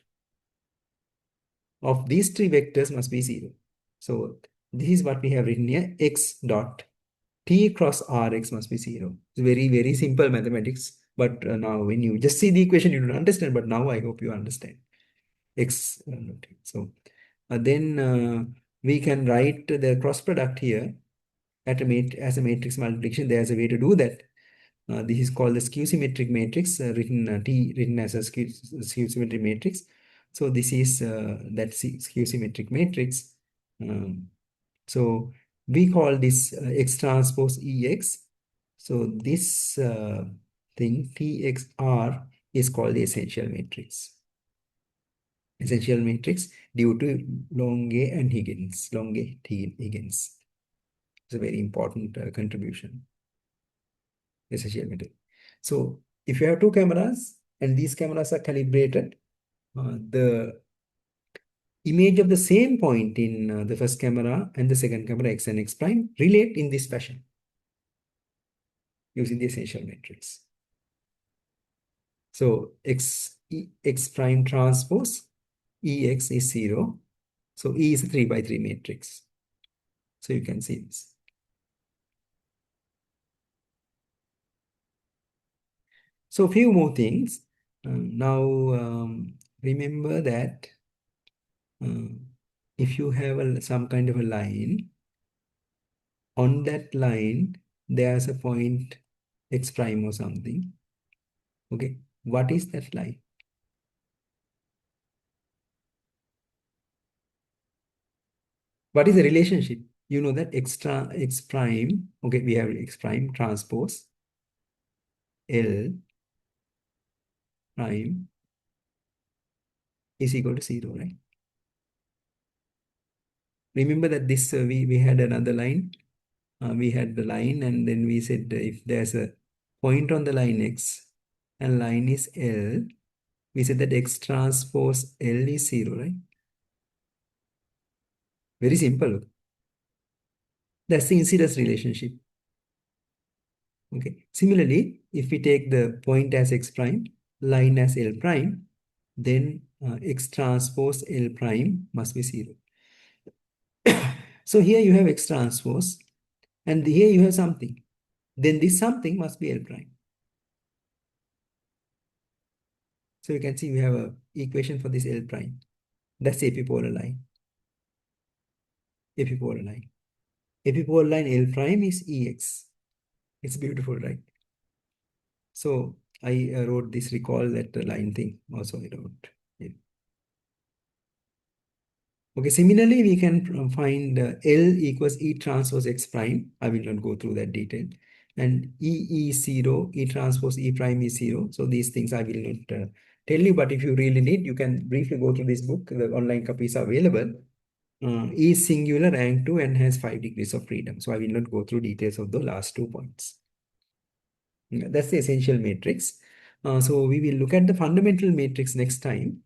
of these three vectors must be 0. So this is what we have written here, x dot t cross rx must be 0. It's very, very simple mathematics. But now when you just see the equation, you don't understand. But now I hope you understand. X. So then we can write the cross product here at as a matrix multiplication. There's a way to do that. This is called the skew symmetric matrix, written as a skew symmetric matrix. So this is that skew symmetric matrix. So we call this X transpose EX. So this thing TXR is called the essential matrix. Essential matrix due to Longe and Higgins. Longe, Higgins. It's a very important contribution. Essential matrix. So if you have two cameras and these cameras are calibrated, the image of the same point in the first camera and the second camera x and x prime relate in this fashion using the essential matrix. So x prime transpose EX is 0. So E is a 3 by 3 matrix. So you can see this. So a few more things. Now remember that if you have some kind of a line, on that line there's a point x prime or something. Okay, what is that line? What is the relationship? You know that x prime, okay, we have x prime transpose L prime is equal to 0, right? Remember that this we had another line. We had the line, and then we said if there's a point on the line x and line is L, we said that x transpose L is 0, right? Very simple. That's the incidence relationship. Okay. Similarly, if we take the point as x prime, line as L prime, then x transpose L prime must be 0. So here you have x transpose, and here you have something. Then this something must be L prime. So you can see we have an equation for this L prime. That's the epipolar line. Epipolar line. Epipolar line L prime is EX. It's beautiful, right? So I wrote this, recall that line thing also I wrote. Yeah. Okay, similarly, we can find L equals E transpose X prime. I will not go through that detail. And E is 0, E transpose E prime is 0. So these things I will not tell you, but if you really need, you can briefly go through this book. The online copies are available. E is singular, rank 2, and has 5 degrees of freedom. So I will not go through details of the last 2 points. That's the essential matrix. So we will look at the fundamental matrix next time.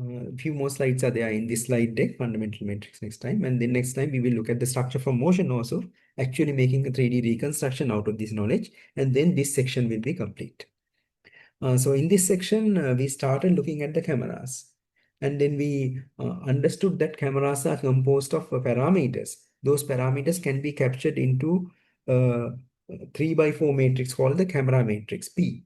A few more slides are there in this slide deck, fundamental matrix next time. And then next time we will look at the structure from motion also, actually making a 3D reconstruction out of this knowledge. And then this section will be complete. So in this section, we started looking at the cameras. And then we understood that cameras are composed of parameters. Those parameters can be captured into a 3 by 4 matrix called the camera matrix, P.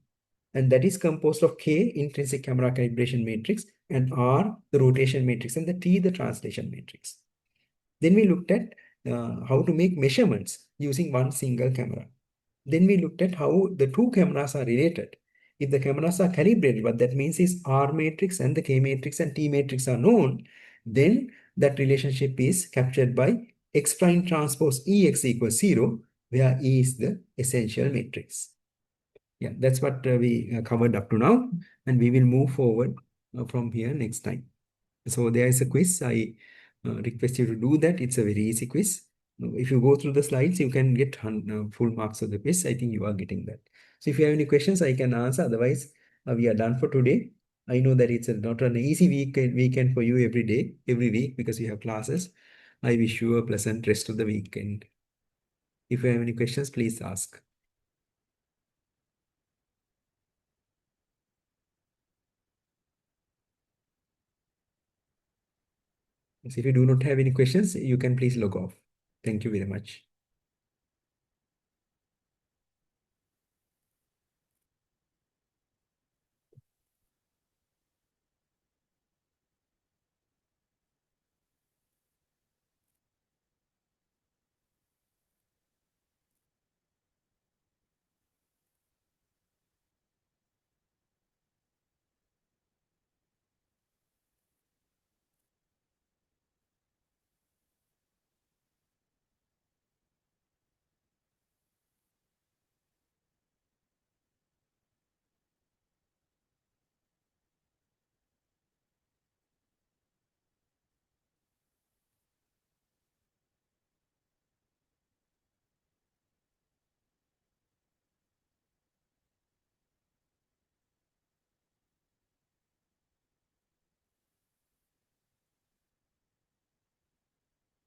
And that is composed of K, intrinsic camera calibration matrix, and R, the rotation matrix, and the T, the translation matrix. Then we looked at how to make measurements using one single camera. Then we looked at how the two cameras are related. If the cameras are calibrated, what that means is R matrix and the K matrix and T matrix are known, then that relationship is captured by X prime transpose EX equals 0, where E is the essential matrix. Yeah, that's what we covered up to now, and we will move forward from here next time. So there is a quiz. I request you to do that. It's a very easy quiz. If you go through the slides, you can get full marks of the quiz. I think you are getting that. So if you have any questions, I can answer. Otherwise, we are done for today. I know that it's not an easy weekend for you every day, every week, because you have classes. I wish you a pleasant rest of the weekend. If you have any questions, please ask. So if you do not have any questions, you can please log off. Thank you very much.